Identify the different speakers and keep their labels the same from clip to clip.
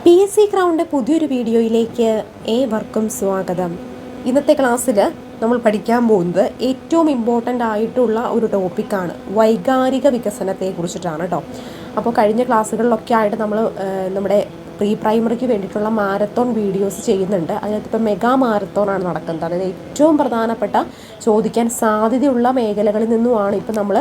Speaker 1: PSC ക്രൗണിൻ്റെ പുതിയൊരു വീഡിയോയിലേക്ക് ഏവർക്കും സ്വാഗതം. ഇന്നത്തെ ക്ലാസ്സിൽ നമ്മൾ പഠിക്കാൻ പോകുന്നത് ഏറ്റവും ഇമ്പോർട്ടൻ്റ് ആയിട്ടുള്ള ഒരു ടോപ്പിക്കാണ്, വൈകാരിക വികസനത്തെക്കുറിച്ചിട്ടാണ് കേട്ടോ. അപ്പോൾ കഴിഞ്ഞ ക്ലാസ്സുകളിലൊക്കെ ആയിട്ട് നമ്മൾ നമ്മുടെ പ്രീ പ്രൈമറിക്ക് വേണ്ടിയിട്ടുള്ള മാരത്തോൺ വീഡിയോസ് ചെയ്യുന്നുണ്ട്. അതിനകത്തിപ്പോൾ മെഗാ മാരത്തോണാണ് നടക്കുന്നത്. അതായത് ഏറ്റവും പ്രധാനപ്പെട്ട ചോദിക്കാൻ സാധ്യതയുള്ള മേഖലകളിൽ നിന്നുമാണ് ഇപ്പോൾ നമ്മൾ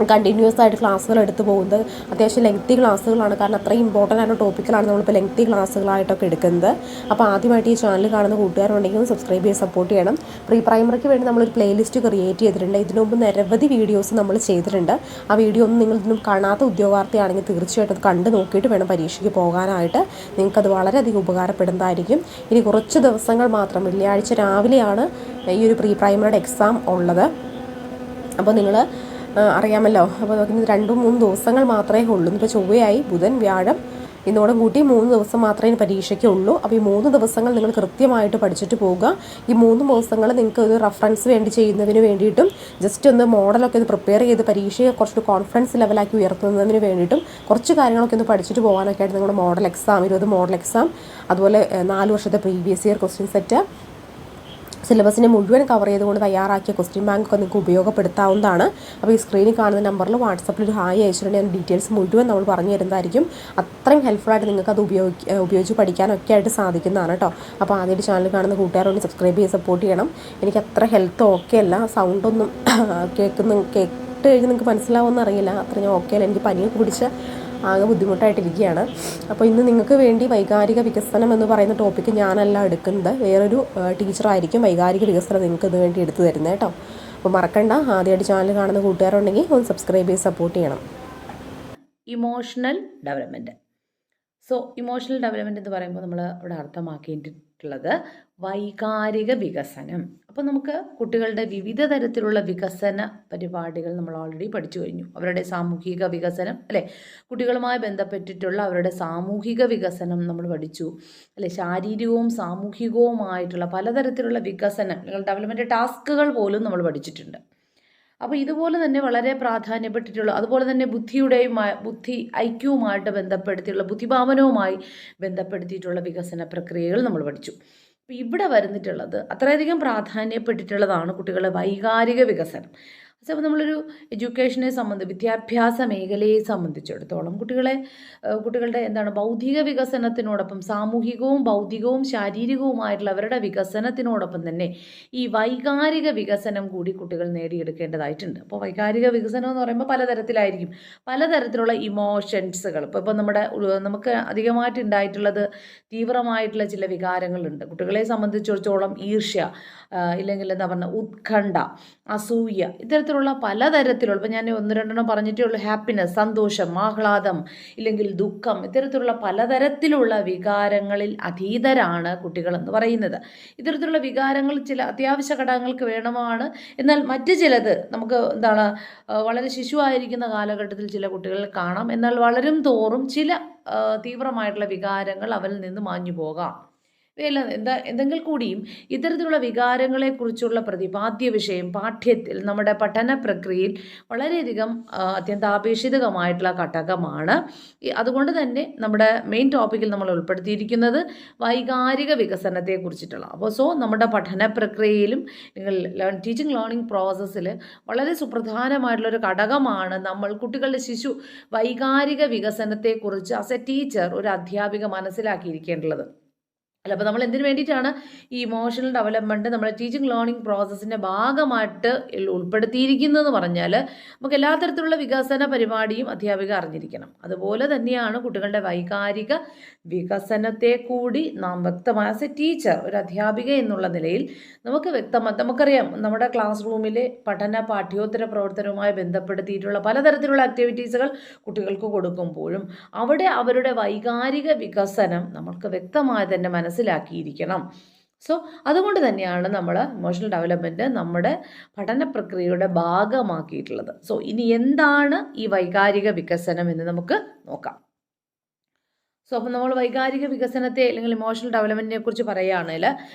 Speaker 1: കണ്ടിന്യൂസ് ആയിട്ട് ക്ലാസ്സുകൾ എടുത്തു പോകുന്നത്. അത്യാവശ്യം ലെങ്തി ക്ലാസ്സുകളാണ്, കാരണം അത്രയും ഇമ്പോർട്ടൻ്റ് ആയിട്ടുള്ള ടോപ്പിക്കിലാണ് നമ്മളിപ്പോൾ ലെങ്തി ക്ലാസ്സുകളായിട്ടൊക്കെ എടുക്കുന്നത്. അപ്പോൾ ആദ്യമായിട്ട് ഈ ചാനൽ കാണുന്ന കൂട്ടുകാരുണ്ടെങ്കിൽ ഒന്ന് സബ്സ്ക്രൈബ് ചെയ്ത് സപ്പോർട്ട് ചെയ്യണം. പ്രീ പ്രൈമറിക്ക് വേണ്ടി നമ്മളൊരു പ്ലേലിസ്റ്റ് ക്രിയേറ്റ് ചെയ്തിട്ടുണ്ട്. ഇതിനു മുമ്പ് നിരവധി വീഡിയോസ് നമ്മൾ ചെയ്തിട്ടുണ്ട്. ആ വീഡിയോ ഒന്നും നിങ്ങളിതൊന്നും കാണാത്ത ഉദ്യോഗാർത്ഥിയാണെങ്കിൽ തീർച്ചയായിട്ടും അത് കണ്ടു നോക്കിയിട്ട് വേണം പരീക്ഷയ്ക്ക് പോകാനായിട്ട്. നിങ്ങൾക്കത് വളരെയധികം ഉപകാരപ്പെടുന്നതായിരിക്കും. ഇനി കുറച്ച് ദിവസങ്ങൾ മാത്രം, വെള്ളിയാഴ്ച രാവിലെയാണ് ഈ ഒരു പ്രീ പ്രൈമറിയുടെ എക്സാം ഉള്ളത്. അപ്പോൾ നിങ്ങൾ അറിയാമല്ലോ. അപ്പോൾ ഇന്ന് 2-3 ദിവസങ്ങൾ മാത്രമേ ഉള്ളൂ. ഇപ്പോൾ ചൊവ്വയായി, ബുധൻ, വ്യാഴം, ഇന്നോടും കൂട്ടി 3 ദിവസം മാത്രമേ പരീക്ഷയ്ക്ക് ഉള്ളൂ. അപ്പോൾ ഈ 3 ദിവസങ്ങൾ നിങ്ങൾ കൃത്യമായിട്ട് പഠിച്ചിട്ട് പോവുക. ഈ 3 ദിവസങ്ങൾ നിങ്ങൾക്ക് ഒരു റെഫറൻസ് വേണ്ടി ചെയ്യുന്നതിന് വേണ്ടിയിട്ടും ജസ്റ്റ് ഒന്ന് മോഡലൊക്കെ ഒന്ന് പ്രിപ്പയർ ചെയ്ത് പരീക്ഷയെ കുറച്ച് കോൺഫിഡൻസ് ലെവലാക്കി ഉയർത്തുന്നതിന് വേണ്ടിയിട്ടും കുറച്ച് കാര്യങ്ങളൊക്കെ ഒന്ന് പഠിച്ചിട്ട് പോകാനൊക്കെ ആയിട്ട് നിങ്ങളുടെ മോഡൽ എക്സാം, 20 മോഡൽ എക്സാം, അതുപോലെ 4 വർഷത്തെ പ്രീവിയസ് ഇയർ ക്വസ്റ്റ്യൻ സെറ്റ്, സിലബസിനെ മുഴുവൻ കവർ ചെയ്തുകൊണ്ട് തയ്യാറാക്കിയ ക്വസ്റ്റ്യൻ ബാങ്കൊക്കെ നിങ്ങൾക്ക് ഉപയോഗപ്പെടുത്താവുന്നതാണ്. അപ്പോൾ ഈ സ്ക്രീനിൽ കാണുന്ന നമ്പറിൽ വാട്സപ്പിൽ ഒരു ഹായ് അയച്ചിട്ടുണ്ടെങ്കിൽ ഡീറ്റെയിൽസ് മുഴുവൻ നമ്മൾ പറഞ്ഞു തരുന്നതായിരിക്കും. അത്രയും ഹെൽപ്ഫുള്ളായിട്ട് നിങ്ങൾക്ക് അത് ഉപയോഗിച്ച് പഠിക്കാനൊക്കെ ആയിട്ട് സാധിക്കുന്നതാണ് കേട്ടോ. അപ്പോൾ ആദ്യമായിട്ട് ചാനൽ കാണുന്ന കൂട്ടുകാരോട് സബ്സ്ക്രൈബ് ചെയ്ത് സപ്പോർട്ട് ചെയ്യണം. എനിക്ക് അത്ര ഹെൽത്ത് ഓക്കെ അല്ല, സൗണ്ടൊന്നും കേട്ട് കഴിഞ്ഞ് നിങ്ങൾക്ക് മനസ്സിലാവുമെന്ന് അറിയില്ല. അത്ര ഞാൻ ഓക്കെ അല്ല, എനിക്ക് പനിയൊക്കെ പിടിച്ച ആകെ ബുദ്ധിമുട്ടായിട്ടിരിക്കുകയാണ്. അപ്പോൾ ഇന്ന് നിങ്ങൾക്ക് വേണ്ടി വൈകാരിക വികസനം എന്ന് പറയുന്ന ടോപ്പിക്ക് ഞാനല്ല എടുക്കുന്നത്, വേറൊരു ടീച്ചറായിരിക്കും വൈകാരിക വികസനം നിങ്ങൾക്ക് ഇത് വേണ്ടി എടുത്തു തരുന്നത് കേട്ടോ. അപ്പോൾ മറക്കണ്ട, ആദ്യമായിട്ട് ചാനൽ കാണുന്ന കൂട്ടുകാരുണ്ടെങ്കിൽ ഒന്ന് സബ്സ്ക്രൈബ് ചെയ്ത് സപ്പോർട്ട് ചെയ്യണം.
Speaker 2: Emotional development. ഇമോഷണൽ ഡെവലപ്മെൻറ്റ് എന്ന് പറയുമ്പോൾ നമ്മൾ ഇവിടെ അർത്ഥമാക്കിയിട്ടുള്ളത് വൈകാരിക വികസനം. അപ്പോൾ നമുക്ക് കുട്ടികളുടെ വിവിധ തരത്തിലുള്ള വികസന പരിപാടികൾ നമ്മൾ ഓൾറെഡി പഠിച്ചു കഴിഞ്ഞു. അവരുടെ സാമൂഹിക വികസനം അല്ലേ, കുട്ടികളുമായി ബന്ധപ്പെട്ടിട്ടുള്ള അവരുടെ സാമൂഹിക വികസനം നമ്മൾ പഠിച്ചു അല്ലേ. ശാരീരികവും സാമൂഹികവുമായിട്ടുള്ള പലതരത്തിലുള്ള വികസനം, ഡെവലപ്മെൻറ്റ് ടാസ്കുകൾ പോലും നമ്മൾ പഠിച്ചിട്ടുണ്ട്. അപ്പോൾ ഇതുപോലെ തന്നെ വളരെ പ്രാധാന്യപ്പെട്ടിട്ടുള്ള, അതുപോലെ തന്നെ ബുദ്ധി ഐക്യവുമായിട്ട് ബന്ധപ്പെടുത്തിയുള്ള, ബുദ്ധിഭാവനവുമായി ബന്ധപ്പെടുത്തിയിട്ടുള്ള വികസന പ്രക്രിയകൾ നമ്മൾ പഠിച്ചു. അപ്പോൾ ഇവിടെ വരുന്നിട്ടുള്ളത് അത്രയധികം പ്രാധാന്യപ്പെട്ടിട്ടുള്ളതാണ് കുട്ടികളുടെ വൈകാരിക വികസനം. അപ്പോൾ നമ്മളൊരു എഡ്യൂക്കേഷനെ വിദ്യാഭ്യാസ മേഖലയെ സംബന്ധിച്ചിടത്തോളം കുട്ടികളുടെ ബൗദ്ധിക വികസനത്തിനോടൊപ്പം സാമൂഹികവും ബൗദ്ധികവും ശാരീരികവുമായിട്ടുള്ള അവരുടെ വികസനത്തിനോടൊപ്പം തന്നെ ഈ വൈകാരിക വികസനം കൂടി കുട്ടികൾ നേടിയെടുക്കേണ്ടതായിട്ടുണ്ട്. അപ്പോൾ വൈകാരിക വികസനം എന്ന് പറയുമ്പോൾ പലതരത്തിലായിരിക്കും, പലതരത്തിലുള്ള ഇമോഷൻസുകൾ. ഇപ്പോൾ നമുക്ക് അധികമായിട്ട് ഉണ്ടായിട്ടുള്ളത് തീവ്രമായിട്ടുള്ള ചില വികാരങ്ങളുണ്ട്. കുട്ടികളെ സംബന്ധിച്ചിടത്തോളം ഈർഷ്യ, ഇല്ലെങ്കിൽ ഉത്കണ്ഠ, അസൂയ, ഇത്തരത്തിലുള്ള പലതരത്തിലുള്ള, ഇപ്പോൾ ഞാൻ 1-2 പറഞ്ഞിട്ടേ ഉള്ളൂ, ഹാപ്പിനെസ്, സന്തോഷം, ആഹ്ലാദം, ഇല്ലെങ്കിൽ ദുഃഖം, ഇത്തരത്തിലുള്ള പലതരത്തിലുള്ള വികാരങ്ങളിൽ അതീതരാണ് കുട്ടികളെന്ന് പറയുന്നത്. ഇത്തരത്തിലുള്ള വികാരങ്ങൾ ചില അത്യാവശ്യ ഘടകങ്ങൾക്ക് വേണമാണ്. എന്നാൽ മറ്റ് ചിലത് നമുക്ക് വളരെ ശിശുവായിരിക്കുന്ന കാലഘട്ടത്തിൽ ചില കുട്ടികളിൽ കാണാം. എന്നാൽ വളരും തോറും ചില തീവ്രമായിട്ടുള്ള വികാരങ്ങൾ അവരിൽ നിന്ന് മാഞ്ഞു പോകാം. എന്തെങ്കിൽ കൂടിയും ഇത്തരത്തിലുള്ള വികാരങ്ങളെക്കുറിച്ചുള്ള പ്രതിപാദ്യ വിഷയം പാഠ്യത്തിൽ, നമ്മുടെ പഠന പ്രക്രിയയിൽ വളരെയധികം അത്യന്താപേക്ഷിതമായിട്ടുള്ള ഘടകമാണ്. അതുകൊണ്ട് തന്നെ നമ്മുടെ മെയിൻ ടോപ്പിക്കിൽ നമ്മൾ ഉൾപ്പെടുത്തിയിരിക്കുന്നത് വൈകാരിക വികസനത്തെക്കുറിച്ചിട്ടുള്ള. അപ്പോൾ നമ്മുടെ പഠന പ്രക്രിയയിലും ടീച്ചിങ് ലേണിംഗ് പ്രോസസ്സിൽ വളരെ സുപ്രധാനമായിട്ടുള്ളൊരു ഘടകമാണ് നമ്മൾ കുട്ടികളുടെ വൈകാരിക വികസനത്തെക്കുറിച്ച് ആസ് എ ടീച്ചർ, ഒരു അധ്യാപിക മനസ്സിലാക്കിയിരിക്കേണ്ടത്. അപ്പോൾ നമ്മൾ എന്തിനു വേണ്ടിയിട്ടാണ് ഈ ഇമോഷണൽ ഡെവലപ്മെൻറ്റ് നമ്മുടെ ടീച്ചിങ് ലേണിംഗ് പ്രോസസ്സിൻ്റെ ഭാഗമായിട്ട് ഉൾപ്പെടുത്തിയിരിക്കുന്നതെന്ന് പറഞ്ഞാൽ, നമുക്ക് എല്ലാ തരത്തിലുള്ള വികസന പരിപാടിയും അധ്യാപിക അറിഞ്ഞിരിക്കണം. അതുപോലെ തന്നെയാണ് കുട്ടികളുടെ വൈകാരിക വികസനത്തെ കൂടി നാം വ്യക്തമായ ആസ് എ ടീച്ചർ, ഒരു അധ്യാപിക എന്നുള്ള നിലയിൽ നമുക്കറിയാം. നമ്മുടെ ക്ലാസ് റൂമിലെ പാഠ്യോത്തര പ്രവർത്തനവുമായി ബന്ധപ്പെടുത്തിയിട്ടുള്ള പലതരത്തിലുള്ള ആക്ടിവിറ്റീസുകൾ കുട്ടികൾക്ക് കൊടുക്കുമ്പോഴും അവിടെ അവരുടെ വൈകാരിക വികസനം നമുക്ക് വ്യക്തമായി തന്നെ മനസ്സിലാക്കിയിരിക്കണം. അതുകൊണ്ട് തന്നെയാണ് നമ്മൾ ഇമോഷണൽ ഡെവലപ്മെൻറ്റ് നമ്മുടെ പഠന പ്രക്രിയയുടെ ഭാഗമാക്കിയിട്ടുള്ളത്. ഇനി എന്താണ് ഈ വൈകാരിക വികസനം എന്ന് നമുക്ക് നോക്കാം. അപ്പം നമ്മൾ വൈകാരിക വികസനത്തെ അല്ലെങ്കിൽ ഇമോഷണൽ ഡെവലപ്മെൻറ്റിനെ കുറിച്ച് പറയുകയാണെങ്കിൽ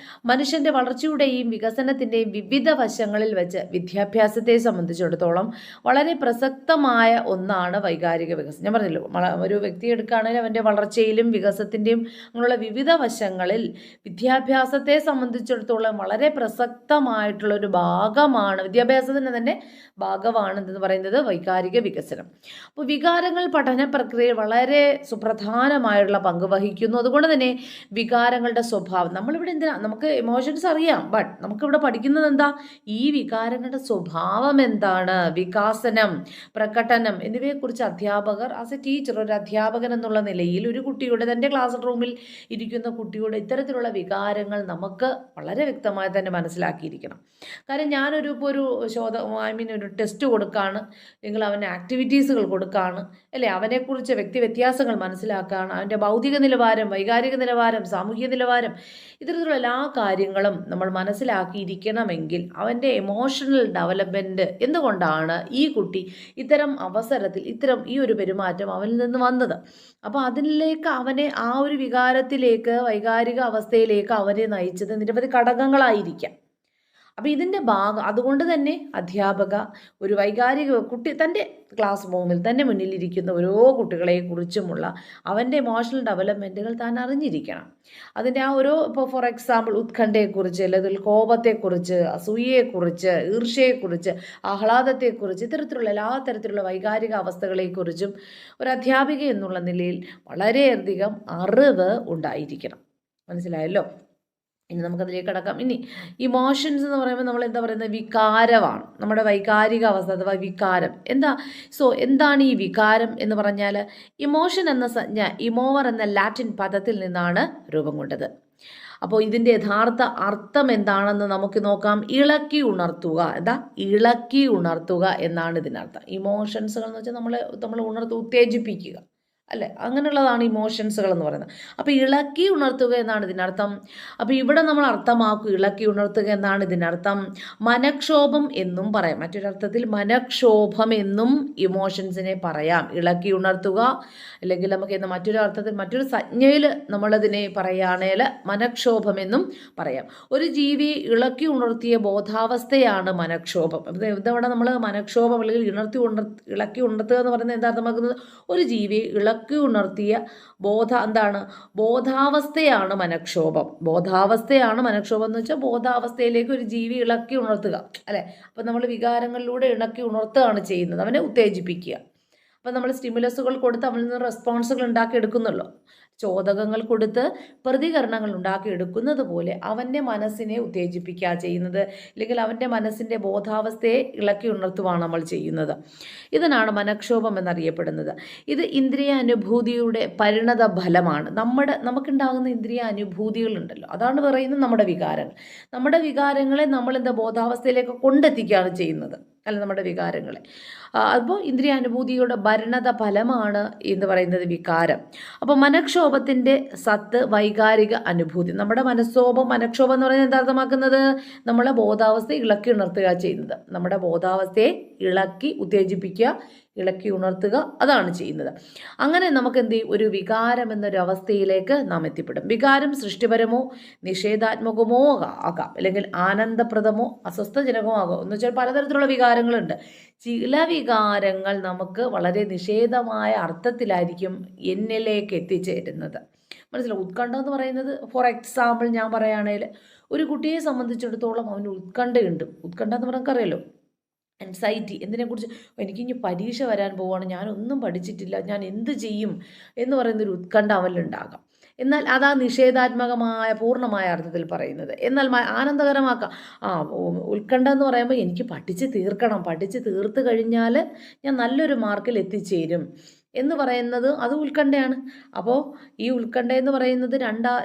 Speaker 2: മനുഷ്യൻ്റെ വളർച്ചയുടെയും വികസനത്തിൻ്റെയും വിവിധ വശങ്ങളിൽ വെച്ച് വിദ്യാഭ്യാസത്തെ സംബന്ധിച്ചിടത്തോളം വളരെ പ്രസക്തമായ ഒന്നാണ് വൈകാരിക വികസനം. ഞാൻ പറഞ്ഞല്ലോ, ഒരു വ്യക്തി എടുക്കുകയാണെങ്കിൽ അവൻ്റെ വളർച്ചയിലും വികസനത്തിൻ്റെയും അങ്ങനെയുള്ള വിവിധ വശങ്ങളിൽ വിദ്യാഭ്യാസത്തെ സംബന്ധിച്ചിടത്തോളം വളരെ പ്രസക്തമായിട്ടുള്ളൊരു ഭാഗമാണ്, വിദ്യാഭ്യാസത്തിൻ്റെ തന്നെ ഭാഗമാണ് എന്തെന്ന് പറയുന്നത് വൈകാരിക വികസനം. അപ്പോൾ വികാരങ്ങൾ പഠന പ്രക്രിയയിൽ വളരെ സുപ്രധാനമായുള്ള പങ്ക് വഹിക്കുന്നു. അതുകൊണ്ട് തന്നെ വികാരങ്ങളുടെ സ്വഭാവം, നമ്മളിവിടെ എന്തിനാ, നമുക്ക് ഇമോഷൻസ് അറിയാം, ബട്ട് നമുക്കിവിടെ പഠിക്കുന്നത് എന്താ, ഈ വികാരങ്ങളുടെ സ്വഭാവം എന്താണ്, വികാസനം, പ്രകടനം എന്നിവയെക്കുറിച്ച് അധ്യാപകർ ആസ് എ ടീച്ചർ, ഒരു അധ്യാപകൻ എന്നുള്ള നിലയിൽ ഒരു കുട്ടിയുടെ, തൻ്റെ ക്ലാസ് റൂമിൽ ഇരിക്കുന്ന കുട്ടിയുടെ ഇത്തരത്തിലുള്ള വികാരങ്ങൾ നമുക്ക് വളരെ വ്യക്തമായി തന്നെ മനസ്സിലാക്കിയിരിക്കണം. കാര്യം ഞാനൊരു ഇപ്പോൾ ഒരു ഒരു ടെസ്റ്റ് കൊടുക്കുകയാണ്, അല്ലെങ്കിൽ അവന് ആക്ടിവിറ്റീസുകൾ കൊടുക്കുകയാണ് അല്ലേ, അവനെക്കുറിച്ച് വ്യക്തി വ്യത്യാസങ്ങൾ മനസ്സിലാക്കുകയാണ്, അവൻ്റെ ഭൗതിക നിലവാരം, വൈകാരിക നിലവാരം, സാമൂഹിക നിലവാരം, ഇത്തരത്തിലുള്ള എല്ലാ കാര്യങ്ങളും നമ്മൾ മനസ്സിലാക്കിയിരിക്കണമെങ്കിൽ അവൻ്റെ ഇമോഷണൽ ഡെവലപ്മെൻറ്റ് എന്തുകൊണ്ടാണ് ഈ കുട്ടി ഇത്തരം അവസരത്തിൽ ഈ ഒരു പെരുമാറ്റം അവനിൽ നിന്ന് വന്നത്, അപ്പോൾ അതിലേക്ക് അവനെ ആ ഒരു വികാരത്തിലേക്ക്, വൈകാരിക അവസ്ഥയിലേക്ക് അവനെ നയിച്ചത് നിരവധി ഘടകങ്ങളായിരിക്കാം. അപ്പോൾ ഇതിൻ്റെ ഭാഗം, അതുകൊണ്ട് തന്നെ അധ്യാപക ഒരു വൈകാരിക കുട്ടി തൻ്റെ ക്ലാസ് റൂമിൽ തന്നെ മുന്നിലിരിക്കുന്ന ഓരോ കുട്ടികളെക്കുറിച്ചുമുള്ള അവൻ്റെ ഇമോഷണൽ ഡെവലപ്മെൻറ്റുകൾ താൻ അറിഞ്ഞിരിക്കണം. അതിൻ്റെ ആ ഓരോ, ഇപ്പോൾ ഫോർ എക്സാമ്പിൾ ഉത്കണ്ഠയെക്കുറിച്ച്, അല്ലെങ്കിൽ കോപത്തെക്കുറിച്ച്, അസൂയയെക്കുറിച്ച്, ഈർഷ്യയെക്കുറിച്ച്, ആഹ്ലാദത്തെക്കുറിച്ച്, ഇത്തരത്തിലുള്ള എല്ലാ തരത്തിലുള്ള വൈകാരിക അവസ്ഥകളെക്കുറിച്ചും ഒരു അധ്യാപിക എന്നുള്ള നിലയിൽ വളരെയധികം അറിവ് ഉണ്ടായിരിക്കണം. മനസ്സിലായല്ലോ? ഇനി നമുക്കതിലേക്ക് കടക്കാം. ഇനി ഇമോഷൻസ് എന്ന് പറയുമ്പോൾ നമ്മൾ എന്താ പറയുന്നത്, വികാരമാണ്, നമ്മുടെ വൈകാരിക അവസ്ഥ അഥവാ വികാരം എന്താണ് ഈ വികാരം എന്ന് പറഞ്ഞാൽ, ഇമോഷൻ എന്ന സംജ്ഞ ഇമോവർ എന്ന ലാറ്റിൻ പദത്തിൽ നിന്നാണ് രൂപം കൊണ്ടത്. അപ്പോൾ ഇതിൻ്റെ യഥാർത്ഥ അർത്ഥം എന്താണെന്ന് നമുക്ക് നോക്കാം. ഇളക്കി ഉണർത്തുക, ഇളക്കി ഉണർത്തുക എന്നാണ് ഇതിനർത്ഥം. ഇമോഷൻസുകൾ എന്ന് വെച്ചാൽ നമ്മൾ ഉത്തേജിപ്പിക്കുക അല്ലേ, അങ്ങനെയുള്ളതാണ് ഇമോഷൻസുകൾ എന്ന് പറയുന്നത്. അപ്പോൾ ഇളക്കി ഉണർത്തുക എന്നാണ് ഇതിനർത്ഥം. അപ്പോൾ ഇവിടെ നമ്മൾ അർത്ഥമാക്കുക, ഇളക്കി ഉണർത്തുക എന്നാണ് ഇതിനർത്ഥം. മനക്ഷോഭം എന്നും പറയാം, മറ്റൊരർത്ഥത്തിൽ മനക്ഷോഭം എന്നും ഇമോഷൻസിനെ പറയാം. ഇളക്കി ഉണർത്തുക, അല്ലെങ്കിൽ നമുക്ക് മറ്റൊരു അർത്ഥത്തിൽ, മറ്റൊരു സംജ്ഞയിൽ നമ്മളതിനെ പറയുകയാണെങ്കിൽ മനക്ഷോഭം എന്നും പറയാം. ഒരു ജീവിയെ ഇളക്കി ഉണർത്തിയ ബോധാവസ്ഥയാണ് മനക്ഷോഭം. ഇതവിടെ നമ്മൾ മനക്ഷോഭം അല്ലെങ്കിൽ ഇളക്കി ഉണർത്തുക എന്ന് പറയുന്നത് എന്താ അർത്ഥമാക്കുന്നത്, ഒരു ജീവിയെ ഇളക്കി ഉണർത്തിയ ബോധാവസ്ഥയാണ് മനക്ഷോഭം. ബോധാവസ്ഥയാണ് മനക്ഷോഭം എന്ന് വെച്ചാൽ ബോധാവസ്ഥയിലേക്ക് ഒരു ജീവി ഇളക്കി ഉണർത്തുക അല്ലേ. അപ്പം നമ്മൾ വികാരങ്ങളിലൂടെ ഇളക്കി ഉണർത്തുകയാണ് ചെയ്യുന്നത്, അവനെ ഉത്തേജിപ്പിക്കുക. അപ്പം നമ്മൾ സ്റ്റിമുലസുകൾ കൊടുത്ത് അവനിൽ നിന്ന് റെസ്പോൺസുകൾ ഉണ്ടാക്കിയെടുക്കുന്നുള്ളൂ. ചോദകങ്ങൾ കൊടുത്ത് പ്രതികരണങ്ങൾ ഉണ്ടാക്കിയെടുക്കുന്നത് പോലെ അവൻ്റെ മനസ്സിനെ ഉത്തേജിപ്പിക്കുക ചെയ്യുന്നത്, അല്ലെങ്കിൽ അവൻ്റെ മനസ്സിൻ്റെ ബോധാവസ്ഥയെ ഇളക്കി ഉണർത്തുകയാണ് നമ്മൾ ചെയ്യുന്നത്. ഇതിനാണ് മനക്ഷോഭം എന്നറിയപ്പെടുന്നത്. ഇത് ഇന്ദ്രിയ അനുഭൂതിയുടെ പരിണത ഫലമാണ്. നമുക്കുണ്ടാകുന്ന ഇന്ദ്രിയ അനുഭൂതികളുണ്ടല്ലോ, അതാണ് പറയുന്നത് നമ്മുടെ വികാരങ്ങൾ. നമ്മുടെ വികാരങ്ങളെ നമ്മൾ ബോധാവസ്ഥയിലേക്ക് കൊണ്ടെത്തിക്കുകയാണ് ചെയ്യുന്നത് അല്ല, നമ്മുടെ വികാരങ്ങളെ. അപ്പോൾ ഇന്ദ്രിയാനുഭൂതിയുടെ പരിണത ഫലമാണ് എന്ന് പറയുന്നത് വികാരം. അപ്പോൾ മനക്ഷോഭത്തിൻ്റെ സത്ത് വൈകാരിക അനുഭൂതി. നമ്മുടെ മനക്ഷോഭം എന്ന് പറയുന്നത് എന്താ അർത്ഥമാക്കുന്നത്, നമ്മളെ ബോധാവസ്ഥ ഇളക്കി ഉണർത്തുക ചെയ്യുന്നത്. നമ്മുടെ ബോധാവസ്ഥയെ ഇളക്കി ഉത്തേജിപ്പിക്കുക, ഇളക്കി ഉണർത്തുക, അതാണ് ചെയ്യുന്നത്. അങ്ങനെ നമുക്ക് എന്ത് ചെയ്യും, ഒരു വികാരം എന്നൊരു അവസ്ഥയിലേക്ക് നാം എത്തിപ്പെടും. വികാരം സൃഷ്ടിപരമോ നിഷേധാത്മകമോ ആകാം, അല്ലെങ്കിൽ ആനന്ദപ്രദമോ അസ്വസ്ഥജനകമോ ആകാം. എന്ന് വെച്ചാൽ പലതരത്തിലുള്ള വികാരങ്ങളുണ്ട്. ചില വികാരങ്ങൾ നമുക്ക് വളരെ നിഷേധമായ അർത്ഥത്തിലായിരിക്കും എന്നിലേക്ക് എത്തിച്ചേരുന്നത്. മനസ്സിലാവും? ഉത്കണ്ഠ എന്ന് പറയുന്നത് ഫോർ എക്സാമ്പിൾ ഞാൻ പറയുകയാണെങ്കിൽ, ഒരു കുട്ടിയെ സംബന്ധിച്ചിടത്തോളം അവന് ഉത്കണ്ഠയുണ്ട്. ഉത്കണ്ഠ എന്ന് പറഞ്ഞാൽ അറിയാലോ, ആൻസൈറ്റി. എന്തിനെക്കുറിച്ച്, എനിക്കിനി പരീക്ഷ വരാൻ പോവുകയാണ്, ഞാനൊന്നും പഠിച്ചിട്ടില്ല, ഞാൻ എന്ത് ചെയ്യും എന്ന് പറയുന്നൊരു ഉത്കണ്ഠ അവനിലുണ്ടാകാം. എന്നാൽ അതാ നിഷേധാത്മകമായ പൂർണ്ണമായ അർത്ഥത്തിൽ പറയുന്നത്. എന്നാൽ ആനന്ദകരമാക്കാം. ഉത്കണ്ഠ എന്ന് പറയുമ്പോൾ എനിക്ക് പഠിച്ച് തീർക്കണം, പഠിച്ച് തീർത്ത് കഴിഞ്ഞാൽ ഞാൻ നല്ലൊരു മാർക്കിൽ എത്തിച്ചേരും എന്ന് പറയുന്നത് അത് ഉത്കണ്ഠയാണ്. അപ്പോൾ ഈ ഉത്കണ്ഠ എന്ന് പറയുന്നത്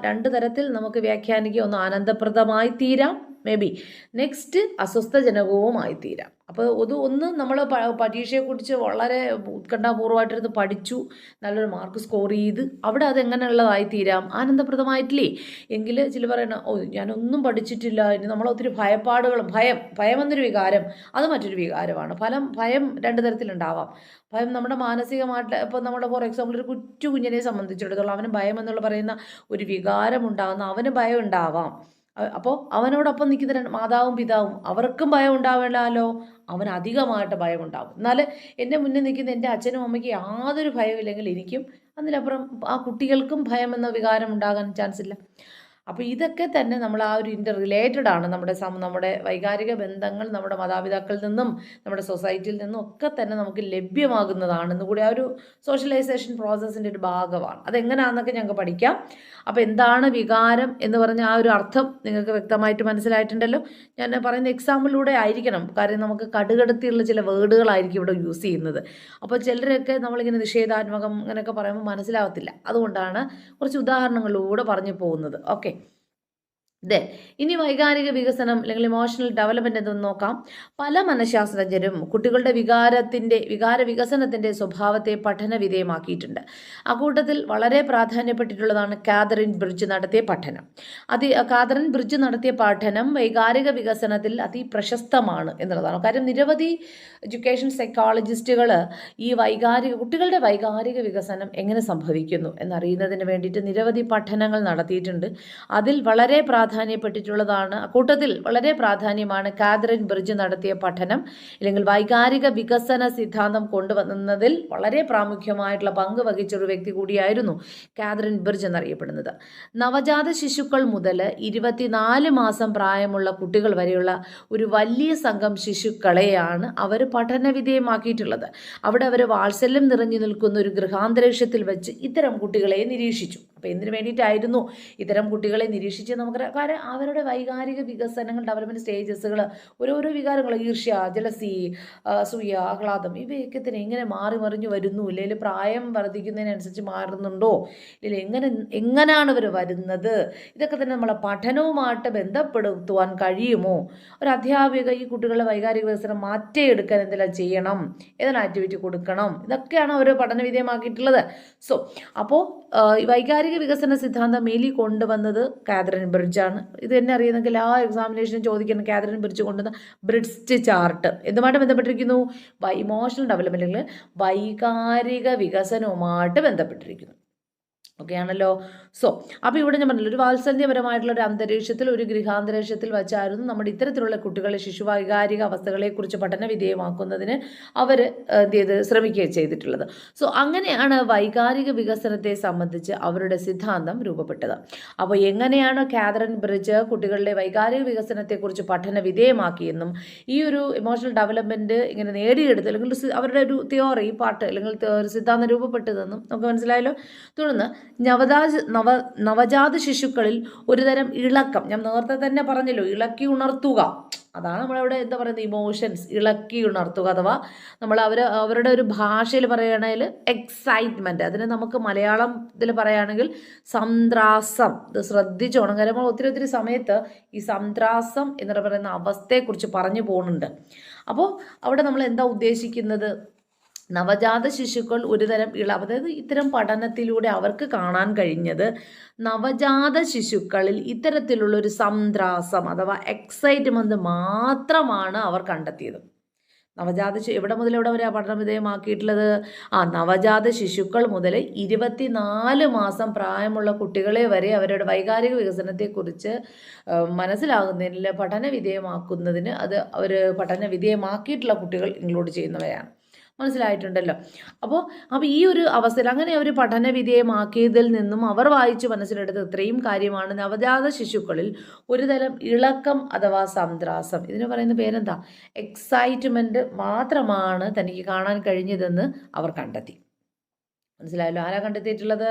Speaker 2: രണ്ട് തരത്തിൽ നമുക്ക് വ്യാഖ്യാനിക്കുക. ഒന്ന് ആനന്ദപ്രദമായി തീരാം, മേ ബി. നെക്സ്റ്റ് അസ്വസ്ഥജനകവുമായി തീരാം. അപ്പോൾ ഒന്ന് നമ്മൾ പരീക്ഷയെക്കുറിച്ച് വളരെ ഉത്കണ്ഠാപൂർവ്വമായിട്ടിരുന്ന് പഠിച്ചു, നല്ലൊരു മാർക്ക് സ്കോർ ചെയ്ത് അവിടെ അതെങ്ങനെയുള്ളതായി തീരാം, ആനന്ദപ്രദമായിട്ടില്ലേ. എങ്കിൽ ചില പറയണം, ഞാനൊന്നും പഠിച്ചിട്ടില്ല, ഇനി നമ്മളൊത്തിരി ഭയപ്പാടുകളും, ഭയം എന്നൊരു വികാരം അത് മറ്റൊരു വികാരമാണ്. ഭയം രണ്ട് തരത്തിലുണ്ടാവാം. ഭയം നമ്മുടെ മാനസികമായിട്ട്, ഇപ്പോൾ നമ്മുടെ ഫോർ എക്സാമ്പിൾ ഒരു കുഞ്ഞിനെ സംബന്ധിച്ചിടത്തോളം അവന് ഭയം എന്നുള്ള പറയുന്ന ഒരു വികാരം ഉണ്ടാകുന്ന, അവന് ഭയം ഉണ്ടാവാം. അപ്പോൾ അവനോടൊപ്പം നിൽക്കുന്ന മാതാവും പിതാവും അവർക്കും ഭയം ഉണ്ടാവേണ്ടല്ലോ, അവന് അധികമായിട്ട് ഭയം ഉണ്ടാകും. എന്നാൽ എൻ്റെ മുന്നിൽ നിൽക്കുന്ന എൻ്റെ അച്ഛനും അമ്മയ്ക്ക് യാതൊരു ഭയമില്ലെങ്കിൽ എനിക്കും അതിലപ്പുറം ആ കുട്ടികൾക്കും ഭയം എന്ന വികാരം ഉണ്ടാകാൻ ചാൻസ് ഇല്ല. അപ്പോൾ ഇതൊക്കെ തന്നെ നമ്മൾ ആ ഒരു റിലേറ്റഡ് ആണ്. നമ്മുടെ വൈകാരിക ബന്ധങ്ങൾ നമ്മുടെ മാതാപിതാക്കളിൽ നിന്നും നമ്മുടെ സൊസൈറ്റിയിൽ നിന്നും ഒക്കെ തന്നെ നമുക്ക് ലഭ്യമാകുന്നതാണെന്ന് കൂടി ആ ഒരു സോഷ്യലൈസേഷൻ പ്രോസസ്സിൻ്റെ ഒരു ഭാഗമാണ്. അതെങ്ങനെയാണെന്നൊക്കെ ഞങ്ങൾക്ക് പഠിക്കാം. അപ്പോൾ എന്താണ് വികാരം എന്ന് പറഞ്ഞ ആ ഒരു അർത്ഥം നിങ്ങൾക്ക് വ്യക്തമായിട്ട് മനസ്സിലായിട്ടുണ്ടല്ലോ. ഞാൻ പറയുന്ന എക്സാമ്പിളിലൂടെ ആയിരിക്കണം, കാര്യം നമുക്ക് കടുകടുത്തിയുള്ള ചില വേർഡുകളായിരിക്കും ഇവിടെ യൂസ് ചെയ്യുന്നത്. അപ്പോൾ ചിലരൊക്കെ നമ്മളിങ്ങനെ നിഷേധാത്മകം അങ്ങനെയൊക്കെ പറയുമ്പോൾ മനസ്സിലാവത്തില്ല. അതുകൊണ്ടാണ് കുറച്ച് ഉദാഹരണങ്ങളിലൂടെ പറഞ്ഞു പോകുന്നത്. ഓക്കെ, ഇനി വൈകാരിക വികസനം അല്ലെങ്കിൽ ഇമോഷണൽ ഡെവലപ്മെന്റ് എന്തെന്ന് നോക്കാം. പല മനഃശാസ്ത്രജ്ഞരും കുട്ടികളുടെ വികാര വികസനത്തിന്റെ സ്വഭാവത്തെ പഠന വിധേയമാക്കിയിട്ടുണ്ട്. അക്കൂട്ടത്തിൽ വളരെ പ്രാധാന്യപ്പെട്ടിട്ടുള്ളതാണ് കാതറിൻ ബ്രിഡ്ജ് നടത്തിയ പഠനം. കാതറിൻ ബ്രിഡ്ജ് നടത്തിയ പഠനം വൈകാരിക വികസനത്തിൽ അതിപ്രശസ്തമാണ് എന്നുള്ളതാണ്. കാര്യം നിരവധി എഡ്യൂക്കേഷൻ സൈക്കോളജിസ്റ്റുകൾ ഈ കുട്ടികളുടെ വൈകാരിക വികസനം എങ്ങനെ സംഭവിക്കുന്നു എന്നറിയുന്നതിന് വേണ്ടിയിട്ട് നിരവധി പഠനങ്ങൾ നടത്തിയിട്ടുണ്ട്. അതിൽ വളരെ പ്രാധാന്യപ്പെട്ടിട്ടുള്ളതാണ്, അക്കൂട്ടത്തിൽ വളരെ പ്രാധാന്യമാണ് കാതറിൻ ബ്രിഡ്ജ് നടത്തിയ പഠനം, അല്ലെങ്കിൽ വൈകാരിക വികസന സിദ്ധാന്തം കൊണ്ടുവന്നതിൽ വളരെ പ്രാമുഖ്യമായിട്ടുള്ള പങ്ക് വഹിച്ച ഒരു വ്യക്തി കൂടിയായിരുന്നു കാതറിൻ ബ്രിഡ്ജ് എന്നറിയപ്പെടുന്നത്. നവജാത ശിശുക്കൾ മുതൽ 24 മാസം പ്രായമുള്ള കുട്ടികൾ വരെയുള്ള ഒരു വലിയ സംഘം ശിശുക്കളെയാണ് അവർ പഠനവിധേയമാക്കിയിട്ടുള്ളത്. അവിടെ അവർ വാത്സല്യം നിറഞ്ഞു നിൽക്കുന്ന ഒരു ഗൃഹാന്തരീക്ഷത്തിൽ വെച്ച് ഇത്തരം കുട്ടികളെ നിരീക്ഷിച്ചു. അപ്പോൾ എന്തിനു വേണ്ടിയിട്ടായിരുന്നു ഇത്തരം കുട്ടികളെ നിരീക്ഷിച്ച് നമുക്ക്, കാരണം അവരുടെ വൈകാരിക വികസനങ്ങൾ, ഡെവലപ്മെൻറ്റ് സ്റ്റേജസുകൾ, ഓരോരോ വികാരങ്ങൾ, ഈർഷ്യ, ജലസി, അസൂയ, ആഹ്ലാദം, ഇവയൊക്കെ തന്നെ എങ്ങനെ മാറി മറിഞ്ഞു വരുന്നു, ഇല്ലെങ്കിൽ പ്രായം വർദ്ധിക്കുന്നതിനനുസരിച്ച് മാറുന്നുണ്ടോ, ഇല്ലെങ്കിൽ എങ്ങനെയാണ് ഇവർ വരുന്നത്, ഇതൊക്കെ തന്നെ നമ്മളെ പഠനവുമായിട്ട് ബന്ധപ്പെടുത്തുവാൻ കഴിയുമോ. ഒരു അധ്യാപിക ഈ കുട്ടികളുടെ വൈകാരിക വികസനം മാറ്റിയെടുക്കാൻ എന്തെല്ലാം ചെയ്യണം, ഏതെല്ലാം ആക്ടിവിറ്റി കൊടുക്കണം, ഇതൊക്കെയാണ് അവർ പഠനവിധേയമാക്കിയിട്ടുള്ളത്. അപ്പോൾ വൈകാരിക വികസന സിദ്ധാന്തം മേലി കൊണ്ടുവന്നത് കാതറിൻ ബ്രിഡ്ജാണ്. ഇത് തന്നെ അറിയുന്നെങ്കിൽ ആ എക്സാമിനേഷനും ചോദിക്കുന്ന കാതറിൻ ബ്രിഡ്ജ് കൊണ്ടുവന്ന ബ്രിഡ്ജ് ചാർട്ട് എന്തുമായിട്ട് ബന്ധപ്പെട്ടിരിക്കുന്നു? ഇമോഷണൽ ഡെവലപ്മെന്റ് അല്ലെങ്കിൽ വൈകാരിക വികസനവുമായിട്ട് ബന്ധപ്പെട്ടിരിക്കുന്നു. ഓക്കെ ആണല്ലോ. അപ്പോൾ ഇവിടെ ഞാൻ പറഞ്ഞില്ല, ഒരു വാത്സല്യപരമായിട്ടുള്ള ഒരു അന്തരീക്ഷത്തിൽ, ഒരു ഗൃഹാന്തരീക്ഷത്തിൽ വെച്ചായിരുന്നു നമ്മുടെ ഇത്തരത്തിലുള്ള കുട്ടികളെ വൈകാരിക അവസ്ഥകളെക്കുറിച്ച് പഠന വിധേയമാക്കുന്നതിന് അവർ ശ്രമിക്കുകയും ചെയ്തിട്ടുള്ളത്. അങ്ങനെയാണ് വൈകാരിക വികസനത്തെ സംബന്ധിച്ച് അവരുടെ സിദ്ധാന്തം രൂപപ്പെട്ടത്. അപ്പോൾ എങ്ങനെയാണ് കാതറിൻ ബ്രിഡ്ജ് കുട്ടികളുടെ വൈകാരിക വികസനത്തെക്കുറിച്ച് പഠന വിധേയമാക്കിയെന്നും ഈ ഒരു ഇമോഷണൽ ഡെവലപ്മെന്റ് ഇങ്ങനെ നേടിയെടുത്ത്, അല്ലെങ്കിൽ അവരുടെ ഒരു തിയോറി പാർട്ട് അല്ലെങ്കിൽ ഒരു സിദ്ധാന്തം രൂപപ്പെട്ടതെന്നും നമുക്ക് മനസ്സിലായല്ലോ. തുടർന്ന് നവജാത ശിശുക്കളിൽ ഒരുതരം ഇളക്കം, ഞാൻ നേരത്തെ തന്നെ പറഞ്ഞല്ലോ, ഇളക്കി ഉണർത്തുക, അതാണ് നമ്മളവിടെ എന്താ പറയുന്നത്, ഇമോഷൻസ് ഇളക്കി ഉണർത്തുക, അഥവാ നമ്മൾ അവരുടെ ഒരു ഭാഷയിൽ പറയുകയാണെങ്കിൽ എക്സൈറ്റ്മെൻറ്റ്, അതിന് നമുക്ക് മലയാളത്തിൽ പറയുകയാണെങ്കിൽ സംത്രാസം. ഇത് ശ്രദ്ധിച്ചോണം, കാരണം നമ്മൾ ഒത്തിരി സമയത്ത് ഈ സംത്രാസം എന്ന് പറയുന്ന അവസ്ഥയെക്കുറിച്ച് പറഞ്ഞു പോകുന്നുണ്ട്. അപ്പോൾ അവിടെ നമ്മൾ എന്താ ഉദ്ദേശിക്കുന്നത്, നവജാത ശിശുക്കൾ ഒരുതരം അതായത് ഇത്തരം പഠനത്തിലൂടെ അവർക്ക് കാണാൻ കഴിഞ്ഞത് നവജാത ശിശുക്കളിൽ ഇത്തരത്തിലുള്ള ഒരു സംത്രാസം അഥവാ എക്സൈറ്റ്മെന്റ് മാത്രമാണ് അവർ കണ്ടെത്തിയത്. എവിടെ മുതൽ എവിടെ വരെ പഠന വിധേയമാക്കിയിട്ടുള്ളത്? നവജാത ശിശുക്കൾ മുതൽ 24 മാസം പ്രായമുള്ള കുട്ടികളെ വരെ അവരുടെ വൈകാരിക വികസനത്തെക്കുറിച്ച് മനസ്സിലാകുന്നതിന് പഠന വിധേയമാക്കുന്നതിന് അവർ പഠന വിധേയമാക്കിയിട്ടുള്ള കുട്ടികൾ ഇൻക്ലൂഡ് ചെയ്യുന്നവയാണ്. മനസ്സിലായിട്ടുണ്ടല്ലോ. അപ്പോൾ ഈ ഒരു അവസ്ഥയിൽ അങ്ങനെ അവർ പഠന വിധേയമാക്കിയതിൽ നിന്നും അവർ വായിച്ച് മനസ്സിലെടുത്ത ഇത്രയും കാര്യമാണ് നവജാത ശിശുക്കളിൽ ഒരുതരം ഇളക്കം അഥവാ സംത്രാസം, ഇതിന് പറയുന്ന പേരെന്താ, എക്സൈറ്റ്മെന്റ് മാത്രമാണ് തനിക്ക് കാണാൻ കഴിഞ്ഞതെന്ന് അവർ കണ്ടെത്തി. മനസ്സിലായല്ലോ. ആരാ കണ്ടെത്തിയിട്ടുള്ളത്?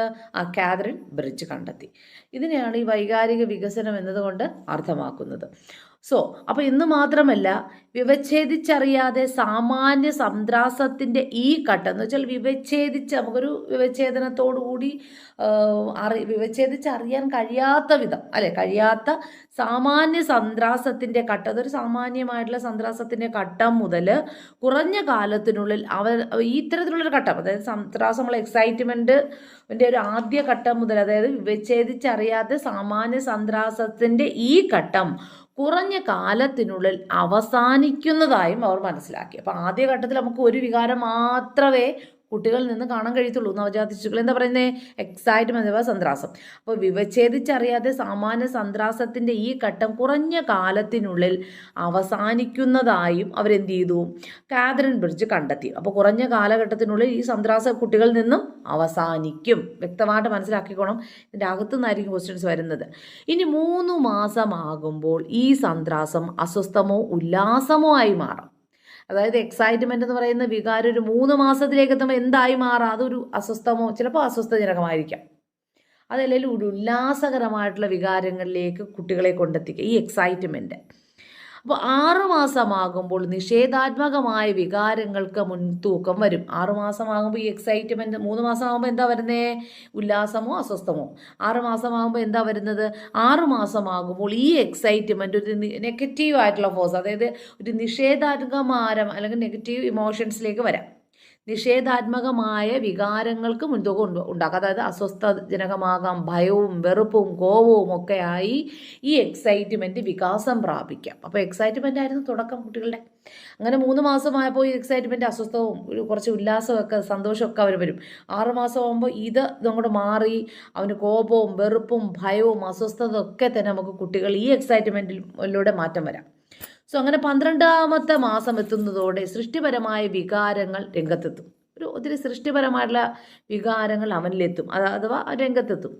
Speaker 2: കാതറിൻ ബ്രിഡ്ജ് കണ്ടെത്തി. ഇതിനെയാണ് ഈ വൈകാരിക വികസനം എന്നതുകൊണ്ട് അർത്ഥമാക്കുന്നത്. അപ്പോൾ ഇന്ന് മാത്രമല്ല, വിവച്ഛേദിച്ചറിയാതെ സാമാന്യ സന്ത്രാസത്തിൻ്റെ ഈ ഘട്ടം എന്ന് വെച്ചാൽ നമുക്കൊരു വിവച്ഛേദനത്തോടു കൂടി വിവച്ഛേദിച്ചറിയാൻ കഴിയാത്ത വിധം കഴിയാത്ത സാമാന്യ സന്ത്രാസത്തിൻ്റെ ഘട്ടം, അതൊരു സാമാന്യമായിട്ടുള്ള സന്ത്രാസത്തിൻ്റെ ഘട്ടം മുതൽ കുറഞ്ഞ കാലത്തിനുള്ളിൽ ഈ ഇത്തരത്തിലുള്ളൊരു ഘട്ടം, അതായത് സന്ത്രാസം, നമ്മൾ എക്സൈറ്റ്മെൻറ്റിൻ്റെ ഒരു ആദ്യ ഘട്ടം മുതൽ, അതായത് വിവച്ഛേദിച്ചറിയാതെ സാമാന്യ സന്ത്രാസത്തിൻ്റെ ഈ ഘട്ടം കുറഞ്ഞ കാലത്തിനുള്ളിൽ അവസാനിക്കുന്നതായും അവർ മനസ്സിലാക്കി. അപ്പോൾ ആദ്യഘട്ടത്തിൽ നമുക്ക് ഒരു വികാരം മാത്രമേ കുട്ടികളിൽ നിന്ന് കാണാൻ കഴിയത്തുള്ളൂ. നവജാത ശിശുക്കൾ എന്താ പറയുന്നത്? എക്സൈറ്റ്മെന്റ് അഥവാ സന്ത്രാസം. അപ്പോൾ വിവച്ഛേദിച്ചറിയാതെ സാമാന്യ സന്ത്രാസത്തിൻ്റെ ഈ ഘട്ടം കുറഞ്ഞ കാലത്തിനുള്ളിൽ അവസാനിക്കുന്നതായും അവരെന്ത് ചെയ്തു? കാതറിൻ ബ്രിഡ്ജ് കണ്ടെത്തി. അപ്പോൾ കുറഞ്ഞ കാലഘട്ടത്തിനുള്ളിൽ ഈ സന്ത്രാസ കുട്ടികളിൽ നിന്നും അവസാനിക്കും. വ്യക്തമായിട്ട് മനസ്സിലാക്കിക്കോണം. ഇതിൻ്റെ അകത്തുനിന്നായിരിക്കും ക്വസ്റ്റ്യൻസ് വരുന്നത്. ഇനി 3 മാസമാകുമ്പോൾ ഈ സന്ത്രാസം അസ്വസ്ഥമോ ഉല്ലാസമോ ആയി മാറും. അതായത് എക്സൈറ്റ്മെന്റ് എന്ന് പറയുന്ന വികാരം ഒരു 3 മാസത്തിലേക്ക് എത്തുമ്പോൾ എന്തായി മാറാം? അതൊരു അസ്വസ്ഥമോ, ചിലപ്പോൾ അസ്വസ്ഥജനകമായിരിക്കാം, അതല്ലെങ്കിൽ ഒരു ഉല്ലാസകരമായിട്ടുള്ള വികാരങ്ങളിലേക്ക് കുട്ടികളെ കൊണ്ടെത്തിക്കുക ഈ എക്സൈറ്റ്മെന്റ്. അപ്പോൾ 6 മാസമാകുമ്പോൾ നിഷേധാത്മകമായ വികാരങ്ങൾക്ക് മുൻതൂക്കം വരും. 6 മാസമാകുമ്പോൾ ഈ എക്സൈറ്റ്മെന്റ്, 3 മാസമാകുമ്പോൾ എന്താ വരുന്നത്? ഉല്ലാസമോ അസ്വസ്ഥമോ. 6 മാസമാകുമ്പോൾ എന്താ വരുന്നത്? 6 മാസമാകുമ്പോൾ ഈ എക്സൈറ്റ്മെന്റ് ഒരു നെഗറ്റീവ് ആയിട്ടുള്ള ഫോഴ്സ്, അതായത് ഒരു നിഷേധാത്മകമായ അല്ലെങ്കിൽ നെഗറ്റീവ് ഇമോഷൻസിലേക്ക് വരാം. നിഷേധാത്മകമായ വികാരങ്ങൾക്ക് മുൻതൂക്കം ഉണ്ടാക്കുക. അതായത് അസ്വസ്ഥജനകമാകാം, ഭയവും വെറുപ്പും കോപവും ഒക്കെ ആയി ഈ എക്സൈറ്റ്മെൻറ്റ് വികാസം പ്രാപിക്കാം. അപ്പോൾ എക്സൈറ്റ്മെൻ്റ് ആയിരുന്നു തുടക്കം കുട്ടികളുടെ. അങ്ങനെ 3 മാസമായപ്പോൾ ഈ എക്സൈറ്റ്മെൻറ്റ് അസ്വസ്ഥവും കുറച്ച് ഉല്ലാസമൊക്കെ സന്തോഷമൊക്കെ അവർ വരും. 6 മാസമാകുമ്പോൾ ഇതങ്ങോട്ട് മാറി അവന് കോപവും വെറുപ്പും ഭയവും അസ്വസ്ഥത ഒക്കെ തന്നെ നമുക്ക് കുട്ടികൾ ഈ എക്സൈറ്റ്മെൻറ്റിലൂടെ മാറ്റം വരാം. അങ്ങനെ 12ാമത്തെ മാസം എത്തുന്നതോടെ സൃഷ്ടിപരമായ വികാരങ്ങൾ രംഗത്തെത്തും. ഒത്തിരി സൃഷ്ടിപരമായിട്ടുള്ള വികാരങ്ങൾ അവനിലെത്തും, അഥവാ രംഗത്തെത്തും.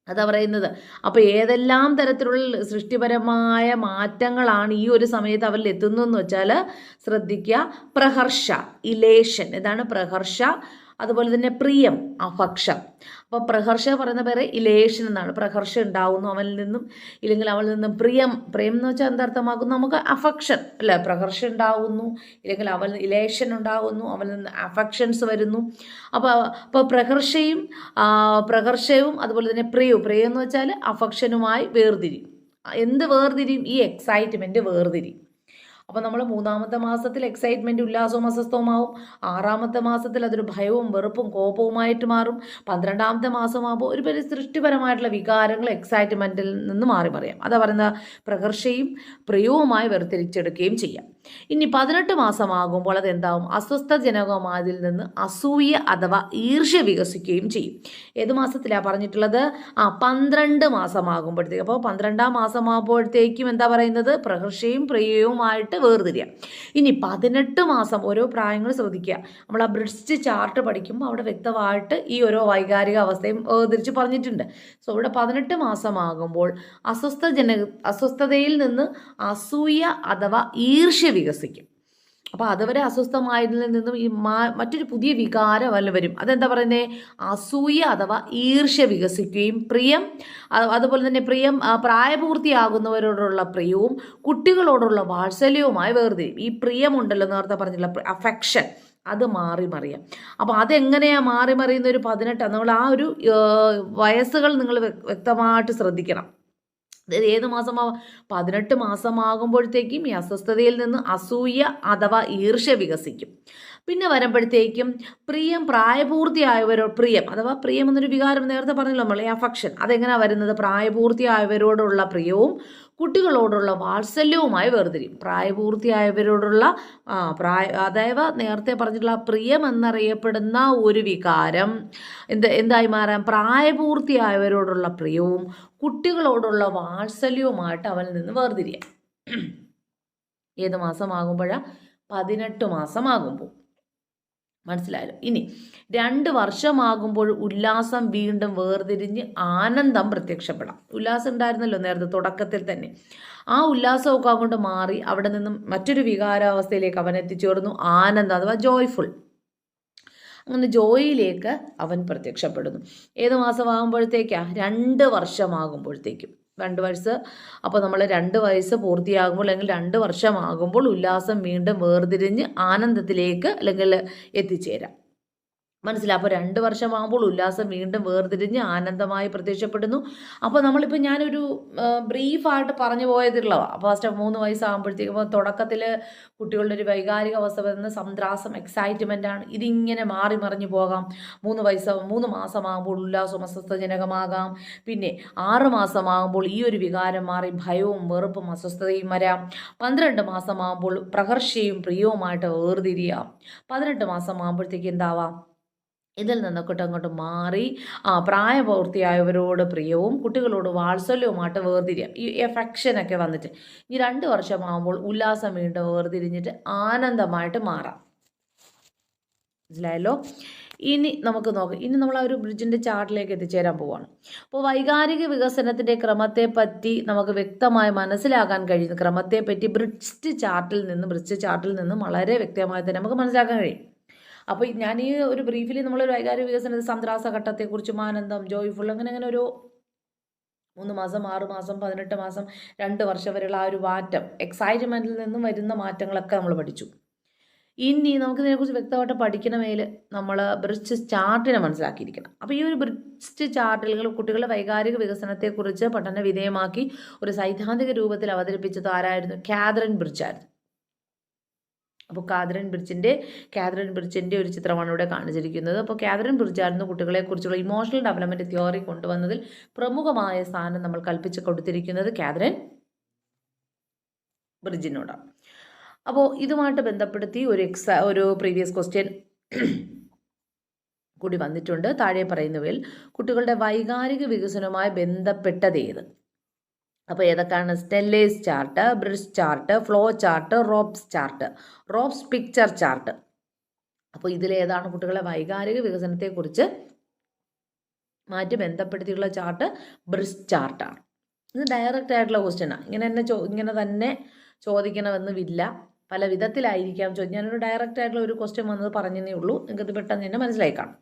Speaker 2: അതാ പറയുന്നത്. അപ്പോൾ ഏതെല്ലാം തരത്തിലുള്ള സൃഷ്ടിപരമായ മാറ്റങ്ങളാണ് ഈ ഒരു സമയത്ത് അവരിൽ എത്തുന്നതെന്ന് വെച്ചാൽ ശ്രദ്ധിക്കുക. പ്രഹർഷ, ഇലേഷൻ, ഇതാണ് പ്രഹർഷ. അതുപോലെ തന്നെ പ്രിയം, അഫക്ഷം. അപ്പോൾ പ്രഹർഷ പറയുന്ന പേര് ഇലേഷൻ എന്നാണ്. പ്രഹർഷ ഉണ്ടാവുന്നു അവനിൽ നിന്നും, ഇല്ലെങ്കിൽ അവളിൽ നിന്നും പ്രിയം എന്ന് വെച്ചാൽ എന്താർത്ഥമാക്കുന്നു? നമുക്ക് അഫക്ഷൻ അല്ലേ? പ്രഹർഷ ഉണ്ടാവുന്നു, ഇല്ലെങ്കിൽ അവൽ ഇലേഷൻ ഉണ്ടാവുന്നു, അവനിൽ നിന്ന് അഫക്ഷൻസ് വരുന്നു. അപ്പോൾ പ്രഹർഷയും അതുപോലെ തന്നെ പ്രിയം എന്ന് വെച്ചാൽ അഫക്ഷനുമായി വേർതിരിയും. എന്ത് വേർതിരിയും? ഈ എക്സൈറ്റ്മെൻറ്റ് വേർതിരിയും. അപ്പോൾ നമ്മൾ 3ാമത്തെ മാസത്തിൽ എക്സൈറ്റ്മെൻറ്റ് ഉല്ലാസവും അസ്വസ്ഥവുമാവും. 6ാമത്തെ മാസത്തിൽ അതൊരു ഭയവും വെറുപ്പും കോപവുമായിട്ട് മാറും. 12ാമത്തെ മാസമാകുമ്പോൾ ഒരു വലിയ സൃഷ്ടിപരമായിട്ടുള്ള വികാരങ്ങൾ എക്സൈറ്റ്മെൻറ്റിൽ നിന്ന് മാറി മറിയാം. അതാ പറയുന്ന പ്രഹർഷയും പ്രിയവുമായി വേർതിരിച്ചെടുക്കുകയും ചെയ്യാം. ഇനി 18 മാസമാകുമ്പോൾ അതെന്താവും? അസ്വസ്ഥജനകമായതിൽ നിന്ന് അസൂയ അഥവാ ഈർഷ്യ വികസിക്കുകയും ചെയ്യും. ഏത് മാസത്തിലാണ് പറഞ്ഞിട്ടുള്ളത്? 12 മാസമാകുമ്പോഴത്തേക്കും. അപ്പോൾ 12ാം മാസമാകുമ്പോഴത്തേക്കും എന്താ പറയുന്നത്? പ്രഹർഷയും പ്രിയവുമായിട്ട് വേർതിരിയാം. ഇനി 18 മാസം, ഓരോ പ്രായങ്ങൾ ശ്രദ്ധിക്കുക. നമ്മൾ ആ ബ്രിഡ്ജ് ചാർട്ട് പഠിക്കുമ്പോൾ അവിടെ വ്യക്തമായിട്ട് ഈ ഓരോ വൈകാരിക അവസ്ഥയും വേർതിരിച്ച് പറഞ്ഞിട്ടുണ്ട്. ഇവിടെ 18 മാസമാകുമ്പോൾ അസ്വസ്ഥതയിൽ നിന്ന് അസൂയ അഥവാ ഈർഷ്യ വികസിക്കും. അപ്പോൾ അതുവരെ അസ്വസ്ഥമായതിൽ നിന്നും ഈ മറ്റൊരു പുതിയ വികാരം വരും. അതെന്താ പറയുന്നത്? അസൂയ അഥവാ ഈർഷ്യ വികസിക്കുകയും പ്രിയം, അതുപോലെ തന്നെ പ്രിയം പ്രായപൂർത്തിയാകുന്നവരോടുള്ള പ്രിയവും കുട്ടികളോടുള്ള വാത്സല്യവുമായി വേർതിരിയും. ഈ പ്രിയമുണ്ടല്ലോ, നേരത്തെ പറഞ്ഞില്ല, അഫെക്ഷൻ, അത് മാറി മറിയാം. അപ്പോൾ അതെങ്ങനെയാണ് മാറി മറിയുന്ന? ഒരു 18, നമ്മൾ ആ ഒരു വയസ്സുകൾ നിങ്ങൾ വ്യക്തമായിട്ട് ശ്രദ്ധിക്കണം. ഏത് മാസമാവും? 18 മാസമാകുമ്പോഴത്തേക്കും ഈ അസ്വസ്ഥതയിൽ നിന്ന് അസൂയ അഥവാ ഈർഷ്യ വികസിക്കും. പിന്നെ വരുമ്പോഴത്തേക്കും പ്രിയം പ്രായപൂർത്തിയായവരോട്, അഥവാ പ്രിയം എന്നൊരു വികാരം നേരത്തെ പറഞ്ഞല്ലോ നമ്മൾ, അഫക്ഷൻ. അതെങ്ങനെയാണ് വരുന്നത്? പ്രായപൂർത്തിയായവരോടുള്ള പ്രിയവും കുട്ടികളോടുള്ള വാത്സല്യവുമായി വേർതിരിയും. പ്രായപൂർത്തിയായവരോടുള്ള അതായത് നേരത്തെ പറഞ്ഞിട്ടുള്ള പ്രിയം എന്നറിയപ്പെടുന്ന ഒരു വികാരം എന്തായി മാറാം? പ്രായപൂർത്തിയായവരോടുള്ള പ്രിയവും കുട്ടികളോടുള്ള വാത്സല്യവുമായിട്ട് അവനിൽ നിന്ന് വേർതിരിയാം. ഏത് മാസമാകുമ്പോഴാണ്? 18 മാസമാകുമ്പോൾ. മനസ്സിലായല്ലോ. ഇനി 2 വർഷമാകുമ്പോൾ ഉല്ലാസം വീണ്ടും വേർതിരിഞ്ഞ് ആനന്ദം പ്രത്യക്ഷപ്പെടാം. ഉല്ലാസം ഉണ്ടായിരുന്നല്ലോ നേരത്തെ തുടക്കത്തിൽ തന്നെ. ആ ഉല്ലാസമൊക്കെ അങ്ങോട്ട് മാറി അവിടെ നിന്നും മറ്റൊരു വികാരാവസ്ഥയിലേക്ക് അവൻ എത്തിച്ചേർന്നു, ആനന്ദം അഥവാ ജോയ്ഫുൾ. അങ്ങനെ ജോയിലേക്ക് അവൻ പ്രത്യക്ഷപ്പെടുന്നു. ഏത് മാസമാകുമ്പോഴത്തേക്കാണ്? 2 വർഷമാകുമ്പോഴത്തേക്കും. 2 വയസ്സ്. അപ്പോൾ നമ്മൾ 2 വയസ്സ് പൂർത്തിയാകുമ്പോൾ അല്ലെങ്കിൽ 2 വർഷമാകുമ്പോൾ ഉല്ലാസം വീണ്ടും വേർതിരിഞ്ഞ് ആനന്ദത്തിലേക്ക് അല്ലെങ്കിൽ എത്തിച്ചേരാം. മനസ്സിലായി. അപ്പോൾ 2 വർഷമാകുമ്പോൾ ഉല്ലാസം വീണ്ടും വേർതിരിഞ്ഞ് ആനന്ദമായി പ്രത്യക്ഷപ്പെടുന്നു. അപ്പോൾ നമ്മളിപ്പോൾ ഞാനൊരു ബ്രീഫായിട്ട് പറഞ്ഞു പോയതുള്ളതാണ്. അപ്പോൾ ഫസ്റ്റ് 3 വയസ്സാകുമ്പോഴത്തേക്കും ഇപ്പോൾ തുടക്കത്തിൽ കുട്ടികളുടെ ഒരു വൈകാരിക അവസ്ഥ വരുന്ന സംദ്രാസം, എക്സൈറ്റ്മെൻ്റ് ആണ്. ഇതിങ്ങനെ മാറി മറിഞ്ഞു പോകാം. 3 മാസമാകുമ്പോൾ ഉല്ലാസവും അസ്വസ്ഥജനകമാകാം. പിന്നെ 6 മാസമാകുമ്പോൾ ഈ ഒരു വികാരം മാറി ഭയവും വെറുപ്പും അസ്വസ്ഥതയും വരാം. 12 മാസമാകുമ്പോൾ പ്രഹർഷയും പ്രിയവുമായിട്ട് വേർതിരിയാം. 18 മാസമാകുമ്പോഴത്തേക്ക് എന്താവാം, ഇതിൽ നിന്നൊക്കെ അങ്ങോട്ട് മാറി പ്രായപൂർത്തിയായവരോട് പ്രിയവും കുട്ടികളോട് വാത്സല്യവുമായിട്ട് വേർതിരിയാം. ഈ എഫക്ഷനൊക്കെ വന്നിട്ട് ഈ 2 വർഷമാകുമ്പോൾ ഉല്ലാസം വീണ്ടും വേർതിരിഞ്ഞിട്ട് ആനന്ദമായിട്ട് മാറാം. മനസ്സിലായല്ലോ. ഇനി നമുക്ക് നോക്കാം. ഇനി നമ്മൾ ആ ഒരു ബ്രിഡ്ജിൻ്റെ ചാർട്ടിലേക്ക് എത്തിച്ചേരാൻ പോവുകയാണ്. അപ്പോൾ വൈകാരിക വികസനത്തിൻ്റെ ക്രമത്തെ പറ്റി നമുക്ക് വ്യക്തമായി മനസ്സിലാക്കാൻ കഴിയുന്ന ക്രമത്തെപ്പറ്റി ബ്രിഡ്ജ് ചാർട്ടിൽ നിന്ന് വളരെ വ്യക്തമായി തന്നെ നമുക്ക് മനസ്സിലാക്കാൻ കഴിയും. അപ്പോൾ ഞാൻ ഈ ഒരു ബ്രീഫിൽ നമ്മളൊരു വൈകാരിക വികസന സംദ്രാസ ഘട്ടത്തെക്കുറിച്ചും ആനന്ദം, ജോയ്ഫുൾ, അങ്ങനെ ഒരു 3 മാസം, 6 മാസം, 18 മാസം, 2 വർഷം വരെയുള്ള ആ ഒരു മാറ്റം, എക്സൈറ്റ്മെൻറ്റിൽ നിന്നും വരുന്ന മാറ്റങ്ങളൊക്കെ നമ്മൾ പഠിച്ചു. ഇനി നമുക്കിതിനെക്കുറിച്ച് വ്യക്തമായിട്ട് പഠിക്കണമെങ്കിൽ നമ്മൾ ബ്രിഡ്ജ് ചാർട്ടിനെ മനസ്സിലാക്കിയിരിക്കണം. അപ്പോൾ ഈ ഒരു ബ്രിഡ്ജ് ചാർട്ടിൽ കുട്ടികളുടെ വൈകാരിക വികസനത്തെക്കുറിച്ച് പഠന വിധേയമാക്കി ഒരു സൈദ്ധാന്തിക രൂപത്തിൽ അവതരിപ്പിച്ചത് ആരായിരുന്നു? കാതറിൻ ബ്രിഡ്ജായിരുന്നു. അപ്പോൾ കാതറിൻ ബ്രിഡ്ജിൻ്റെ ഒരു ചിത്രമാണ് ഇവിടെ കാണിച്ചിരിക്കുന്നത്. അപ്പോൾ കാതറിൻ ബ്രിഡ്ജായിരുന്നു കുട്ടികളെക്കുറിച്ചുള്ള ഇമോഷണൽ ഡെവലപ്മെൻറ്റ് തിയറി കൊണ്ടുവന്നതിൽ പ്രമുഖമായ സ്ഥാനം നമ്മൾ കൽപ്പിച്ച് കൊടുത്തിരിക്കുന്നത് കാതറിൻ ബ്രിഡ്ജിനോടാണ്. അപ്പോൾ ഇതുമായിട്ട് ബന്ധപ്പെടുത്തി ഒരു പ്രീവിയസ് ക്വസ്റ്റ്യൻ കൂടി വന്നിട്ടുണ്ട്. താഴെ പറയുന്നവയിൽ കുട്ടികളുടെ വൈകാരിക വികസനവുമായി ബന്ധപ്പെട്ടതേത്? അപ്പോൾ ഏതൊക്കെയാണ്? സ്റ്റെല്ലേസ് chart, bridge chart, flow chart, ropes picture chart. അപ്പോൾ ഇതിലേതാണ് കുട്ടികളെ വൈകാരിക വികസനത്തെക്കുറിച്ച് മാറ്റി ബന്ധപ്പെടുത്തിയുള്ള ചാർട്ട്? ബ്രിഡ്ജ് ചാർട്ടാണ്. ഇത് ഡയറക്റ്റ് ആയിട്ടുള്ള ക്വസ്റ്റ്യനാണ്. ഇങ്ങനെ തന്നെ ചോദിക്കണമെന്നില്ല, പല വിധത്തിലായിരിക്കാം ചോദിക്കും. ഞാനൊരു ഡയറക്റ്റ് ആയിട്ടുള്ള ഒരു ക്വസ്റ്റ്യൻ വന്നത് പറഞ്ഞതേ ഉള്ളൂ, നിങ്ങൾക്കത് പെട്ടെന്ന് തന്നെ മനസ്സിലായി കാണും.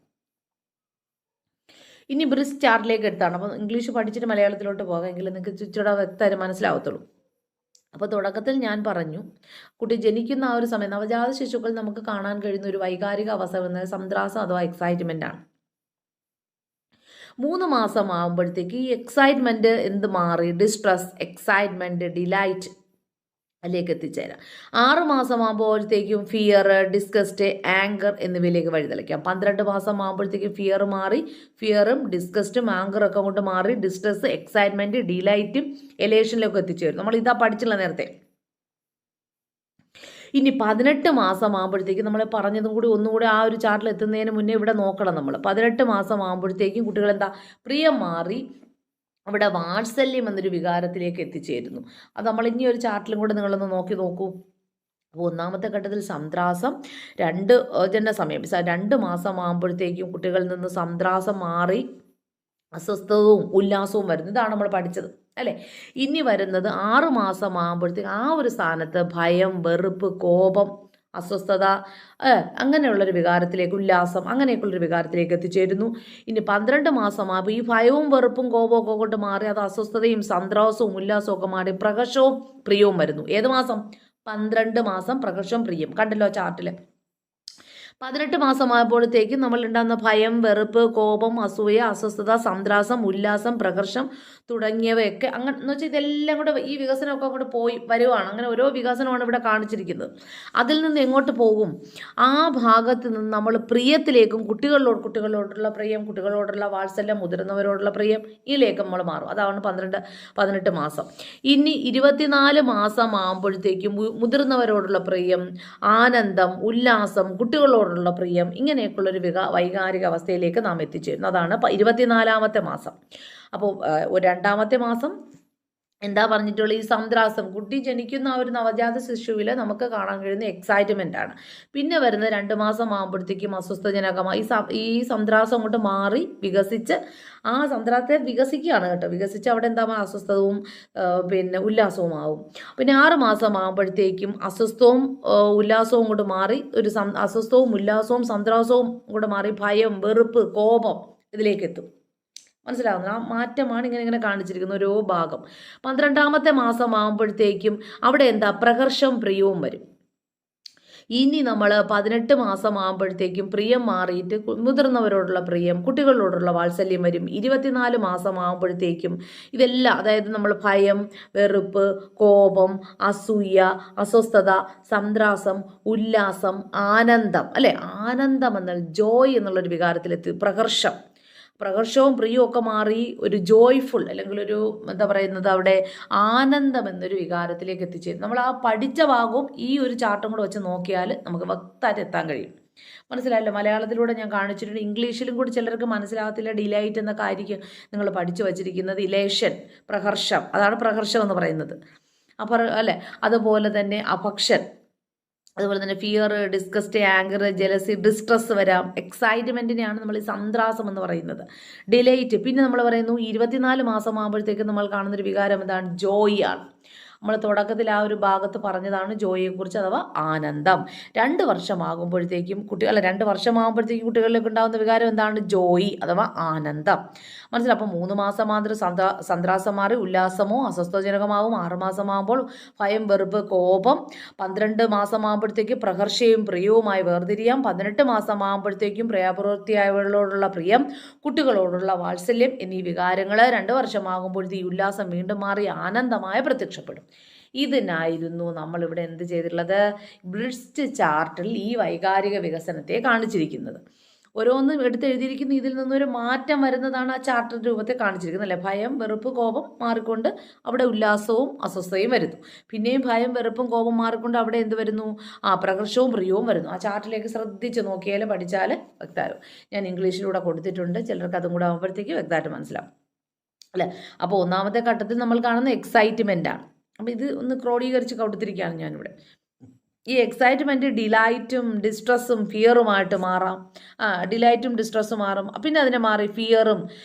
Speaker 2: ഇനി ബ്രിഡ്ജ് ചാർട്ടിലേക്ക് എടുത്താണ്. അപ്പോൾ ഇംഗ്ലീഷ് പഠിച്ചിട്ട് മലയാളത്തിലോട്ട് പോകാമെങ്കിൽ നിങ്ങൾക്ക് ഇച്ചിരി വ്യക്തമായിട്ട് മനസ്സിലാവത്തുള്ളൂ. അപ്പോൾ തുടക്കത്തിൽ ഞാൻ പറഞ്ഞു, കുട്ടി ജനിക്കുന്ന ആ ഒരു സമയം നവജാത ശിശുക്കൾ നമുക്ക് കാണാൻ കഴിയുന്ന ഒരു വൈകാരിക അവസ്ഥ എന്നത് സംദ്രാസം അഥവാ എക്സൈറ്റ്മെൻ്റ് ആണ്. 3 മാസം ആകുമ്പോഴത്തേക്ക് ഈ എക്സൈറ്റ്മെൻറ്റ് എന്ത് മാറി? ഡിസ്ട്രസ്, എക്സൈറ്റ്മെൻറ്റ്, ഡിലൈറ്റ് അതിലേക്ക് എത്തിച്ചേരാം. 6 മാസമാകുമ്പോഴത്തേക്കും ഫിയർ, ഡിസ്കസ്റ്റ്, ആങ്കർ എന്നിവയിലേക്ക് വഴിതെളിക്കാം. 12 മാസമാകുമ്പോഴത്തേക്കും ഫിയർ മാറി ഫിയറും ഡിസ്കസ്റ്റും ആങ്കറൊക്കെ കൊണ്ട് മാറി ഡിസ്ട്രസ്, എക്സൈറ്റ്മെൻറ്റ്, ഡിലൈറ്റും എലേഷനിലൊക്കെ എത്തിച്ചേരും. നമ്മൾ ഇതാ പഠിച്ചില്ല നേരത്തെ. ഇനി 18 മാസമാകുമ്പോഴത്തേക്കും നമ്മൾ പറഞ്ഞതും കൂടി ഒന്നുകൂടി ആ ഒരു ചാർട്ടിൽ എത്തുന്നതിന് മുന്നേ ഇവിടെ നോക്കണം. നമ്മൾ 18 മാസമാകുമ്പോഴത്തേക്കും കുട്ടികൾ എന്താ പ്രിയം മാറി അവിടെ വാത്സല്യം എന്നൊരു വികാരത്തിലേക്ക് എത്തിച്ചേരുന്നു. അത് നമ്മൾ ഇനി ഒരു ചാർട്ടിലും കൂടെ നിങ്ങളൊന്ന് നോക്കൂ. അപ്പോൾ 1ാമത്തെ ഘട്ടത്തിൽ സംദ്രാസം 2 സമയം 2 മാസമാകുമ്പോഴത്തേക്കും കുട്ടികളിൽ നിന്ന് സംദ്രാസം മാറി അസ്വസ്ഥതവും ഉല്ലാസവും വരുന്നു. ഇതാണ് നമ്മൾ പഠിച്ചത് അല്ലേ. ഇനി വരുന്നത് 6 മാസമാകുമ്പോഴത്തേക്ക് ആ ഒരു സ്ഥാനത്ത് ഭയം, വെറുപ്പ്, കോപം, അസ്വസ്ഥത അങ്ങനെയുള്ളൊരു വികാരത്തിലേക്ക്, ഉല്ലാസം അങ്ങനെയൊക്കെയുള്ളൊരു വികാരത്തിലേക്ക് എത്തിച്ചേരുന്നു. ഇനി 12 മാസമാകുമ്പോൾ ഈ ഭയവും വെറുപ്പും കോപവും ഒക്കെ കൊണ്ട് മാറി അത് അസ്വസ്ഥതയും സംദ്രാസവും ഉല്ലാസവും ഒക്കെ മാറി പ്രകർഷവും പ്രിയവും വരുന്നു. ഏത് മാസം? 12 മാസം പ്രകർഷം പ്രിയം. കണ്ടല്ലോ ചാർട്ടിൽ. 18 മാസമായപ്പോഴത്തേക്കും നമ്മൾ ഉണ്ടാകുന്ന ഭയം, വെറുപ്പ്, കോപം, അസൂയ, അസ്വസ്ഥത, സംദ്രാസം, ഉല്ലാസം, പ്രകർഷം തുടങ്ങിയവയൊക്കെ അങ്ങനെ എന്ന് വെച്ചാൽ ഇതെല്ലാം കൂടെ ഈ വികസനമൊക്കെ അങ്ങോട്ട് പോയി വരുവാണ്. അങ്ങനെ ഓരോ വികസനമാണ് ഇവിടെ കാണിച്ചിരിക്കുന്നത്. അതിൽ നിന്ന് എങ്ങോട്ട് പോകും? ആ ഭാഗത്ത് നിന്ന് നമ്മൾ പ്രിയത്തിലേക്കും കുട്ടികളോടുള്ള പ്രിയം, കുട്ടികളോടുള്ള വാത്സല്യം, മുതിർന്നവരോടുള്ള പ്രിയം ഇതിലേക്ക് നമ്മൾ മാറും. അതാണ് 18 മാസം. ഇനി 24 മാസം ആകുമ്പോഴത്തേക്കും മുതിർന്നവരോടുള്ള പ്രിയം, ആനന്ദം, ഉല്ലാസം, കുട്ടികളോടുള്ള പ്രിയം ഇങ്ങനെയൊക്കെയുള്ളൊരു വൈകാരിക അവസ്ഥയിലേക്ക് നാം എത്തിച്ചേരുന്നു. അതാണ് 24ാമത്തെ മാസം. അപ്പോൾ 2ാമത്തെ മാസം എന്താ പറഞ്ഞിട്ടുള്ള ഈ സംദ്രാസം, കുട്ടി ജനിക്കുന്ന ആ ഒരു നവജാത ശിശുവിൽ നമുക്ക് കാണാൻ കഴിയുന്ന എക്സൈറ്റ്മെൻ്റ് ആണ്. പിന്നെ വരുന്ന 2 മാസം ആകുമ്പോഴത്തേക്കും അസ്വസ്ഥജനകമായി ഈ സംദ്രാസം കൊണ്ട് മാറി വികസിച്ച് ആ സംദ്രാസത്തെ വികസിക്കുകയാണ് കേട്ടോ. വികസിച്ച് അവിടെ എന്താ അസ്വസ്ഥതവും പിന്നെ ഉല്ലാസവും ആവും. പിന്നെ 6 മാസം ആകുമ്പോഴത്തേക്കും അസ്വസ്ഥവും ഉല്ലാസവും കൊണ്ട് മാറി ഒരു അസ്വസ്ഥവും ഉല്ലാസവും സംദ്രാസവും കൂടെ മാറി ഭയം, വെറുപ്പ്, കോപം ഇതിലേക്ക് എത്തും. മനസ്സിലാവുന്നത് ആ മാറ്റമാണ് ഇങ്ങനെ കാണിച്ചിരിക്കുന്ന ഓരോ ഭാഗം. 12ാമത്തെ മാസം ആകുമ്പോഴത്തേക്കും അവിടെ എന്താ പ്രകർഷവും പ്രിയവും വരും. ഇനി നമ്മൾ 18 മാസം ആകുമ്പോഴത്തേക്കും പ്രിയം മാറിയിട്ട് മുതിർന്നവരോടുള്ള പ്രിയം, കുട്ടികളോടുള്ള വാത്സല്യം വരും. 24 മാസം ആകുമ്പോഴത്തേക്കും ഇതെല്ലാം, അതായത് നമ്മൾ ഭയം, വെറുപ്പ്, കോപം, അസൂയ, അസ്വസ്ഥത, സന്ത്രാസം, ഉല്ലാസം, ആനന്ദം, അല്ലെ, ആനന്ദം എന്ന ജോയ് എന്നുള്ളൊരു വികാരത്തിലെത്തി. പ്രകർഷവും പ്രിയവും ഒക്കെ മാറി ഒരു ജോയ്ഫുൾ, അല്ലെങ്കിൽ ഒരു എന്താ പറയുന്നത്, അവിടെ ആനന്ദം എന്നൊരു വികാരത്തിലേക്ക് എത്തിച്ചേരും. നമ്മൾ ആ പഠിച്ച ഭാഗവും ഈ ഒരു ചാർട്ടും കൂടെ വെച്ച് നോക്കിയാൽ നമുക്ക് വ്യക്തമായിട്ട് എത്താൻ കഴിയും. മനസ്സിലായല്ലോ? മലയാളത്തിലൂടെ ഞാൻ കാണിച്ചിട്ടുണ്ട്, ഇംഗ്ലീഷിലും കൂടി ചിലർക്ക് മനസ്സിലാകത്തില്ല. ഡിലൈറ്റ് എന്നൊക്കെ ആയിരിക്കും നിങ്ങൾ പഠിച്ചു വച്ചിരിക്കുന്നത്. ഇലേഷൻ, പ്രഹർഷം, അതാണ് പ്രഹർഷം എന്ന് പറയുന്നത്. അല്ലേ, അതുപോലെ തന്നെ അഫക്ഷൻ, അതുപോലെ തന്നെ fear, disgust, anchor, jealousy, distress വരാം. എക്സൈറ്റ്മെൻറ്റിനെയാണ് നമ്മൾ ഈ സന്ത്രാസം എന്ന് പറയുന്നത്. ഡിലൈറ്റ്, പിന്നെ നമ്മൾ പറയുന്നു 24 മാസം ആകുമ്പോഴത്തേക്കും നമ്മൾ കാണുന്നൊരു വികാരം എന്താണ്? ജോയ് ആണ്. നമ്മൾ തുടക്കത്തിൽ ആ ഒരു ഭാഗത്ത് പറഞ്ഞതാണ് ജോയിയെക്കുറിച്ച്, അഥവാ ആനന്ദം. 2 വർഷമാകുമ്പോഴത്തേക്കും 2 വർഷമാകുമ്പോഴത്തേക്കും കുട്ടികളിലേക്ക് ഉണ്ടാകുന്ന വികാരം എന്താണ്? ജോയി അഥവാ ആനന്ദം. മനസ്സിലായി? അപ്പം 3 മാസം മാത്രം സന്ത്രാസം മാറി ഉല്ലാസമോ അസ്വസ്ഥജനകമാവും. 6 മാസമാകുമ്പോൾ ഭയം, വെറുപ്പ്, കോപം. 12 മാസമാകുമ്പോഴത്തേക്കും പ്രഹർഷയും പ്രിയവുമായി വേർതിരിയാം. 18 മാസമാകുമ്പോഴത്തേക്കും പ്രിയപ്രവൃത്തിയായവരോടുള്ള പ്രിയം, കുട്ടികളോടുള്ള വാത്സല്യം എന്നീ വികാരങ്ങൾ 2 വർഷമാകുമ്പോഴത്തേക്ക് ഈ ഉല്ലാസം വീണ്ടും മാറി ആനന്ദമായി പ്രത്യക്ഷപ്പെടും. ഇതിനായിരുന്നു നമ്മളിവിടെ എന്ത് ചെയ്തിട്ടുള്ളത്? ബ്ലിറ്റ്സ് ചാർട്ടിൽ ഈ വൈകാരിക വികസനത്തെ കാണിച്ചിരിക്കുന്നത്. ഓരോന്നും എടുത്തെഴുതിയിരിക്കുന്ന ഇതിൽ നിന്നൊരു മാറ്റം വരുന്നതാണ് ആ ചാർട്ട് രൂപത്തെ കാണിച്ചിരിക്കുന്നത്, അല്ലേ? ഭയം, വെറുപ്പ്, കോപം മാറിക്കൊണ്ട് അവിടെ ഉല്ലാസവും അസ്വസ്ഥതയും വരുന്നു. പിന്നെയും ഭയം, വെറുപ്പും, കോപം മാറിക്കൊണ്ട് അവിടെ എന്ത് വരുന്നു? പ്രകർഷവും പ്രിയവും വരുന്നു. ആ ചാർട്ടിലേക്ക് ശ്രദ്ധിച്ച് നോക്കിയാൽ പഠിച്ചാൽ വ്യക്തമാകും. ഞാൻ ഇംഗ്ലീഷിലൂടെ കൊടുത്തിട്ടുണ്ട്, ചിലർക്ക് അതും കൂടെ ആകുമ്പോഴത്തേക്ക് വ്യക്തമായിട്ട് മനസ്സിലാവും, അല്ലേ? അപ്പോൾ 1ാമത്തെ ഘട്ടത്തിൽ നമ്മൾ കാണുന്ന എക്സൈറ്റ്മെൻ്റ് ആണ്. അപ്പോൾ ഇത് ഒന്ന് ക്രോഡീകരിച്ച് കൊടുത്തിരിക്കുകയാണ് ഞാനിവിടെ. ഈ എക്സൈറ്റ്മെൻറ്റ് ഡിലൈറ്റും ഡിസ്ട്രസ്സും ഫിയറുമായിട്ട് മാറാം. ഡിലൈറ്റും ഡിസ്ട്രസ്സും മാറും. പിന്നെ അതിനെ മാറി ഫിയറും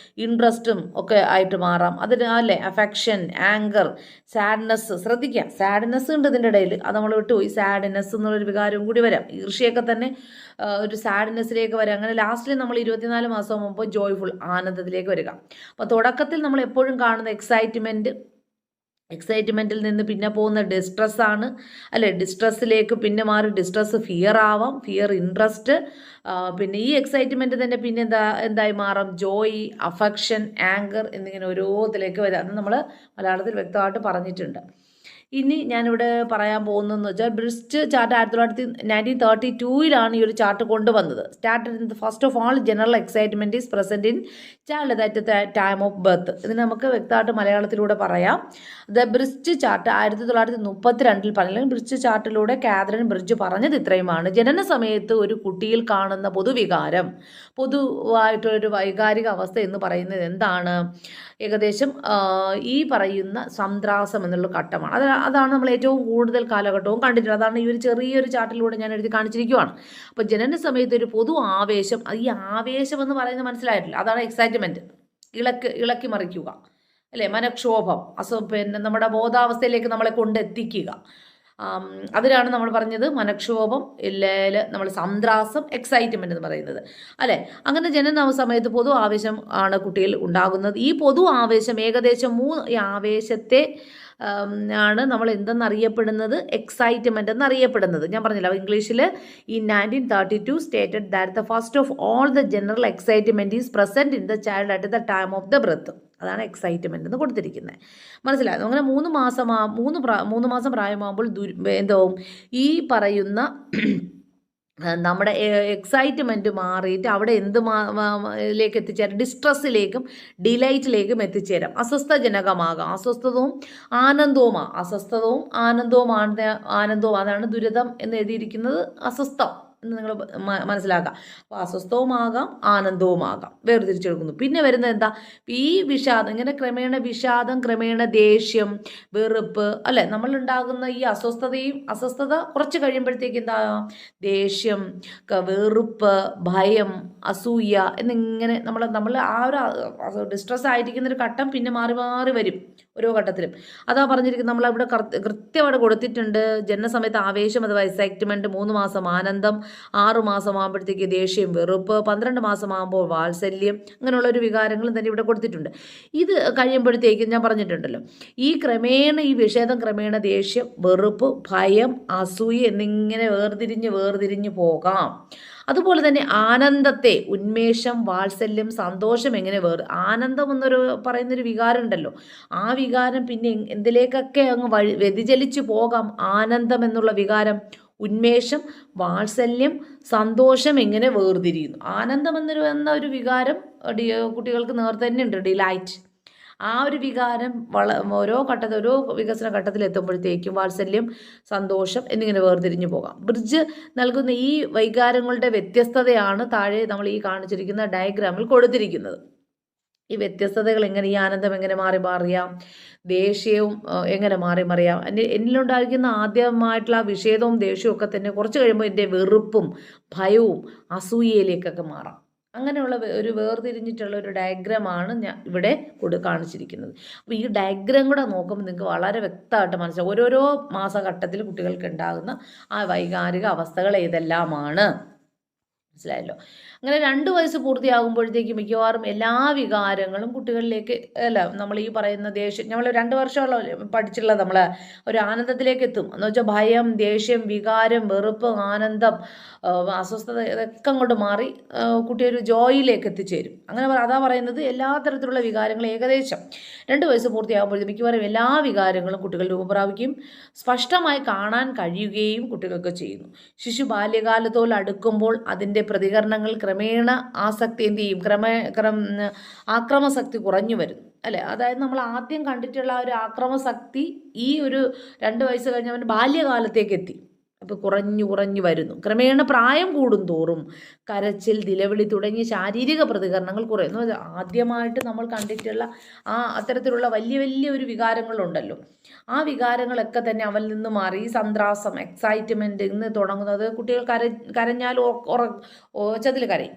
Speaker 2: ഇൻട്രസ്റ്റും ഒക്കെ ആയിട്ട് മാറാം. അതിന് അല്ലേ അഫെക്ഷൻ, ആങ്കർ, സാഡ്നെസ്. ശ്രദ്ധിക്കുക, സാഡ്നെസ് ഉണ്ട് ഇതിൻ്റെ ഇടയിൽ, അത് നമ്മൾ വിട്ടുപോയി. സാഡ്നെസ് എന്നുള്ളൊരു വികാരവും കൂടി വരാം. ഈർഷ്യയൊക്കെ തന്നെ ഒരു സാഡ്നെസ്സിലേക്ക് വരാം. അങ്ങനെ ലാസ്റ്റിൽ നമ്മൾ 24 മാസം മുമ്പ് ജോയ്ഫുൾ, ആനന്ദത്തിലേക്ക് വരിക. അപ്പോൾ തുടക്കത്തിൽ നമ്മൾ എപ്പോഴും കാണുന്ന എക്സൈറ്റ്മെൻറ്റിൽ നിന്ന് പിന്നെ പോകുന്ന ഡിസ്ട്രസ് ആണ്, അല്ലെ? ഡിസ്ട്രസ്സിലേക്ക് പിന്നെ മാറി ഡിസ്ട്രസ് ഫിയർ ആവാം, ഫിയർ ഇൻട്രസ്റ്റ്. പിന്നെ ഈ എക്സൈറ്റ്മെൻറ്റ് തന്നെ പിന്നെ എന്തായി മാറാം? ജോയ്, അഫെക്ഷൻ, ആങ്കർ എന്നിങ്ങനെ ഓരോത്തിലേക്ക് വരാം. അത് നമ്മൾ മലയാളത്തിൽ വ്യക്തമായിട്ട് പറഞ്ഞിട്ടുണ്ട്. ഇനി ഞാനിവിടെ പറയാൻ പോകുന്നതെന്ന് വെച്ചാൽ ബ്ലിറ്റ്സ് ചാർട്ട് 1932 ഈ ഒരു ചാർട്ട് കൊണ്ടുവന്നത്. Started in first of all general excitement is present in child at the time of birth. ഇതിന് നമുക്ക് വ്യക്തമായിട്ട് മലയാളത്തിലൂടെ പറയാം. ദ ബ്ലിറ്റ്സ് ചാർട്ട് 1932 പറഞ്ഞാൽ ബ്ലിറ്റ്സ് ചാർട്ടിലൂടെ കാതറിൻ ബ്രിഡ്ജ് പറഞ്ഞത് ഇത്രയുമാണ്: ജനന സമയത്ത് ഒരു കുട്ടിയിൽ കാണുന്ന പൊതുവികാരം, പൊതുവായിട്ടുള്ളൊരു വൈകാരിക അവസ്ഥ എന്ന് പറയുന്നത് എന്താണ്? ഏകദേശം ഈ പറയുന്ന സന്ത്രാസം എന്നുള്ള ഘട്ടമാണ്. അതാണ് നമ്മൾ ഏറ്റവും കൂടുതൽ കാലഘട്ടവും കണ്ടിട്ടുള്ളത്. അതാണ് ഈ ഒരു ചെറിയൊരു ചാർട്ടിലൂടെ ഞാൻ എഴുതി കാണിച്ചിരിക്കുകയാണ്. അപ്പോൾ ജനന സമയത്ത് ഒരു പൊതു ആവേശം, ഈ ആവേശം എന്ന് പറയുന്നത് മനസ്സിലായിട്ടില്ല, അതാണ് എക്സൈറ്റ്മെൻറ്റ്. ഇളക്കി മറിക്കുക, അല്ലേ? മനക്ഷോഭം, പിന്നെ നമ്മുടെ ബോധാവസ്ഥയിലേക്ക് നമ്മളെ കൊണ്ടെത്തിക്കുക. അതിനാണ് നമ്മൾ പറഞ്ഞത് മനക്ഷോഭം, ഇല്ലേൽ നമ്മൾ സന്ത്രാസം, എക്സൈറ്റ്മെൻറ്റ് എന്ന് പറയുന്നത്, അല്ലേ? അങ്ങനെ ജനന സമയത്ത് പൊതു ആവേശം ആണ് കുട്ടിയിൽ ഉണ്ടാകുന്നത്. ഈ പൊതു ആവേശം ഏകദേശം ഈ ആവേശത്തെ ആണ് നമ്മൾ എന്തെന്നറിയപ്പെടുന്നത്? എക്സൈറ്റ്മെൻറ്റ് എന്നറിയപ്പെടുന്നത്. ഞാൻ പറഞ്ഞില്ല, ഇംഗ്ലീഷിൽ ഈ 1932 stated that the first of all the general excitement is present in the child at the time of the birth. അതാണ് എക്സൈറ്റ്മെൻറ്റ് എന്ന് കൊടുത്തിരിക്കുന്നത്. മനസ്സിലായോ? അങ്ങനെ 3 മാസം പ്രായമാകുമ്പോൾ എന്താവും? ഈ പറയുന്ന നമ്മുടെ എക്സൈറ്റ്മെൻറ്റ് മാറിയിട്ട് അവിടെ ലേക്ക് എത്തിച്ചേരാം? ഡിസ്ട്രസ്സിലേക്കും ഡിലൈറ്റിലേക്കും എത്തിച്ചേരാം. അസ്വസ്ഥജനകമാകാം, അസ്വസ്ഥതവും ആനന്ദവും അതാണ് ദുരിതം എന്ന് എഴുതിയിരിക്കുന്നത്. അസ്വസ്ഥം എന്ന് നിങ്ങൾ മനസ്സിലാക്കുക. അപ്പോൾ അസ്വസ്ഥവുമാകാം, ആനന്ദവുമാകാം, വേർതിരിച്ചെടുക്കുന്നു. പിന്നെ വരുന്നത് എന്താ? ഈ വിഷാദം, ഇങ്ങനെ ക്രമേണ വിഷാദം, ക്രമേണ ദേഷ്യം, വെറുപ്പ്, അല്ലെ? നമ്മളുണ്ടാകുന്ന ഈ അസ്വസ്ഥത കുറച്ച് കഴിയുമ്പോഴത്തേക്ക് എന്താ? ദേഷ്യം, വെറുപ്പ്, ഭയം, അസൂയ എന്നിങ്ങനെ നമ്മൾ ആ ഒരു ഡിസ്ട്രസ് ആയിരിക്കുന്നൊരു ഘട്ടം പിന്നെ മാറി മാറി വരും ഓരോ ഘട്ടത്തിലും. അതാ പറഞ്ഞിരിക്കുന്നത്, നമ്മളവിടെ കൃത്യമായിട്ട് കൊടുത്തിട്ടുണ്ട്. ജനന സമയത്ത് ആവേശം അഥവാ എക്സൈറ്റ്മെൻറ്റ്, 3 മാസം ആനന്ദം, 6 മാസമാകുമ്പോഴത്തേക്ക് ദേഷ്യം, വെറുപ്പ്, 12 മാസമാകുമ്പോൾ വാത്സല്യം, അങ്ങനെയുള്ളൊരു വികാരങ്ങളും തന്നെ ഇവിടെ കൊടുത്തിട്ടുണ്ട്. ഇത് കഴിയുമ്പോഴത്തേക്കും ഞാൻ പറഞ്ഞിട്ടുണ്ടല്ലോ, ഈ വിഷേദം ക്രമേണ ദേഷ്യം, വെറുപ്പ്, ഭയം, അസൂയ എന്നിങ്ങനെ വേർതിരിഞ്ഞ് പോകാം. അതുപോലെ തന്നെ ആനന്ദത്തെ, ഉന്മേഷം, വാത്സല്യം, സന്തോഷം എങ്ങനെ ആനന്ദം എന്നൊരു പറയുന്നൊരു വികാരം ഉണ്ടല്ലോ, ആ വികാരം പിന്നെ എന്തിലേക്കൊക്കെ അങ്ങ് വ്യതിചലിച്ചു പോകാം. ആനന്ദം എന്നുള്ള വികാരം, ഉന്മേഷം, വാത്സല്യം, സന്തോഷം എങ്ങനെ വേർതിരിയുന്നു. ആനന്ദം എന്നൊരു വികാരം കുട്ടികൾക്ക് നേരത്തെ തന്നെ ഉണ്ട്, ഡിലൈറ്റ്. ആ ഒരു വികാരം ഓരോ വികസന ഘട്ടത്തിൽ എത്തുമ്പോഴത്തേക്കും വാത്സല്യം, സന്തോഷം എന്നിങ്ങനെ വേർതിരിഞ്ഞു പോകാം. ബ്രിഡ്ജ് നൽകുന്ന ഈ വൈകാരങ്ങളുടെ വ്യത്യസ്തതയാണ് താഴെ നമ്മൾ ഈ കാണിച്ചിരിക്കുന്ന ഡയഗ്രാമിൽ കൊടുത്തിരിക്കുന്നത്. ഈ വ്യത്യസ്തതകൾ എങ്ങനെ, ഈ ആനന്ദം എങ്ങനെ മാറിയാം, ദേഷ്യവും എങ്ങനെ മറിയാം. എന്നിലുണ്ടായിരിക്കുന്ന ആദ്യമായിട്ടുള്ള വിഷേദവും ദേഷ്യവും ഒക്കെ തന്നെ കുറച്ച് കഴിയുമ്പോൾ എൻ്റെ വെറുപ്പും ഭയവും അസൂയയിലേക്കൊക്കെ മാറാം. അങ്ങനെയുള്ള ഒരു വേർതിരിഞ്ഞിട്ടുള്ള ഒരു ഡയഗ്രമാണ് ഞാൻ ഇവിടെ കാണിച്ചിരിക്കുന്നത്. അപ്പോൾ ഈ ഡയഗ്രാം കൂടെ നോക്കുമ്പോൾ നിങ്ങൾക്ക് വളരെ വ്യക്തമായിട്ട് മനസ്സിലാവും ഓരോരോ മാസഘട്ടത്തിൽ കുട്ടികൾക്ക് ഉണ്ടാകുന്ന ആ വൈകാരിക അവസ്ഥകൾ ഏതെല്ലാമാണ്. മനസ്സിലായല്ലോ. അങ്ങനെ 2 വയസ്സ് പൂർത്തിയാകുമ്പോഴത്തേക്ക് മിക്കവാറും എല്ലാ വികാരങ്ങളും കുട്ടികളിലേക്ക് നമ്മൾ ഈ പറയുന്ന ദേഷ്യം, നമ്മൾ 2 വർഷമുള്ള പഠിച്ചുള്ള നമ്മൾ ഒരു ആനന്ദത്തിലേക്ക് എത്തും. എന്ന് വെച്ചാൽ ഭയം, ദേഷ്യം, വികാരം, വെറുപ്പ്, ആനന്ദം, അസ്വസ്ഥത ഇതൊക്കെ അങ്ങോട്ട് മാറി കുട്ടി ഒരു ജോയിലേക്ക് എത്തിച്ചേരും. അങ്ങനെ അതാ പറയുന്നത്, എല്ലാ തരത്തിലുള്ള വികാരങ്ങളും ഏകദേശം 2 വയസ്സ് പൂർത്തിയാകുമ്പോഴത്തേക്ക് മിക്കവാറും എല്ലാ വികാരങ്ങളും കുട്ടികൾ രൂപം പ്രാപിക്കുകയും സ്പഷ്ടമായി കാണാൻ കഴിയുകയും കുട്ടികൾക്ക് ചെയ്യുന്നു. ശിശു ബാല്യകാലത്തോട് അടുക്കുമ്പോൾ അതിൻ്റെ പ്രതികരണങ്ങൾ ക്രമേണ ആസക്തി എന്ത് ചെയ്യും, ആക്രമശക്തി കുറഞ്ഞു വരുന്നു അല്ലേ. അതായത് നമ്മൾ ആദ്യം കണ്ടിട്ടുള്ള ഒരു ആക്രമശക്തി ഈ ഒരു 2 വയസ്സ് കഴിഞ്ഞ് അവൻ ബാല്യകാലത്തേക്ക് എത്തി. അപ്പോൾ കുറഞ്ഞു വരുന്നു. ക്രമേണ പ്രായം കൂടുന്തോറും കരച്ചിൽ, നിലവിളി തുടങ്ങിയ ശാരീരിക പ്രതികരണങ്ങൾ കുറയുന്നു. ആദ്യമായിട്ട് നമ്മൾ കണ്ടിട്ടുള്ള അത്തരത്തിലുള്ള വലിയ ഒരു വികാരങ്ങളുണ്ടല്ലോ, ആ വികാരങ്ങളൊക്കെ തന്നെ അവനിൽ നിന്ന് മാറി സന്ത്രാസം, എക്സൈറ്റ്മെൻറ്റ് ഇന്ന് തുടങ്ങുന്നത്. കുട്ടികൾ കരഞ്ഞാൽ ഒച്ചത്തിൽ കരയും.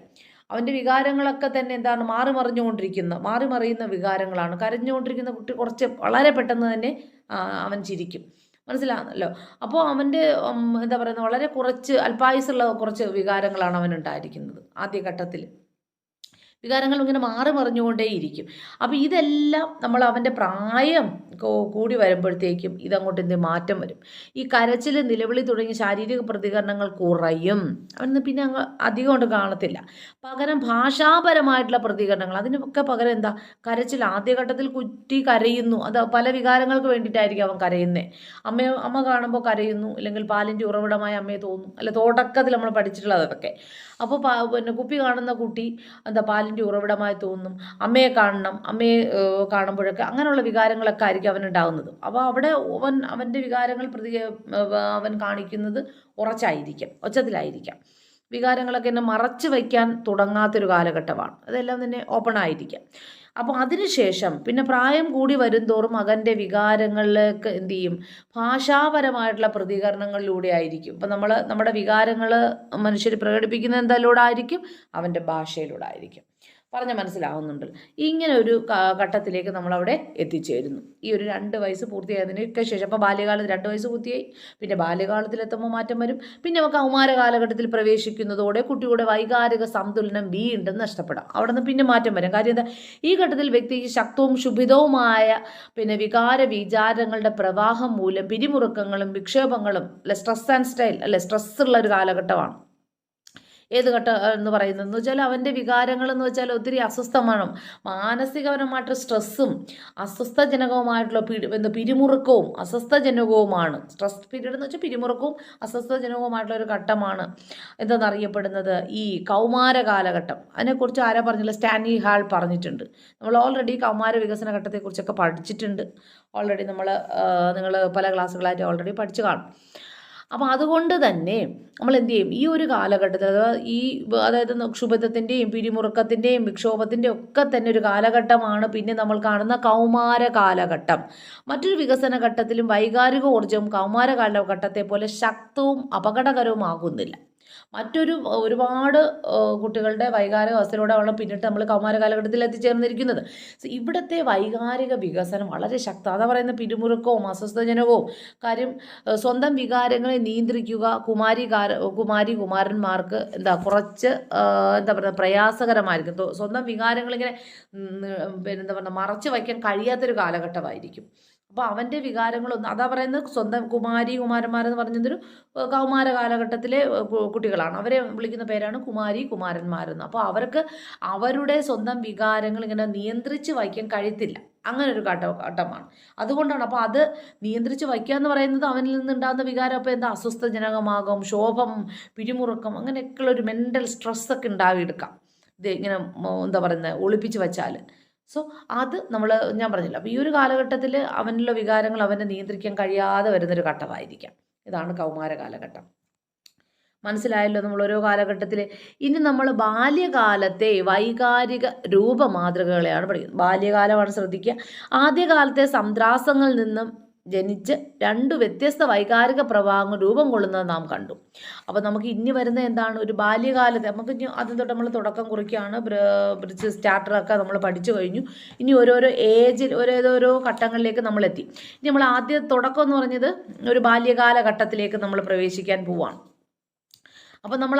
Speaker 2: അവൻ്റെ വികാരങ്ങളൊക്കെ തന്നെ എന്താണ് മാറി മറിയുന്ന വികാരങ്ങളാണ്. കരഞ്ഞുകൊണ്ടിരിക്കുന്ന കുട്ടി വളരെ പെട്ടെന്ന് തന്നെ അവൻ ചിരിക്കും. മനസ്സിലാണല്ലോ. അപ്പോൾ അവൻ്റെ എന്താ പറയുന്നത്, വളരെ അല്പായുസുള്ള കുറച്ച് വികാരങ്ങളാണ് അവനുണ്ടായിരിക്കുന്നത് ആദ്യഘട്ടത്തിൽ. വികാരങ്ങൾ ഇങ്ങനെ മറിഞ്ഞുകൊണ്ടേയിരിക്കും. അപ്പോൾ ഇതെല്ലാം നമ്മൾ അവൻ്റെ പ്രായം കൂടി വരുമ്പോഴത്തേക്കും ഇതങ്ങോട്ട് മാറ്റം വരും. ഈ കരച്ചിൽ, നിലവിളി തുടങ്ങിയ ശാരീരിക പ്രതികരണങ്ങൾ കുറയും. അവന് പിന്നെ അങ്ങ് അധികം കൊണ്ട് കാണത്തില്ല. പകരം ഭാഷാപരമായിട്ടുള്ള പ്രതികരണങ്ങൾ, അതിനൊക്കെ പകരം എന്താ, കരച്ചിൽ. ആദ്യഘട്ടത്തിൽ കുട്ടി കരയുന്നു, അത് പല വികാരങ്ങൾക്ക് വേണ്ടിയിട്ടായിരിക്കും അവൻ കരയുന്നത്. അമ്മ കാണുമ്പോൾ കരയുന്നു, അല്ലെങ്കിൽ പാലിൻ്റെ ഉറവിടമായ അമ്മയെ തോന്നും, അല്ല തുടക്കത്തിൽ നമ്മൾ പഠിച്ചിട്ടുള്ളത് അതൊക്കെ. അപ്പോൾ കുപ്പി കാണുന്ന കുട്ടി എന്താ പാലിൻ്റെ ഉറവിടമായി തോന്നും, അമ്മയെ കാണുമ്പോഴൊക്കെ അങ്ങനെയുള്ള വികാരങ്ങളൊക്കെ ആയിരിക്കും അവനുണ്ടാകുന്നത്. അപ്പോൾ അവിടെ അവൻ്റെ വികാരങ്ങൾ അവൻ കാണിക്കുന്നത് ഒച്ചത്തിലായിരിക്കാം. വികാരങ്ങളൊക്കെ എന്നെ മറച്ചു വയ്ക്കാൻ തുടങ്ങാത്തൊരു കാലഘട്ടമാണ്. അതെല്ലാം തന്നെ ഓപ്പൺ ആയിരിക്കാം. അപ്പോൾ അതിനുശേഷം പിന്നെ പ്രായം കൂടി വരുംതോറും മകൻ്റെ വികാരങ്ങളിലേക്ക് എന്ത് ചെയ്യും, ഭാഷാപരമായിട്ടുള്ള പ്രതികരണങ്ങളിലൂടെ ആയിരിക്കും. ഇപ്പം നമ്മുടെ വികാരങ്ങൾ മനുഷ്യർ പ്രകടിപ്പിക്കുന്നത് എന്തായാലൂടെ ആയിരിക്കും, അവൻ്റെ ഭാഷയിലൂടെ ആയിരിക്കും. പറഞ്ഞ മനസ്സിലാവുന്നുണ്ട്. ഇങ്ങനെ ഒരു ഘട്ടത്തിലേക്ക് നമ്മളവിടെ എത്തിച്ചേരുന്നു. ഈ ഒരു 2 വയസ്സ് പൂർത്തിയായതിനൊക്കെ ശേഷം, അപ്പോൾ ബാല്യകാലത്ത് 2 വയസ്സ് പൂർത്തിയായി, പിന്നെ ബാല്യകാലത്തിലെത്തുമ്പോൾ മാറ്റം വരും. പിന്നെ കൗമാര കാലഘട്ടത്തിൽ പ്രവേശിക്കുന്നതോടെ കുട്ടിയുടെ വൈകാരിക സന്തുലനം വീണ്ടും നഷ്ടപ്പെടാം. അവിടെ നിന്ന് പിന്നെ മാറ്റം വരും. കാര്യം എന്താ, ഈ ഘട്ടത്തിൽ വ്യക്തിക്ക് ശക്തവും ശുഭിതവുമായ വിചാരങ്ങളുടെ പ്രവാഹം മൂലം പിരിമുറുക്കങ്ങളും വിക്ഷേപങ്ങളും സ്ട്രെസ് ആൻഡ് സ്റ്റൈൽ സ്ട്രെസ് ഉള്ള ഒരു കാലഘട്ടമാണ്. ഏത് ഘട്ടം എന്ന് പറയുന്നത് വെച്ചാൽ അവൻ്റെ വികാരങ്ങളെന്ന് വെച്ചാൽ ഒത്തിരി അസ്വസ്ഥമാണ്. മാനസികപരമായിട്ട് സ്ട്രെസ്സും അസ്വസ്ഥജനകവുമായിട്ടുള്ള പിരിമുറുക്കവും അസ്വസ്ഥജനകവുമാണ്. സ്ട്രെസ് പീരീഡ് എന്ന് വെച്ചാൽ പിരിമുറുക്കവും അസ്വസ്ഥജനകവുമായിട്ടുള്ള ഒരു ഘട്ടമാണ് എന്തെന്നറിയപ്പെടുന്നത് ഈ കൗമാര കാലഘട്ടം. അതിനെക്കുറിച്ച് ആരാ പറഞ്ഞില്ല, സ്റ്റാൻലി ഹാൾ പറഞ്ഞിട്ടുണ്ട്. നമ്മൾ ഓൾറെഡി കൗമാര വികസന ഘട്ടത്തെക്കുറിച്ചൊക്കെ പഠിച്ചിട്ടുണ്ട്. ഓൾറെഡി നിങ്ങൾ പല ക്ലാസ്സുകളായിട്ട് ഓൾറെഡി പഠിച്ചു കാണും. അപ്പോൾ അതുകൊണ്ട് തന്നെ നമ്മൾ എന്ത് ചെയ്യും, ഈ ഒരു കാലഘട്ടത്തിൽ അതായത് ക്ഷുഭിതത്തിൻ്റെയും പിരിമുറുക്കത്തിൻ്റെയും വിക്ഷോഭത്തിൻ്റെയും ഒക്കെ തന്നെ ഒരു കാലഘട്ടമാണ് പിന്നെ നമ്മൾ കാണുന്ന കൗമാര കാലഘട്ടം. മറ്റൊരു വികസന ഘട്ടത്തിലും വൈകാരിക ഊർജ്ജവും കൗമാര കാലഘട്ടത്തെ പോലെ ശക്തവും അപകടകരവും ആകുന്നില്ല. ഒരുപാട് കുട്ടികളുടെ വൈകാരിക അവസ്ഥയിലൂടെയാണ് പിന്നിട്ട് നമ്മൾ കൗമാര കാലഘട്ടത്തിൽ എത്തിച്ചേർന്നിരിക്കുന്നത്. ഇവിടുത്തെ വൈകാരിക വികസനം വളരെ ശക്തം. അതാ പറയുന്ന പിരിമുറുക്കവും അസ്വസ്ഥജനകവും കാര്യം. സ്വന്തം വികാരങ്ങളെ നിയന്ത്രിക്കുക കുമാരന്മാർക്ക് കുറച്ച് പ്രയാസകരമായിരിക്കും. സ്വന്തം വികാരങ്ങളിങ്ങനെ മറച്ചു വയ്ക്കാൻ കഴിയാത്തൊരു കാലഘട്ടമായിരിക്കും. അപ്പോൾ അവൻ്റെ വികാരങ്ങളൊന്നും, അതാ പറയുന്നത് സ്വന്തം കുമാരന്മാരെന്ന് പറഞ്ഞതൊരു കൗമാര കാലഘട്ടത്തിലെ കുട്ടികളാണ്. അവരെ വിളിക്കുന്ന പേരാണ് കുമാരന്മാരെന്ന്. അപ്പോൾ അവർക്ക് അവരുടെ സ്വന്തം വികാരങ്ങൾ ഇങ്ങനെ നിയന്ത്രിച്ച് വയ്ക്കാൻ കഴിയത്തില്ല. അങ്ങനെ ഒരു ഘട്ടമാണ്. അതുകൊണ്ടാണ് അപ്പോൾ അത് നിയന്ത്രിച്ച് വയ്ക്കുക എന്ന് പറയുന്നത് അവനിൽ നിന്നുണ്ടാകുന്ന വികാരം അപ്പോൾ അസ്വസ്ഥജനകമാകും, ക്ഷോഭം, പിരിമുറുക്കം, അങ്ങനെയൊക്കെയുള്ള ഒരു മെൻ്റൽ സ്ട്രെസ്സൊക്കെ ഉണ്ടാക്കിയെടുക്കാം ഇത് ഇങ്ങനെ ഒളിപ്പിച്ച് വെച്ചാൽ. സോ അത് ഞാൻ പറഞ്ഞില്ല. അപ്പോൾ ഈ ഒരു കാലഘട്ടത്തിൽ അവനുള്ള വികാരങ്ങൾ അവനെ നിയന്ത്രിക്കാൻ കഴിയാതെ വരുന്നൊരു ഘട്ടമായിരിക്കാം. ഇതാണ് കൗമാര കാലഘട്ടം. മനസ്സിലായല്ലോ നമ്മൾ ഓരോ കാലഘട്ടത്തിൽ. ഇനി നമ്മൾ ബാല്യകാലത്തെ വൈകാരിക രൂപമാതൃകകളെയാണ് പഠിക്കുന്നത്. ബാല്യകാലമാണ് ശ്രദ്ധിക്കുക. ആദ്യകാലത്തെ സംദ്രാസങ്ങളിൽ നിന്നും ജനിച്ച് 2 വ്യത്യസ്ത വൈകാരിക പ്രവാഹങ്ങൾ രൂപം കൊള്ളുന്നത് നാം കണ്ടു. അപ്പോൾ നമുക്ക് ഇനി വരുന്ന എന്താണ്, ഒരു ബാല്യകാലത്തെ നമുക്ക് ഇനി ആദ്യം തൊട്ട് നമ്മൾ തുടക്കം കുറിക്കുകയാണ്. ബ്രിഡ്ജ് സ്റ്റാർട്ടറൊക്കെ നമ്മൾ പഠിച്ചു കഴിഞ്ഞു. ഇനി ഓരോരോ ഏജിൽ ഓരോരോ ഘട്ടങ്ങളിലേക്ക് നമ്മളെത്തി. ഇനി നമ്മൾ തുടക്കം എന്ന് പറഞ്ഞത് ഒരു ബാല്യകാല ഘട്ടത്തിലേക്ക് നമ്മൾ പ്രവേശിക്കാൻ പോവുകയാണ്. അപ്പോൾ നമ്മൾ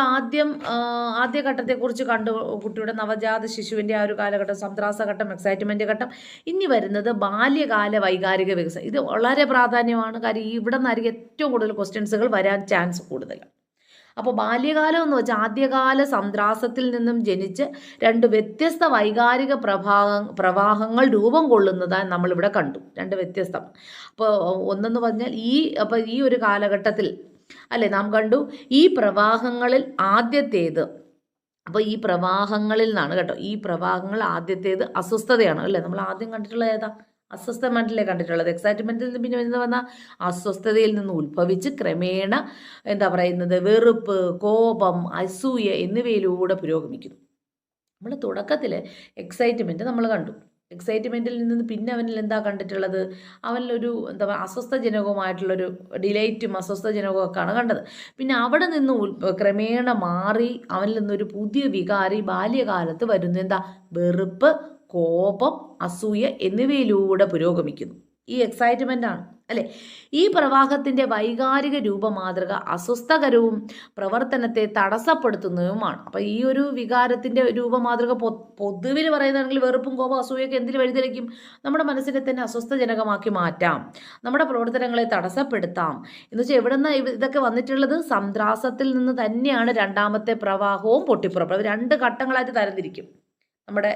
Speaker 2: ആദ്യ ഘട്ടത്തെക്കുറിച്ച് കണ്ടു. കുട്ടിയുടെ നവജാത ശിശുവിൻ്റെ ആ ഒരു കാലഘട്ടം, സംദ്രാസഘട്ടം, എക്സൈറ്റ്മെൻറ്റ് ഘട്ടം. ഇനി വരുന്നത് ബാല്യകാല വൈകാരിക വികസനം. ഇത് വളരെ പ്രാധാന്യമാണ്. കാര്യം ഇവിടെ നിന്നായിരിക്കും ഏറ്റവും കൂടുതൽ ക്വസ്റ്റ്യൻസുകൾ വരാൻ ചാൻസ് കൂടുതൽ. അപ്പോൾ ബാല്യകാലം എന്ന് വെച്ചാൽ ആദ്യകാല സംദ്രാസത്തിൽ നിന്നും ജനിച്ച് 2 വ്യത്യസ്ത വൈകാരിക പ്രവാഹങ്ങൾ രൂപം കൊള്ളുന്നതായി നമ്മളിവിടെ കണ്ടു. 2 വ്യത്യസ്തം. അപ്പോൾ ഒന്നെന്ന് പറഞ്ഞാൽ ഈ ഒരു കാലഘട്ടത്തിൽ അല്ലേ നാം കണ്ടു ഈ പ്രവാഹങ്ങളിൽ ആദ്യത്തേത്. അപ്പോൾ ഈ പ്രവാഹങ്ങളിൽ നിന്നാണ് കേട്ടോ, ഈ പ്രവാഹങ്ങൾ ആദ്യത്തേത് അസ്വസ്ഥതയാണ് അല്ലേ. നമ്മൾ ആദ്യം കണ്ടിട്ടുള്ളത് ഏതാ? അസ്വസ്ഥമെൻ്റലേ കണ്ടിട്ടുള്ളത്. എക്സൈറ്റ്മെൻറ്റിൽ നിന്ന് പിന്നെ വന്ന അസ്വസ്ഥതയിൽ നിന്ന് ഉത്ഭവിച്ച് ക്രമേണ വെറുപ്പ്, കോപം, അസൂയ എന്നിവയിലൂടെ പുരോഗമിക്കുന്നു. നമ്മൾ തുടക്കത്തിൽ എക്സൈറ്റ്മെൻറ്റ് നമ്മൾ കണ്ടു. എക്സൈറ്റ്മെൻറ്റിൽ നിന്ന് പിന്നെ അവനിൽ എന്താ കണ്ടിട്ടുള്ളത്? അവനിലൊരു അസ്വസ്ഥജനകവുമായിട്ടുള്ളൊരു ഡിലൈറ്റും അസ്വസ്ഥജനകവും ഒക്കെയാണ് കണ്ടത്. പിന്നെ അവിടെ നിന്ന് ക്രമേണ മാറി അവനിൽ നിന്നൊരു പുതിയ വികാരി ബാല്യകാലത്ത് വരുന്ന വെറുപ്പ്, കോപം, അസൂയ എന്നിവയിലൂടെ പുരോഗമിക്കുന്നു. ഈ എക്സൈറ്റ്മെൻ്റാണ് അല്ലേ. ഈ പ്രവാഹത്തിൻ്റെ വൈകാരിക രൂപമാതൃക അസ്വസ്ഥകരവും പ്രവർത്തനത്തെ തടസ്സപ്പെടുത്തുന്നതുമാണ്. അപ്പോൾ ഈ ഒരു വികാരത്തിൻ്റെ രൂപമാതൃക പൊതുവിൽ പറയുന്നതാണെങ്കിൽ വെറുപ്പും കോപം അസൂയൊക്കെ എന്തിന് വഴിതെളിക്കും? നമ്മുടെ മനസ്സിനെ തന്നെ അസ്വസ്ഥജനകമാക്കി മാറ്റാം, നമ്മുടെ പ്രവർത്തനങ്ങളെ തടസ്സപ്പെടുത്താം. എന്ന് വെച്ചാൽ എവിടെ നിന്ന് ഇതൊക്കെ വന്നിട്ടുള്ളത്? സംദ്രാസത്തിൽ നിന്ന് തന്നെയാണ് രണ്ടാമത്തെ പ്രവാഹവും പൊട്ടിപ്പുറപ്പെടുന്നത്. 2 ഘട്ടങ്ങളായിട്ട് തരംതിരിക്കും നമ്മുടെ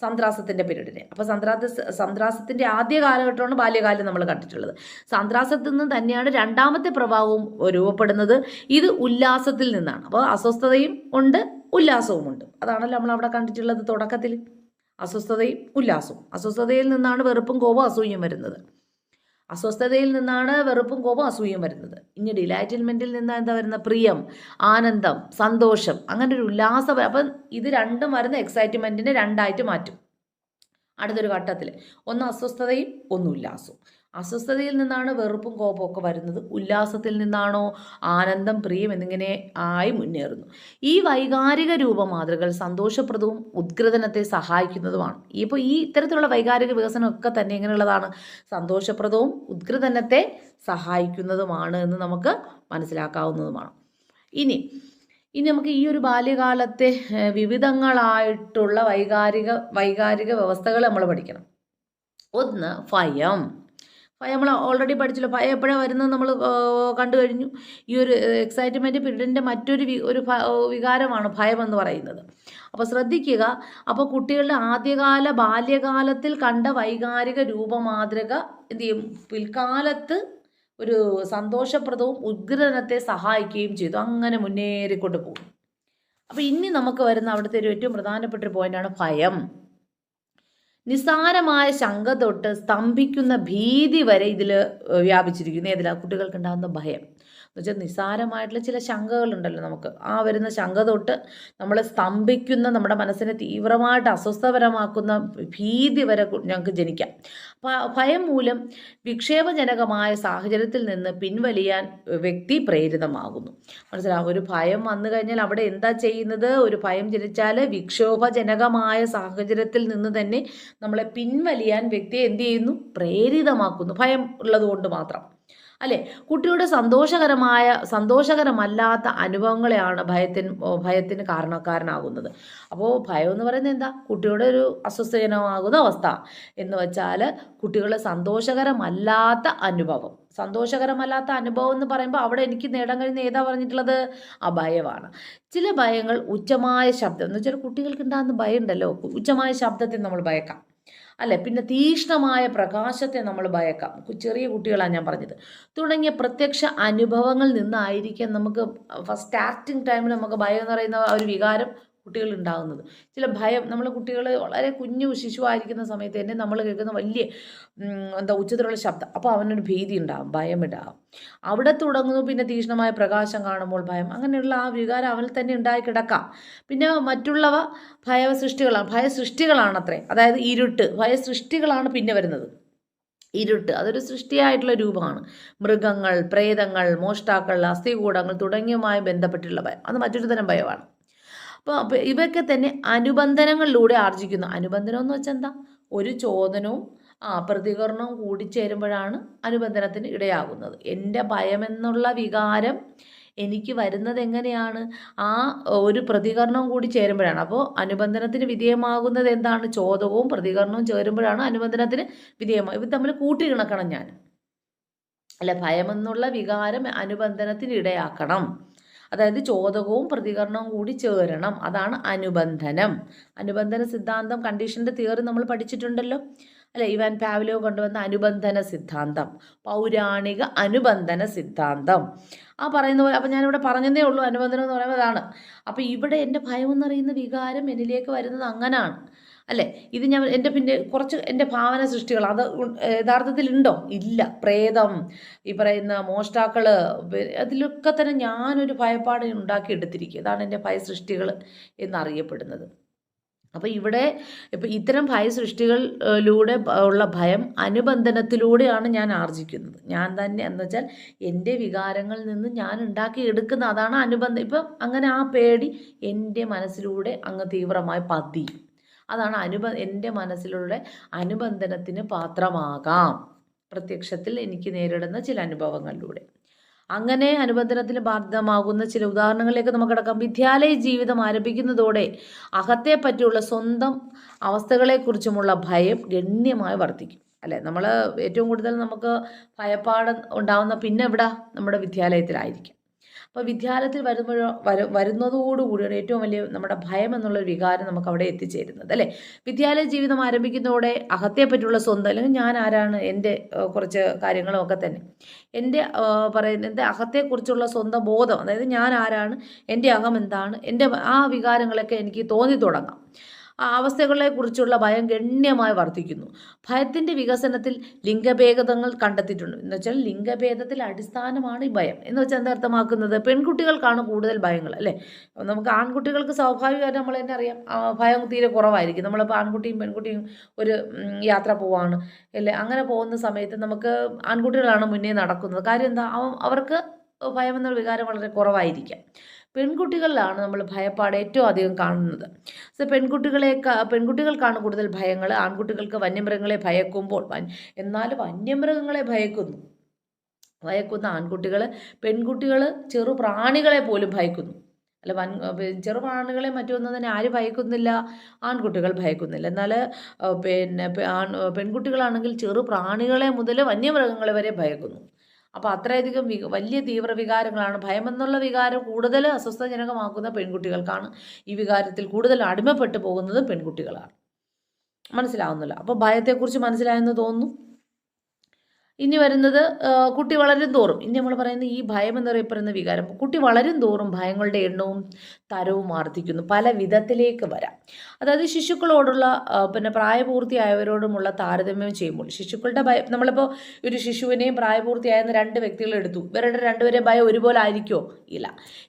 Speaker 2: സംദ്രാസത്തിൻ്റെ പീരീഡിനെ. അപ്പോൾ സംദ്രാസത്തിൻ്റെ ആദ്യ കാലഘട്ടമാണ് ബാല്യകാലം നമ്മൾ കണ്ടിട്ടുള്ളത്. സംദ്രാസത്തിൽ നിന്ന് തന്നെയാണ് രണ്ടാമത്തെ പ്രഭാവവും രൂപപ്പെടുന്നത്. ഇത് ഉല്ലാസത്തിൽ നിന്നാണ്. അപ്പോൾ അസ്വസ്ഥതയും ഉണ്ട്, ഉല്ലാസവും ഉണ്ട്. അതാണല്ലോ നമ്മൾ അവിടെ കണ്ടിട്ടുള്ളത് തുടക്കത്തിൽ. അസ്വസ്ഥതയും ഉല്ലാസവും. അസ്വസ്ഥതയിൽ നിന്നാണ് വെറുപ്പും കോപവും അസൂയം വരുന്നത്. അസ്വസ്ഥതയിൽ നിന്നാണ് വെറുപ്പും കോപം അസൂയം വരുന്നത്. ഇനി ഡിലൈറ്റ്മെൻറ്റിൽ നിന്നാണ് എന്താ വരുന്നത്? പ്രിയം, ആനന്ദം, സന്തോഷം, അങ്ങനെ ഒരു ഉല്ലാസം. അപ്പം ഇത് രണ്ടും വരുന്ന എക്സൈറ്റ്മെൻറ്റിനെ 2ആയിട്ട് മാറ്റും അടുത്തൊരു ഘട്ടത്തിൽ. ഒന്ന് അസ്വസ്ഥതയും ഒന്ന് ഉല്ലാസവും. അസ്വസ്ഥതയിൽ നിന്നാണ് വെറുപ്പും കോപമൊക്കെ വരുന്നത്. ഉല്ലാസത്തിൽ നിന്നാണോ ആനന്ദം, പ്രിയം എന്നിങ്ങനെ ആയി മുന്നേറുന്നു. ഈ വൈകാരിക രൂപമാതൃകൾ സന്തോഷപ്രദവും ഉദ്ഗ്രഥനത്തെ സഹായിക്കുന്നതുമാണ്. ഇപ്പോൾ ഈ ഇത്തരത്തിലുള്ള വൈകാരിക വികസനമൊക്കെ തന്നെ എങ്ങനെയുള്ളതാണ്? സന്തോഷപ്രദവും ഉദ്ഗ്രഥനത്തെ സഹായിക്കുന്നതുമാണ് എന്ന് നമുക്ക് മനസ്സിലാക്കാവുന്നതുമാണ്. ഇനി നമുക്ക് ഈ ഒരു ബാല്യകാലത്തെ വിവിധങ്ങളായിട്ടുള്ള വൈകാരിക വ്യവസ്ഥകൾ നമ്മൾ പഠിക്കണം. ഒന്ന് ഭയം. നമ്മൾ ഓൾറെഡി പഠിച്ചല്ലോ. ഭയം എപ്പോഴാണ് വരുന്നത് നമ്മൾ കണ്ടു കഴിഞ്ഞു. ഈ ഒരു എക്സൈറ്റ്മെൻറ്റ് പീരീഡിൻ്റെ മറ്റൊരു വികാരമാണ് ഭയം എന്ന് പറയുന്നത്. അപ്പോൾ ശ്രദ്ധിക്കുക. അപ്പോൾ കുട്ടികളുടെ ബാല്യകാലത്തിൽ കണ്ട വൈകാരിക രൂപമാതൃക എന്ത് ചെയ്യും? പിൽക്കാലത്ത് ഒരു സന്തോഷപ്രദവും ഉദ്ഗ്രഥനത്തെ സഹായിക്കുകയും ചെയ്തു. അങ്ങനെ മുന്നേറിക്കൊണ്ട് പോകും. അപ്പോൾ ഇനി നമുക്ക് വരുന്ന അവിടുത്തെ ഒരു ഏറ്റവും പ്രധാനപ്പെട്ട ഒരു പോയിൻ്റാണ് ഭയം. നിസ്സാരമായ ശങ്ക തൊട്ട് സ്തംഭിക്കുന്ന ഭീതി വരെ ഇതിൽ വ്യാപിച്ചിരിക്കുന്നു. ഏതിലാ? കുട്ടികൾക്കുണ്ടാകുന്ന ഭയം എന്ന് വെച്ചാൽ നിസ്സാരമായിട്ടുള്ള ചില ശങ്കകളുണ്ടല്ലോ നമുക്ക്. ആ വരുന്ന ശങ്ക തൊട്ട് നമ്മളെ സ്തംഭിക്കുന്ന, നമ്മുടെ മനസ്സിനെ തീവ്രമായിട്ട് അസ്വസ്ഥപരമാക്കുന്ന ഭീതി വരെ ഞങ്ങൾക്ക് ജനിക്കാം. ഭയം മൂലം വിക്ഷേപജനകമായ സാഹചര്യത്തിൽ നിന്ന് പിൻവലിയാൻ വ്യക്തി പ്രേരിതമാകുന്നു. മനസ്സിലാവും? ഒരു ഭയം വന്നു കഴിഞ്ഞാൽ അവിടെ എന്താ ചെയ്യുന്നത്? ഒരു ഭയം ജനിച്ചാൽ വിക്ഷോഭജനകമായ സാഹചര്യത്തിൽ നിന്ന് തന്നെ നമ്മളെ പിൻവലിയാൻ വ്യക്തിയെ എന്ത് ചെയ്യുന്നു? പ്രേരിതമാക്കുന്നു. ഭയം ഉള്ളത് കൊണ്ട് മാത്രം, അല്ലേ? കുട്ടിയുടെ സന്തോഷകരമല്ലാത്ത അനുഭവങ്ങളെയാണ് ഭയത്തിന് കാരണക്കാരനാകുന്നത്. അപ്പോൾ ഭയം എന്ന് പറയുന്നത് എന്താ? കുട്ടിയുടെ ഒരു അസ്വസ്ഥജനമാകുന്ന അവസ്ഥ എന്ന് വെച്ചാൽ കുട്ടികളുടെ സന്തോഷകരമല്ലാത്ത അനുഭവം എന്ന് പറയുമ്പോൾ അവിടെ എനിക്ക് നേടാൻ കഴിയുന്ന ഏതാ പറഞ്ഞിട്ടുള്ളത്? ആ ഭയമാണ്. ചില ഭയങ്ങൾ ഉച്ചമായ ശബ്ദം എന്ന് വെച്ചാൽ കുട്ടികൾക്ക് ഉണ്ടാകുന്ന ഭയം ഉണ്ടല്ലോ, ഉച്ചമായ ശബ്ദത്തെ നമ്മൾ ഭയക്കാം, അല്ലെ? പിന്നെ തീക്ഷ്ണമായ പ്രകാശത്തെ നമ്മൾ ഭയക്കാം. ചെറിയ കുട്ടികളാണ് ഞാൻ പറഞ്ഞത്. തുടങ്ങിയ പ്രത്യക്ഷ അനുഭവങ്ങളിൽ നിന്നായിരിക്കാം നമുക്ക് സ്റ്റാർട്ടിങ് ടൈമിൽ നമുക്ക് ഭയം എന്ന് പറയുന്ന ഒരു വികാരം കുട്ടികൾ ഉണ്ടാകുന്നത്. ചില ഭയം നമ്മൾ കുട്ടികൾ വളരെ കുഞ്ഞു ശിശുവായിരിക്കുന്ന സമയത്ത് തന്നെ നമ്മൾ കേൾക്കുന്ന വലിയ ഉച്ചത്തിലുള്ള ശബ്ദം, അപ്പോൾ അവനൊരു ഭീതി ഉണ്ടാകും, ഭയമിടാകും. അവിടെ തുടങ്ങുന്നു. പിന്നെ തീക്ഷ്ണമായ പ്രകാശം കാണുമ്പോൾ ഭയം, അങ്ങനെയുള്ള ആ വികാരം അവനിൽ തന്നെ ഉണ്ടായി കിടക്കാം. പിന്നെ മറ്റുള്ളവ ഭയസൃഷ്ടികളാണത്രേ. അതായത് ഇരുട്ട്, ഭയസൃഷ്ടികളാണ് പിന്നെ വരുന്നത്. ഇരുട്ട് അതൊരു സൃഷ്ടിയായിട്ടുള്ള രൂപമാണ്. മൃഗങ്ങൾ, പ്രേതങ്ങൾ, മോഷ്ടാക്കൾ, അസ്ഥികൂടങ്ങൾ തുടങ്ങിയവുമായി ബന്ധപ്പെട്ടുള്ള ഭയം, അത് മറ്റൊരു തരം ഭയമാണ്. അപ്പോൾ ഇവയൊക്കെ തന്നെ അനുബന്ധനങ്ങളിലൂടെ ആർജിക്കുന്നു. അനുബന്ധനം എന്ന് വെച്ചാൽ എന്താ? ഒരു ചോദനവും പ്രതികരണവും കൂടിച്ചേരുമ്പോഴാണ് അനുബന്ധനത്തിന് ഇടയാകുന്നത്. എൻ്റെ ഭയമെന്നുള്ള വികാരം എനിക്ക് വരുന്നത് എങ്ങനെയാണ്? ആ ഒരു പ്രതികരണവും കൂടി ചേരുമ്പോഴാണ്. അപ്പോൾ അനുബന്ധനത്തിന് വിധേയമാകുന്നത് എന്താണ്? ചോദകവും പ്രതികരണവും ചേരുമ്പോഴാണ് അനുബന്ധനത്തിന് വിധേയമാകും. ഇവ തമ്മിൽ കൂട്ടിയിണക്കണം ഞാൻ, അല്ല? ഭയമെന്നുള്ള വികാരം അനുബന്ധനത്തിന് ഇടയാക്കണം. അതായത് ചോദകവും പ്രതികരണവും കൂടി ചേരണം. അതാണ് അനുബന്ധനം. അനുബന്ധന സിദ്ധാന്തം, കണ്ടീഷൻ്റെ തിയറി നമ്മൾ പഠിച്ചിട്ടുണ്ടല്ലോ, അല്ലെ? ഇവാൻ പാവ്ലോ കൊണ്ടുവന്ന അനുബന്ധന സിദ്ധാന്തം, പൗരാണിക അനുബന്ധന സിദ്ധാന്തം. പറയുന്ന പോലെ. അപ്പം ഞാനിവിടെ പറഞ്ഞതേ ഉള്ളൂ. അനുബന്ധനം എന്ന് പറയുമ്പോൾ അതാണ്. അപ്പോൾ ഇവിടെ എൻ്റെ ഭയം എന്നറിയുന്ന വികാരം എന്നിലേക്ക് വരുന്നത് അങ്ങനാണ്, അല്ലേ? ഇത് ഞാൻ പിന്നെ കുറച്ച് എൻ്റെ ഭാവന സൃഷ്ടികൾ അത് യഥാർത്ഥത്തിലുണ്ടോ? ഇല്ല. പ്രേതം, ഈ പറയുന്ന മോഷ്ടാക്കൾ, അതിലൊക്കെ തന്നെ ഞാനൊരു ഭയപ്പാട് ഉണ്ടാക്കിയെടുത്തിരിക്കുക. ഇതാണ് എൻ്റെ ഭയസൃഷ്ടികൾ എന്നറിയപ്പെടുന്നത്. അപ്പോൾ ഇവിടെ ഇപ്പം ഇത്തരം ഭയസൃഷ്ടികളിലൂടെ ഉള്ള ഭയം അനുബന്ധനത്തിലൂടെയാണ് ഞാൻ ആർജിക്കുന്നത്. ഞാൻ തന്നെ എന്ന് വെച്ചാൽ എൻ്റെ വികാരങ്ങളിൽ നിന്ന് ഞാൻ ഉണ്ടാക്കിയെടുക്കുന്ന അതാണ് അനുബന്ധം. ഇപ്പം അങ്ങനെ ആ പേടി എൻ്റെ മനസ്സിലൂടെ അങ്ങ് തീവ്രമായി പതിയും. അതാണ് എൻ്റെ മനസ്സിലൂടെ അനുബന്ധനത്തിന് പാത്രമാകാം, പ്രത്യക്ഷത്തിൽ എനിക്ക് നേരിടുന്ന ചില അനുഭവങ്ങളിലൂടെ. അങ്ങനെ അനുബന്ധനത്തിന് ബാധിതമാകുന്ന ചില ഉദാഹരണങ്ങളിലേക്ക് നമുക്ക് കിടക്കാം. വിദ്യാലയ ജീവിതം ആരംഭിക്കുന്നതോടെ അകത്തെ പറ്റിയുള്ള സ്വന്തം അവസ്ഥകളെക്കുറിച്ചുമുള്ള ഭയം ഗണ്യമായി വർദ്ധിക്കും, അല്ലേ? നമ്മൾ ഏറ്റവും കൂടുതൽ നമുക്ക് ഭയപ്പാട് ഉണ്ടാകുന്ന പിന്നെ എവിടെ? നമ്മുടെ വിദ്യാലയത്തിലായിരിക്കും. അപ്പോൾ വിദ്യാലയത്തിൽ വരുന്നതോടുകൂടിയാണ് ഏറ്റവും വലിയ നമ്മുടെ ഭയം എന്നുള്ളൊരു വികാരം നമുക്ക് അവിടെ എത്തിച്ചേരുന്നത്, അല്ലേ? വിദ്യാലയ ജീവിതം ആരംഭിക്കുന്നതോടെ അകത്തെ പറ്റിയുള്ള സ്വന്തം, അല്ലെങ്കിൽ ഞാൻ ആരാണ്, എൻ്റെ കുറച്ച് കാര്യങ്ങളും ഒക്കെ തന്നെ എൻ്റെ എൻ്റെ അകത്തെക്കുറിച്ചുള്ള സ്വന്തം ബോധം, അതായത് ഞാൻ ആരാണ്, എൻ്റെ അകം എന്താണ്, എൻ്റെ ആ വികാരങ്ങളൊക്കെ എനിക്ക് തോന്നി തുടങ്ങാം. ആ അവസ്ഥകളെക്കുറിച്ചുള്ള ഭയം ഗണ്യമായി വർദ്ധിക്കുന്നു. ഭയത്തിൻ്റെ വികസനത്തിൽ ലിംഗഭേദങ്ങൾ കണ്ടെത്തിയിട്ടുണ്ട്. എന്ന് വെച്ചാൽ ലിംഗഭേദത്തിൽ അടിസ്ഥാനമാണ് ഈ ഭയം. എന്ന് വെച്ചാൽ എന്താ അർത്ഥമാക്കുന്നത്? പെൺകുട്ടികൾക്കാണ് കൂടുതൽ ഭയങ്ങൾ, അല്ലേ? നമുക്ക് ആൺകുട്ടികൾക്ക് സ്വാഭാവികമായിട്ട് നമ്മൾ തന്നെ അറിയാം, ഭയം തീരെ കുറവായിരിക്കും. നമ്മളിപ്പോൾ ആൺകുട്ടിയും പെൺകുട്ടിയും ഒരു യാത്ര പോവാണ്, അല്ലേ? അങ്ങനെ പോകുന്ന സമയത്ത് നമുക്ക് ആൺകുട്ടികളാണ് മുന്നേ നടക്കുന്നത്. കാര്യം എന്താ? അവർക്ക് ഭയം എന്നുള്ള വികാരം വളരെ കുറവായിരിക്കാം. പെൺകുട്ടികളിലാണ് നമ്മൾ ഭയപ്പാട് ഏറ്റവും അധികം കാണുന്നത്. സോ പെൺകുട്ടികൾക്കാണ് കൂടുതൽ ഭയങ്ങൾ. ആൺകുട്ടികൾക്ക് വന്യമൃഗങ്ങളെ ഭയക്കുമ്പോൾ, എന്നാൽ വന്യമൃഗങ്ങളെ ഭയക്കുന്ന ആൺകുട്ടികൾ, പെൺകുട്ടികൾ ചെറുപ്രാണികളെ പോലും ഭയക്കുന്നു, അല്ല? ചെറുപ്രാണികളെ മറ്റൊന്നും തന്നെ ആര് ഭയക്കുന്നില്ല? ആൺകുട്ടികൾ ഭയക്കുന്നില്ല. എന്നാൽ പെൺകുട്ടികളാണെങ്കിൽ ചെറുപ്രാണികളെ മുതൽ വന്യമൃഗങ്ങളെ വരെ ഭയക്കുന്നു. അപ്പോൾ അത്രയധികം വലിയ തീവ്ര വികാരങ്ങളാണ്. ഭയമെന്നുള്ള വികാരം കൂടുതൽ അസ്വസ്ഥജനകമാക്കുന്ന പെൺകുട്ടികൾക്കാണ്. ഈ വികാരത്തിൽ കൂടുതൽ അടിമപ്പെട്ടു പോകുന്നത് പെൺകുട്ടികളാണ്. മനസ്സിലാവുന്നില്ല? അപ്പോൾ ഭയത്തെക്കുറിച്ച് മനസ്സിലായെന്ന് തോന്നുന്നു. ഇനി വരുന്നത് കുട്ടി വളരും തോറും, ഇനി നമ്മൾ പറയുന്ന ഈ ഭയം എന്നറിയപ്പെടുന്ന വികാരം, കുട്ടി വളരും തോറും ഭയങ്ങളുടെ എണ്ണവും തരവും വർദ്ധിക്കുന്നു, പല വിധത്തിലേക്ക് വരാം. അതായത് ശിശുക്കളോടുള്ള പിന്നെ പ്രായപൂർത്തിയായവരോടുമുള്ള താരതമ്യം ചെയ്യുമ്പോൾ ശിശുക്കളുടെ ഭയം, നമ്മളിപ്പോൾ ഒരു ശിശുവിനെയും പ്രായപൂർത്തിയായെന്ന് രണ്ട് വ്യക്തികൾ എടുത്തു, ഇവരുടെ രണ്ടുപേരെ ഭയം ഒരുപോലെ ആയിരിക്കുമോ? ഇല്ല.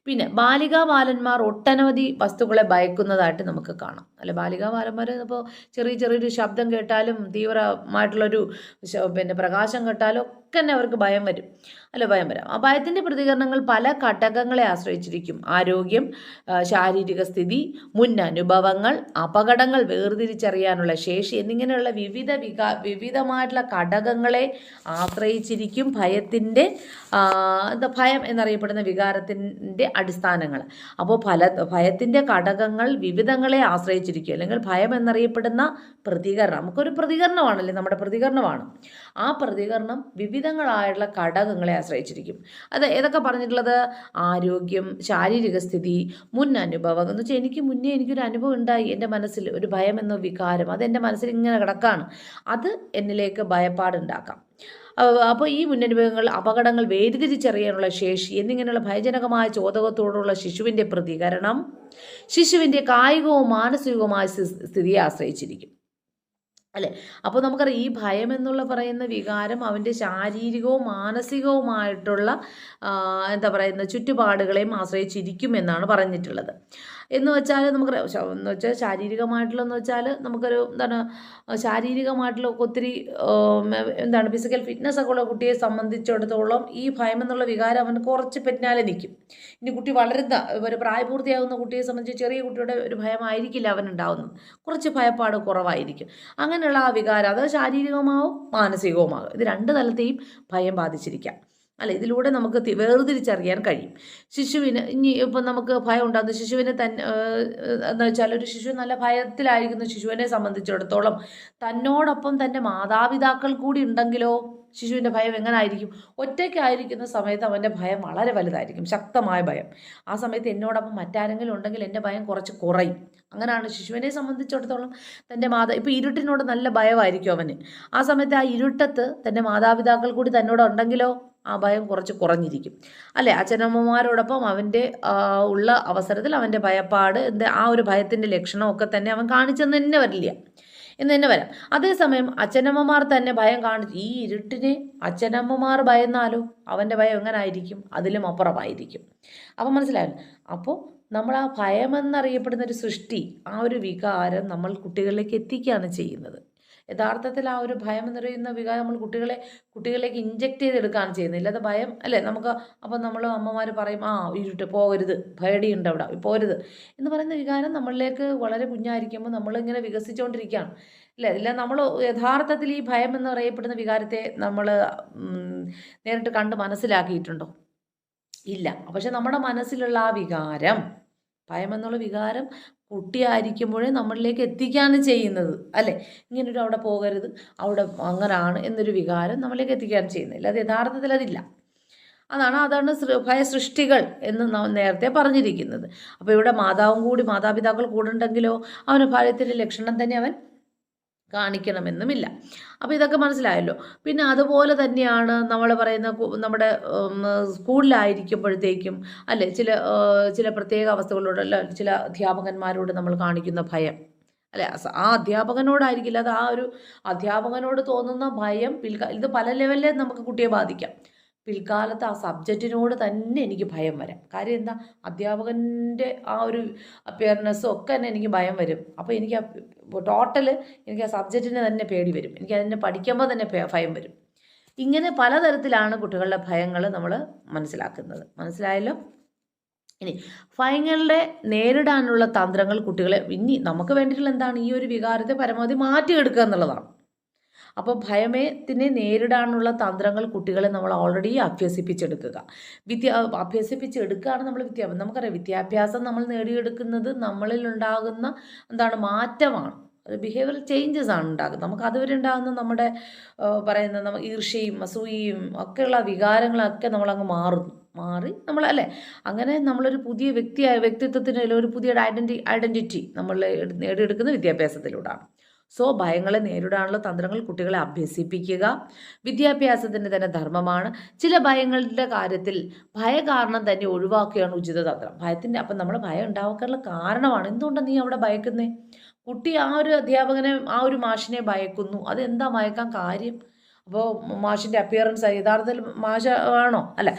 Speaker 2: പിന്നെ ബാലികാ ബാലന്മാർ ഒട്ടനവധി വസ്തുക്കളെ ഭയക്കുന്നതായിട്ട് നമുക്ക് കാണാം. അല്ലെ, ബാലികാ ബാലന്മാർ ഇപ്പോൾ ചെറിയൊരു ശബ്ദം കേട്ടാലും തീവ്രമായിട്ടുള്ളൊരു പിന്നെ പ്രകാശം കേട്ടാലും ഒക്കെ തന്നെ അവർക്ക് ഭയം വരും. അല്ല, ഭയം വരാം. ആ ഭയത്തിൻ്റെ പ്രതികരണങ്ങൾ പല ഘടകങ്ങളെ ആശ്രയിച്ചിരിക്കും. ആരോഗ്യം, ശാരീരിക സ്ഥിതി, മുൻ അനുഭവങ്ങൾ, അപകടങ്ങൾ വേർതിരിച്ചറിയാനുള്ള ശേഷി എന്നിങ്ങനെയുള്ള വിവിധമായിട്ടുള്ള ഘടകങ്ങളെ ആശ്രയിച്ചിരിക്കും ഭയത്തിൻ്റെ ഭയം എന്നറിയപ്പെടുന്ന വികാരത്തിൻ്റെ അടിസ്ഥാനങ്ങൾ. അപ്പോൾ ഭയത്തിൻ്റെ ഘടകങ്ങൾ വിവിധങ്ങളെ ആശ്രയിച്ചിരിക്കും, അല്ലെങ്കിൽ ഭയം എന്നറിയപ്പെടുന്ന പ്രതികരണം, നമുക്കൊരു പ്രതികരണമാണല്ലേ, നമ്മുടെ പ്രതികരണമാണ്. ആ പ്രതികരണം വിവിധങ്ങളായുള്ള ഘടകങ്ങളെ ആശ്രയിച്ചിരിക്കും. അത് ഏതൊക്കെ പറഞ്ഞിട്ടുള്ളത്? ആരോഗ്യം, ശാരീരിക സ്ഥിതി, മുൻ അനുഭവം. എന്ന് വെച്ചാൽ എനിക്ക് മുന്നേ എനിക്കൊരു അനുഭവം ഉണ്ടായി, എൻ്റെ മനസ്സിൽ ഒരു ഭയം എന്ന വികാരം, അത് എൻ്റെ മനസ്സിൽ ഇങ്ങനെ കിടക്കാണ്, അത് എന്നിലേക്ക് ഭയപ്പാടുണ്ടാക്കാം. അപ്പോൾ ഈ മുന്നനുഭവങ്ങൾ, അപകടങ്ങൾ വേർതിരിച്ചറിയാനുള്ള ശേഷി എന്നിങ്ങനെയുള്ള ഭയജനകമായ ചോദകത്തോടുള്ള ശിശുവിൻ്റെ പ്രതികരണം ശിശുവിൻ്റെ കായികവും മാനസികവുമായ സ്ഥിതിയെ ആശ്രയിച്ചിരിക്കും. അല്ലേ? അപ്പോൾ നമുക്കറിയാം, ഈ ഭയം എന്നുള്ള പറയുന്ന വികാരം അവൻ്റെ ശാരീരികവും മാനസികവുമായിട്ടുള്ള എന്താ പറയുന്ന ചുറ്റുപാടുകളെയും ആശ്രയിച്ചിരിക്കും എന്നാണ് പറഞ്ഞിട്ടുള്ളത്. എന്ന് വെച്ചാൽ നമുക്കറിയാം, എന്ന് വെച്ചാൽ ശാരീരികമായിട്ടുള്ളതെന്ന് വെച്ചാൽ നമുക്കൊരു എന്താണ്, ശാരീരികമായിട്ടുള്ള ഒത്തിരി എന്താണ് ഫിസിക്കൽ ഫിറ്റ്നസ് ഒക്കെ ഉള്ള കുട്ടിയെ സംബന്ധിച്ചിടത്തോളം ഈ ഭയം എന്നുള്ള വികാരം അവന് കുറച്ച് പിന്നാലെ നിൽക്കും. ഇനി കുട്ടി വളരുന്ന ഒരു പ്രായപൂർത്തിയാകുന്ന കുട്ടിയെ സംബന്ധിച്ച് ചെറിയ കുട്ടിയുടെ ഒരു ഭയമായിരിക്കില്ല അവനുണ്ടാവുന്നത്, കുറച്ച് ഭയപ്പാട് കുറവായിരിക്കും. അങ്ങനെയുള്ള ആ വികാരം അത് ശാരീരികമാവും മാനസികവുമാകും, ഇത് രണ്ട് തലത്തെയും ഭയം ബാധിച്ചിരിക്കാം. അല്ല, ഇതിലൂടെ നമുക്ക് വേർതിരിച്ചറിയാൻ കഴിയും. ശിശുവിന് ഇനി ഇപ്പം നമുക്ക് ഭയം ഉണ്ടാകുന്ന ശിശുവിനെ തന്നെ എന്ന് വെച്ചാൽ, ഒരു ശിശു നല്ല ഭയത്തിലായിരിക്കുന്ന ശിശുവിനെ സംബന്ധിച്ചിടത്തോളം തന്നോടൊപ്പം തൻ്റെ മാതാപിതാക്കൾ കൂടി ഉണ്ടെങ്കിലോ ശിശുവിൻ്റെ ഭയം എങ്ങനെ ആയിരിക്കും? ഒറ്റയ്ക്കായിരിക്കുന്ന സമയത്ത് അവൻ്റെ ഭയം വളരെ വലുതായിരിക്കും, ശക്തമായ ഭയം. ആ സമയത്ത് എന്നോടൊപ്പം മറ്റാരെങ്കിലും ഉണ്ടെങ്കിൽ എൻ്റെ ഭയം കുറച്ച് കുറയും. അങ്ങനെയാണ് ശിശുവിനെ സംബന്ധിച്ചിടത്തോളം. തൻ്റെ ഇപ്പോൾ ഇരുട്ടിനോട് നല്ല ഭയമായിരിക്കും അവന്. ആ സമയത്ത് ആ ഇരുട്ടത്ത് തൻ്റെ മാതാപിതാക്കൾ കൂടി തന്നോട് ഉണ്ടെങ്കിലോ ആ ഭയം കുറച്ച് കുറഞ്ഞിരിക്കും. അല്ലേ, അച്ഛനമ്മമാരോടൊപ്പം അവൻ്റെ ഉള്ള അവസരത്തിൽ അവൻ്റെ ഭയപ്പാട് ആ ഒരു ഭയത്തിൻ്റെ ലക്ഷണമൊക്കെ തന്നെ അവൻ കാണിച്ചെന്ന് തന്നെ വരില്ല, എന്ന് തന്നെ വരാം. അതേസമയം അച്ഛനമ്മമാർ തന്നെ ഭയം കാണിച്ചു, ഈ ഇരുട്ടിനെ അച്ഛനമ്മമാർ ഭയന്നാലോ അവൻ്റെ ഭയം എങ്ങനെ ആയിരിക്കും? അതിലും അപ്പുറമായിരിക്കും. അപ്പം മനസ്സിലായല്ലോ. അപ്പോൾ നമ്മൾ ആ ഭയമെന്നറിയപ്പെടുന്ന ഒരു സൃഷ്ടി, ആ ഒരു വികാരം നമ്മൾ കുട്ടികളിലേക്ക് എത്തിക്കുകയാണ് ചെയ്യുന്നത്. യഥാർത്ഥത്തിൽ ആ ഒരു ഭയം എന്ന് പറയുന്ന വികാരം നമ്മൾ കുട്ടികളിലേക്ക് ഇഞ്ചെക്ട് ചെയ്തെടുക്കുകയാണ് ചെയ്യുന്നത്. ഇല്ലാതെ ഭയം അല്ലേ നമുക്ക്, അപ്പം നമ്മൾ അമ്മമാർ പറയും, ഇരുട്ട് പോകരുത്, പേടിയുണ്ട് അവിടെ പോരുത് എന്ന് പറയുന്ന വികാരം നമ്മളിലേക്ക് വളരെ കുഞ്ഞായിരിക്കുമ്പോൾ നമ്മളിങ്ങനെ വികസിച്ചുകൊണ്ടിരിക്കുകയാണ് അല്ലേ. ഇല്ല, നമ്മൾ യഥാർത്ഥത്തിൽ ഈ ഭയം എന്ന് പറയപ്പെടുന്ന വികാരത്തെ നമ്മൾ നേരിട്ട് കണ്ട് മനസ്സിലാക്കിയിട്ടുണ്ടോ? ഇല്ല. പക്ഷെ നമ്മുടെ മനസ്സിലുള്ള ആ വികാരം, ഭയം എന്നുള്ള വികാരം കുട്ടിയായിരിക്കുമ്പോഴേ നമ്മളിലേക്ക് എത്തിക്കുകയാണ് ചെയ്യുന്നത് അല്ലേ. ഇങ്ങനൊരു അവിടെ പോകരുത്, അവിടെ അങ്ങനാണ് എന്നൊരു വികാരം നമ്മളിലേക്ക് എത്തിക്കുകയാണ് ചെയ്യുന്നത്. അത് യഥാർത്ഥത്തിൽ അതില്ല. അതാണ് ഭയസൃഷ്ടികൾ എന്ന് നേരത്തെ പറഞ്ഞിരിക്കുന്നത്. അപ്പോൾ ഇവിടെ മാതാപിതാക്കൾ കൂടെ ഉണ്ടെങ്കിലോ അവന് ഭയത്തിൻ്റെ ലക്ഷണം തന്നെ അവൻ കാണിക്കണമെന്നുമില്ല. അപ്പോൾ ഇതൊക്കെ മനസ്സിലായല്ലോ. പിന്നെ അതുപോലെ തന്നെയാണ് നമ്മൾ പറയുന്ന നമ്മുടെ സ്കൂളിലായിരിക്കുമ്പോഴത്തേക്കും അല്ലേ, ചില പ്രത്യേക അവസ്ഥകളോടല്ല ചില അധ്യാപകന്മാരോട് നമ്മൾ കാണിക്കുന്ന ഭയം അല്ലെ, ആ അധ്യാപകനോടായിരിക്കില്ല, അത് ആ ഒരു അധ്യാപകനോട് തോന്നുന്ന ഭയം ഇത് പല ലെവലിൽ നമുക്ക് കുട്ടിയെ ബാധിക്കാം. പിൽക്കാലത്ത് ആ സബ്ജക്റ്റിനോട് തന്നെ എനിക്ക് ഭയം വരാം. കാര്യം എന്താ, അധ്യാപകൻ്റെ ആ ഒരു അപ്പിയർനെസ്സും ഒക്കെ തന്നെ എനിക്ക് ഭയം വരും. അപ്പോൾ എനിക്ക് എനിക്ക് ആ സബ്ജക്റ്റിനെ തന്നെ പേടി വരും, എനിക്ക് അതിനെ പഠിക്കുമ്പോൾ തന്നെ ഭയം വരും. ഇങ്ങനെ പലതരത്തിലാണ് കുട്ടികളുടെ ഭയങ്ങൾ നമ്മൾ മനസ്സിലാക്കുന്നത്. മനസ്സിലായല്ലോ. ഇനി ഭയങ്ങളെ നേരിടാനുള്ള തന്ത്രങ്ങൾ കുട്ടികളെ, ഇനി നമുക്ക് വേണ്ടിയിട്ടുള്ള എന്താണ്, ഈ ഒരു വികാരത്തെ പരമാവധി മാറ്റിയെടുക്കുക എന്നുള്ളതാണ്. അപ്പോൾ ഭയത്തിനെ നേരിടാനുള്ള തന്ത്രങ്ങൾ കുട്ടികളെ നമ്മൾ ഓൾറെഡി അഭ്യസിപ്പിച്ചെടുക്കുക. അഭ്യസിപ്പിച്ചെടുക്കുകയാണ് നമ്മൾ നമുക്കറിയാം, വിദ്യാഭ്യാസം നമ്മൾ നേടിയെടുക്കുന്നത് നമ്മളിലുണ്ടാകുന്ന മാറ്റമാണ്. അത് ബിഹേവിയറൽ ചേഞ്ചസ് ആണ് ഉണ്ടാകുന്നത്. നമുക്ക് അതുവരെ ഉണ്ടാകുന്ന നമ്മുടെ പറയുന്ന ഈർഷ്യയും അസൂയയും ഒക്കെയുള്ള വികാരങ്ങളൊക്കെ നമ്മളങ്ങ് മാറി നമ്മൾ അല്ലേ, അങ്ങനെ നമ്മളൊരു പുതിയ വ്യക്തിത്വത്തിന് ഒരു പുതിയ ഐഡൻറ്റിറ്റി നമ്മൾ നേടിയെടുക്കുന്ന വിദ്യാഭ്യാസത്തിലൂടെയാണ്. സോ ഭയങ്ങളെ നേരിടാനുള്ള തന്ത്രങ്ങൾ കുട്ടികളെ അഭ്യസിപ്പിക്കുക വിദ്യാഭ്യാസത്തിൻ്റെ തന്നെ ധർമ്മമാണ്. ചില ഭയങ്ങളുടെ കാര്യത്തിൽ ഭയ കാരണം തന്നെ ഒഴിവാക്കുകയാണ് ഉചിത തന്ത്രം. ഭയത്തിൻ്റെ അപ്പം നമ്മൾ ഭയം ഉണ്ടാക്കാനുള്ള കാരണമാണ്. എന്തുകൊണ്ടാണ് നീ അവിടെ ഭയക്കുന്നേ? കുട്ടി ആ ഒരു അധ്യാപകനെ ആ ഒരു മാഷിനെ ഭയക്കുന്നു. അതെന്താ ഭയക്കാൻ കാര്യം? അപ്പോൾ മാഷിൻ്റെ അപ്പിയറൻസ് യഥാർത്ഥത്തിൽ മാഷ ആണോ? അല്ല,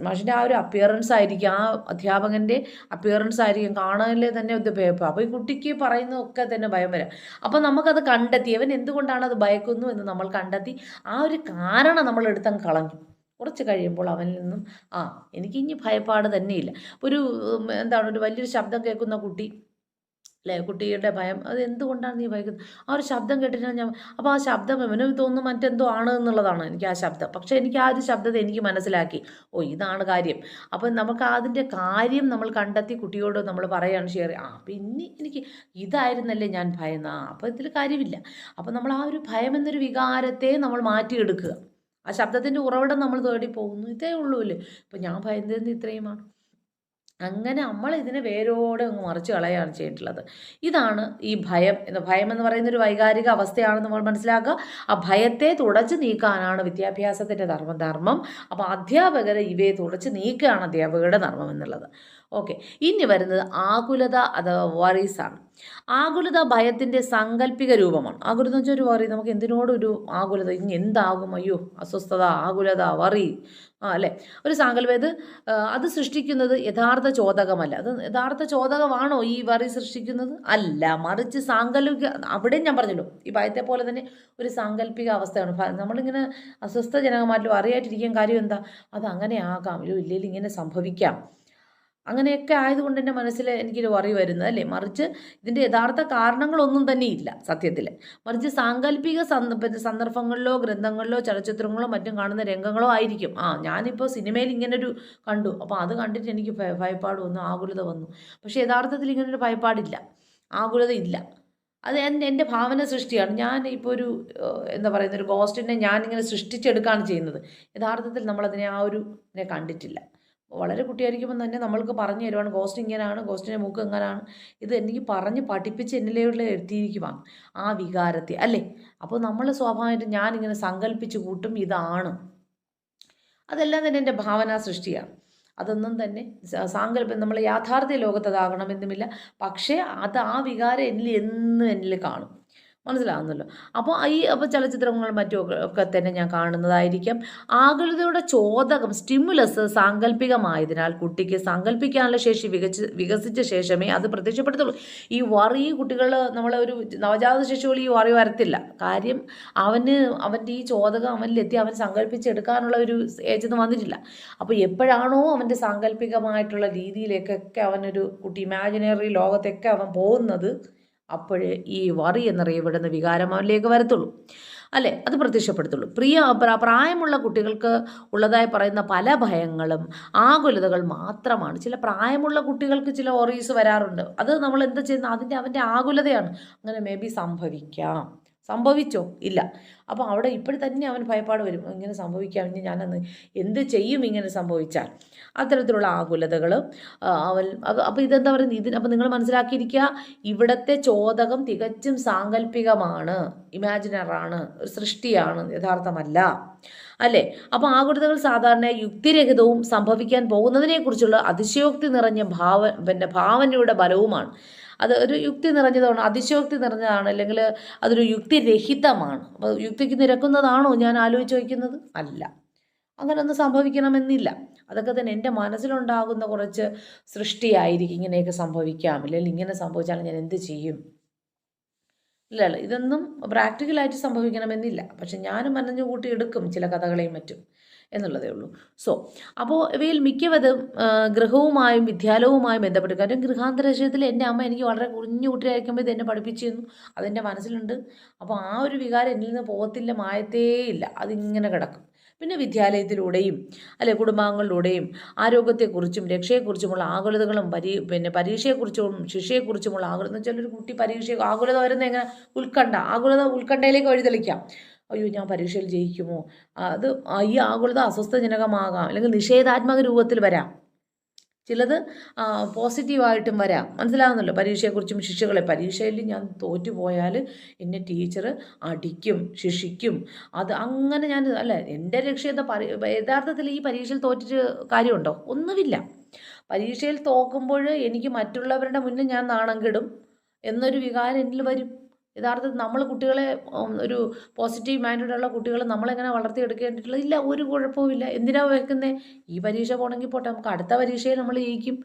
Speaker 2: മാഷിൻ്റെ ആ ഒരു അപ്പിയറൻസ് ആയിരിക്കും, ആ അധ്യാപകൻ്റെ അപ്പിയറൻസ് ആയിരിക്കും കാണാനില്ലേ തന്നെ ഇത് ഭയപ്പം. അപ്പോൾ ഈ കുട്ടിക്ക് പറയുന്നതൊക്കെ തന്നെ ഭയം വരാം. അപ്പോൾ നമുക്കത് കണ്ടെത്തി അവൻ എന്തുകൊണ്ടാണ് അത് ഭയക്കുന്നു എന്ന് നമ്മൾ കണ്ടെത്തി ആ ഒരു കാരണം നമ്മൾ എടുത്തങ്ങ് കളഞ്ഞു. കുറച്ച് കഴിയുമ്പോൾ അവനിൽ നിന്നും എനിക്കിനി ഭയപ്പാട് തന്നെയില്ല. ഒരു ഒരു വലിയൊരു ശബ്ദം കേൾക്കുന്ന കുട്ടി അല്ലേ, കുട്ടിയുടെ ഭയം അത് എന്തുകൊണ്ടാണ് നീ ഭയക്കുന്നത്? ആ ഒരു ശബ്ദം കേട്ടിട്ടാണ് ഞാൻ. അപ്പോൾ ആ ശബ്ദം അവന് തോന്നുന്നു മറ്റെന്തോ ആണ് എന്നുള്ളതാണ് എനിക്ക് ആ ശബ്ദം. പക്ഷേ എനിക്ക് ആ ഒരു ശബ്ദത്തെ എനിക്ക് മനസ്സിലാക്കി, ഇതാണ് കാര്യം. അപ്പം നമുക്ക് അതിൻ്റെ കാര്യം നമ്മൾ കണ്ടെത്തി കുട്ടിയോട് നമ്മൾ പറയുകയാണ് ഷെയർ. പിന്നെ എനിക്ക് ഇതായിരുന്നല്ലേ ഞാൻ ഭയന്ന. അപ്പോൾ ഇതിൽ കാര്യമില്ല. അപ്പോൾ നമ്മൾ ആ ഒരു ഭയം എന്നൊരു വികാരത്തെ നമ്മൾ മാറ്റിയെടുക്കുക. ആ ശബ്ദത്തിൻ്റെ ഉറവിടം നമ്മൾ തേടി പോകുന്നു. ഇതേ ഉള്ളൂ അല്ലേ. ഇപ്പം ഞാൻ ഭയന്നതെന്ന് ഇത്രയുമാണ്. അങ്ങനെ നമ്മൾ ഇതിനെ വേരോടെ അങ്ങ് മറിച്ച് കളയാണ് ചെയ്തിട്ടുള്ളത്. ഇതാണ് ഈ ഭയം എന്ന് പറയുന്ന ഒരു വൈകാരിക അവസ്ഥയാണെന്ന് നമ്മൾ മനസ്സിലാക്കുക. ആ ഭയത്തെ തുടച്ചു നീക്കാനാണ് വിദ്യാഭ്യാസത്തിൻ്റെ ധർമ്മം. അപ്പോൾ അധ്യാപകരെ ഇവയെ തുടച്ചു നീക്കുകയാണ് അധ്യാപകരുടെ ധർമ്മം എന്നുള്ളത്. ഓക്കെ, ഇനി വരുന്നത് ആകുലത അഥവാ വറീസാണ്. ആകുലത ഭയത്തിൻ്റെ സാങ്കല്പിക രൂപമാണ്. ആകുലത എന്ന് വെച്ചാൽ ഒരു വറി, നമുക്ക് എന്തിനോടൊരു ആകുലത, ഇനി എന്താകും, അയ്യോ അസ്വസ്ഥത, ആകുലത, വറി അല്ലേ, ഒരു സാങ്കല്പം. അത് സൃഷ്ടിക്കുന്നത് യഥാർത്ഥ ചോദകമല്ല. അത് യഥാർത്ഥ ചോദകമാണോ ഈ വറി സൃഷ്ടിക്കുന്നത്? അല്ല, മറിച്ച് സാങ്കല്പിക, അവിടെയും ഞാൻ പറഞ്ഞല്ലോ ഈ ഭയത്തെ പോലെ തന്നെ ഒരു സാങ്കല്പിക അവസ്ഥയാണ്. നമ്മളിങ്ങനെ അസ്വസ്ഥജനകമായിട്ട് വറിയായിട്ടിരിക്കാൻ കാര്യം എന്താ? അത് അങ്ങനെ ആകാം, ഇല്ലെങ്കിൽ ഇങ്ങനെ സംഭവിക്കാം, അങ്ങനെയൊക്കെ ആയതുകൊണ്ട് എൻ്റെ മനസ്സിൽ എനിക്കൊരു വറി വരുന്നത് അല്ലേ. മറിച്ച് ഇതിൻ്റെ യഥാർത്ഥ കാരണങ്ങളൊന്നും തന്നെ ഇല്ല സത്യത്തിൽ. മറിച്ച് സാങ്കല്പിക സന്ദർഭങ്ങളിലോ ഗ്രന്ഥങ്ങളിലോ ചലച്ചിത്രങ്ങളോ മറ്റും കാണുന്ന രംഗങ്ങളോ ആയിരിക്കും. ഞാനിപ്പോൾ സിനിമയിൽ ഇങ്ങനൊരു കണ്ടു, അപ്പോൾ അത് കണ്ടിട്ട് എനിക്ക് ഭയപ്പാട് വന്നു, ആകുലത വന്നു. പക്ഷേ യഥാർത്ഥത്തിൽ ഇങ്ങനൊരു ഭയപ്പാടില്ല, ആകുലത ഇല്ല. അത് എൻ്റെ ഭാവന സൃഷ്ടിയാണ്. ഞാൻ ഇപ്പോൾ ഒരു ഒരു ഗോസ്റ്റിനെ ഞാനിങ്ങനെ സൃഷ്ടിച്ചെടുക്കുകയാണ് ചെയ്യുന്നത്. യഥാർത്ഥത്തിൽ നമ്മളതിനെ ഇതിനെ കണ്ടിട്ടില്ല. വളരെ കുട്ടിയായിരിക്കുമ്പോൾ തന്നെ നമ്മൾക്ക് പറഞ്ഞു തരുവാണ് ഗോസ്റ്റ് ഇങ്ങനെയാണ്, ഗോസ്റ്റിൻ്റെ മൂക്ക് എങ്ങനെയാണ്. ഇത് എനിക്ക് പറഞ്ഞ് പഠിപ്പിച്ച് എന്നിലുള്ള എത്തിയിരിക്കുവാണ് ആ വികാരത്തെ അല്ലേ. അപ്പോൾ നമ്മൾ സ്വാഭാവികമായിട്ടും ഞാനിങ്ങനെ സങ്കല്പിച്ച് കൂട്ടും ഇതാണ്. അതെല്ലാം തന്നെ എൻ്റെ ഭാവനാ സൃഷ്ടിയാണ്. അതൊന്നും തന്നെ സാങ്കല്പം നമ്മൾ യാഥാർത്ഥ്യ ലോകത്തതാകണമെന്നുമില്ല. പക്ഷേ അത് ആ വികാരം എന്നിൽ കാണും. മനസ്സിലാകുന്നല്ലോ. അപ്പോൾ ചലച്ചിത്രങ്ങളും മറ്റും ഒക്കെ തന്നെ ഞാൻ കാണുന്നതായിരിക്കും. ആകുലതയുടെ ചോദകം സ്റ്റിമുലസ് സാങ്കല്പികമായതിനാൽ കുട്ടിക്ക് സങ്കല്പിക്കാനുള്ള ശേഷി വികസിച്ച ശേഷമേ അത് പ്രത്യക്ഷപ്പെടുത്തുള്ളൂ. ഈ വറി കുട്ടികൾ നമ്മളൊരു നവജാത ശിശുവിൽ ഈ വറി വരത്തില്ല. കാര്യം അവൻ്റെ ഈ ചോദകം അവനിലെത്തി അവൻ സങ്കല്പിച്ചെടുക്കാനുള്ള ഒരു ഏജ് വന്നിട്ടില്ല. അപ്പോൾ എപ്പോഴാണോ അവൻ്റെ സാങ്കല്പികമായിട്ടുള്ള രീതിയിലേക്കൊക്കെ അവനൊരു കുട്ടി ഇമാജിനറി ലോകത്തൊക്കെ അവൻ പോകുന്നത്, അപ്പോഴേ ഈ വറി എന്നറിയപ്പെടുന്ന വികാരം അവനിലേക്ക് വരത്തുള്ളൂ അല്ലേ, അത് പ്രത്യക്ഷപ്പെടുത്തുള്ളൂ. പ്രായമുള്ള കുട്ടികൾക്ക് ഉള്ളതായി പറയുന്ന പല ഭയങ്ങളും ആകുലതകൾ മാത്രമാണ്. ചില പ്രായമുള്ള കുട്ടികൾക്ക് ചില വറീസ് വരാറുണ്ട്. അത് നമ്മൾ എന്താ ചെയ്യുന്നത്, അവൻ്റെ ആകുലതയാണ്. അങ്ങനെ മേ ബി സംഭവിച്ചോ ഇല്ല. അപ്പോൾ അവിടെ ഇപ്പോഴും തന്നെ അവൻ ഭയപ്പാട് വരും, ഇങ്ങനെ സംഭവിക്കാം, ഇനി ഞാനന്ന് എന്ത് ചെയ്യും ഇങ്ങനെ സംഭവിച്ചാൽ. അത്തരത്തിലുള്ള ആകുലതകൾ അപ്പോൾ ഇതെന്താ പറയുന്നത്, അപ്പോൾ നിങ്ങൾ മനസ്സിലാക്കിയിരിക്കുക, ഇവിടുത്തെ ചോദകം തികച്ചും സാങ്കല്പികമാണ്, ഇമാജിനറാണ്, ഒരു സൃഷ്ടിയാണ്, യഥാർത്ഥമല്ല അല്ലേ. അപ്പോൾ ആകുലതകൾ സാധാരണ യുക്തിരഹിതവും സംഭവിക്കാൻ പോകുന്നതിനെക്കുറിച്ചുള്ള അതിശയോക്തി നിറഞ്ഞ ഭാവനയുടെ ബലവുമാണ്. അത് ഒരു യുക്തി നിറഞ്ഞതാണ്, അതിശയോക്തി നിറഞ്ഞതാണ്, അല്ലെങ്കിൽ അതൊരു യുക്തിരഹിതമാണ്. അപ്പോൾ യുക്തിക്ക് നിരക്കുന്നതാണോ ഞാൻ ആലോചിച്ച് വയ്ക്കുന്നത്? അല്ല, അങ്ങനെയൊന്നും സംഭവിക്കണമെന്നില്ല. അതൊക്കെ തന്നെ എൻ്റെ മനസ്സിലുണ്ടാകുന്ന കുറച്ച് സൃഷ്ടിയായിരിക്കും. ഇങ്ങനെയൊക്കെ സംഭവിക്കാം, ഇല്ലെങ്കിൽ ഇങ്ങനെ സംഭവിച്ചാൽ ഞാൻ എന്ത് ചെയ്യും, ഇല്ല ഇതൊന്നും പ്രാക്ടിക്കലായിട്ട് സംഭവിക്കണമെന്നില്ല. പക്ഷെ ഞാനും മനഞ്ഞു കൂട്ടി എടുക്കും ചില കഥകളെയും മറ്റും എന്നുള്ളതേ ഉള്ളൂ. അപ്പോൾ ഇവയിൽ മിക്കവതും ഗൃഹവുമായും വിദ്യാലയവുമായും ബന്ധപ്പെട്ട്. കാര്യം ഗൃഹാന്തരശയത്തിൽ എൻ്റെ അമ്മ എനിക്ക് വളരെ കുഞ്ഞു കുട്ടിയായിരിക്കുമ്പോൾ ഇത് എന്നെ പഠിപ്പിച്ചിരുന്നു, അതെൻ്റെ മനസ്സിലുണ്ട്. അപ്പോൾ ആ ഒരു വികാരം എന്നിൽ നിന്ന് പോകത്തില്ല, മായത്തേ ഇല്ല, അതിങ്ങനെ കിടക്കും. പിന്നെ വിദ്യാലയത്തിലൂടെയും കുടുംബാംഗങ്ങളിലൂടെയും ആരോഗ്യത്തെക്കുറിച്ചും രക്ഷയെക്കുറിച്ചുമുള്ള ആകുലതകളും പരീക്ഷയെക്കുറിച്ചും ശിക്ഷയെക്കുറിച്ചുമുള്ള ആകുലത എന്ന് വെച്ചാൽ ഒരു കുട്ടി ആകുലത വരുന്നത് എങ്ങനെ, ഉത്കണ്ഠയിലേക്ക് വഴിതെളിക്കാം. അയ്യോ ഞാൻ പരീക്ഷയിൽ ജയിക്കുമോ, ഈ ആകുലത അസ്വസ്ഥജനകമാകാം, അല്ലെങ്കിൽ നിഷേധാത്മക രൂപത്തിൽ വരാം. ചിലത് പോസിറ്റീവായിട്ടും വരാം. മനസ്സിലാകുന്നല്ലോ. പരീക്ഷയെക്കുറിച്ചും പരീക്ഷയിൽ ഞാൻ തോറ്റുപോയാൽ എന്നെ ടീച്ചർ അടിക്കും, ശിക്ഷിക്കും. അത് അങ്ങനെ ഞാൻ അല്ല, എൻ്റെ ലക്ഷ്യം യഥാർത്ഥത്തിൽ ഈ പരീക്ഷയിൽ തോറ്റിട്ട് കാര്യമുണ്ടോ? ഒന്നുമില്ല. പരീക്ഷയിൽ തോക്കുമ്പോൾ എനിക്ക് മറ്റുള്ളവരുടെ മുന്നിൽ ഞാൻ നാണം കെടും എന്നൊരു വികാരം എന്നിൽ വരും. യഥാർത്ഥത്തിൽ നമ്മൾ കുട്ടികളെ ഒരു പോസിറ്റീവ് മൈൻഡുള്ള കുട്ടികളെ നമ്മളെങ്ങനെ വളർത്തിയെടുക്കേണ്ടിട്ടുള്ളത്? ഇല്ല, ഒരു കുഴപ്പവുമില്ല. എന്തിനാ വെക്കുന്നത്? ഈ പരീക്ഷ പോകണമെങ്കിൽ പോട്ടെ, നമുക്ക് അടുത്ത പരീക്ഷയിൽ നമ്മൾ ജയിക്കും.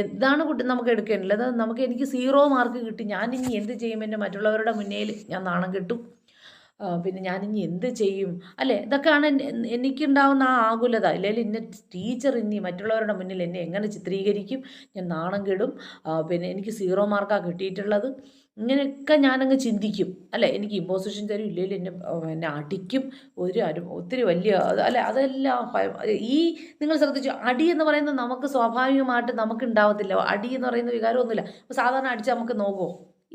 Speaker 2: എന്താണ് നമുക്ക് എടുക്കേണ്ടത്? എനിക്ക് 0 മാർക്ക് കിട്ടി, ഞാനിനി എന്ത് ചെയ്യും? എൻ്റെ മറ്റുള്ളവരുടെ മുന്നിൽ ഞാൻ നാണം കെട്ടും, പിന്നെ ഞാനിനി എന്ത് ചെയ്യും, അല്ലേ? ഇതൊക്കെയാണ് എനിക്കുണ്ടാകുന്ന ആ ആകുലത. ഇല്ലെങ്കിൽ ഇന്നെ ടീച്ചർ ഇനി മറ്റുള്ളവരുടെ മുന്നിൽ എന്നെ എങ്ങനെ ചിത്രീകരിക്കും, ഞാൻ നാണം കെടും, പിന്നെ എനിക്ക് 0 മാർക്കാണ് കിട്ടിയിട്ടുള്ളത്, ഇങ്ങനെയൊക്കെ ഞാനങ്ങ് ചിന്തിക്കും, അല്ലേ? എനിക്ക് ഇമ്പോസിഷൻ തരും, ഇല്ലെങ്കിൽ എന്നെ അടിക്കും, ഒത്തിരി വലിയ അല്ലെ? അതെല്ലാം ഈ നിങ്ങൾ ശ്രദ്ധിച്ചു, അടി എന്ന് പറയുന്നത് നമുക്ക് സ്വാഭാവികമായിട്ട് നമുക്ക് ഉണ്ടാവത്തില്ല. അടി എന്ന് പറയുന്ന വികാരമൊന്നുമില്ല. അപ്പോൾ സാധാരണ അടിച്ച് നമുക്ക് നോക്കുമോ?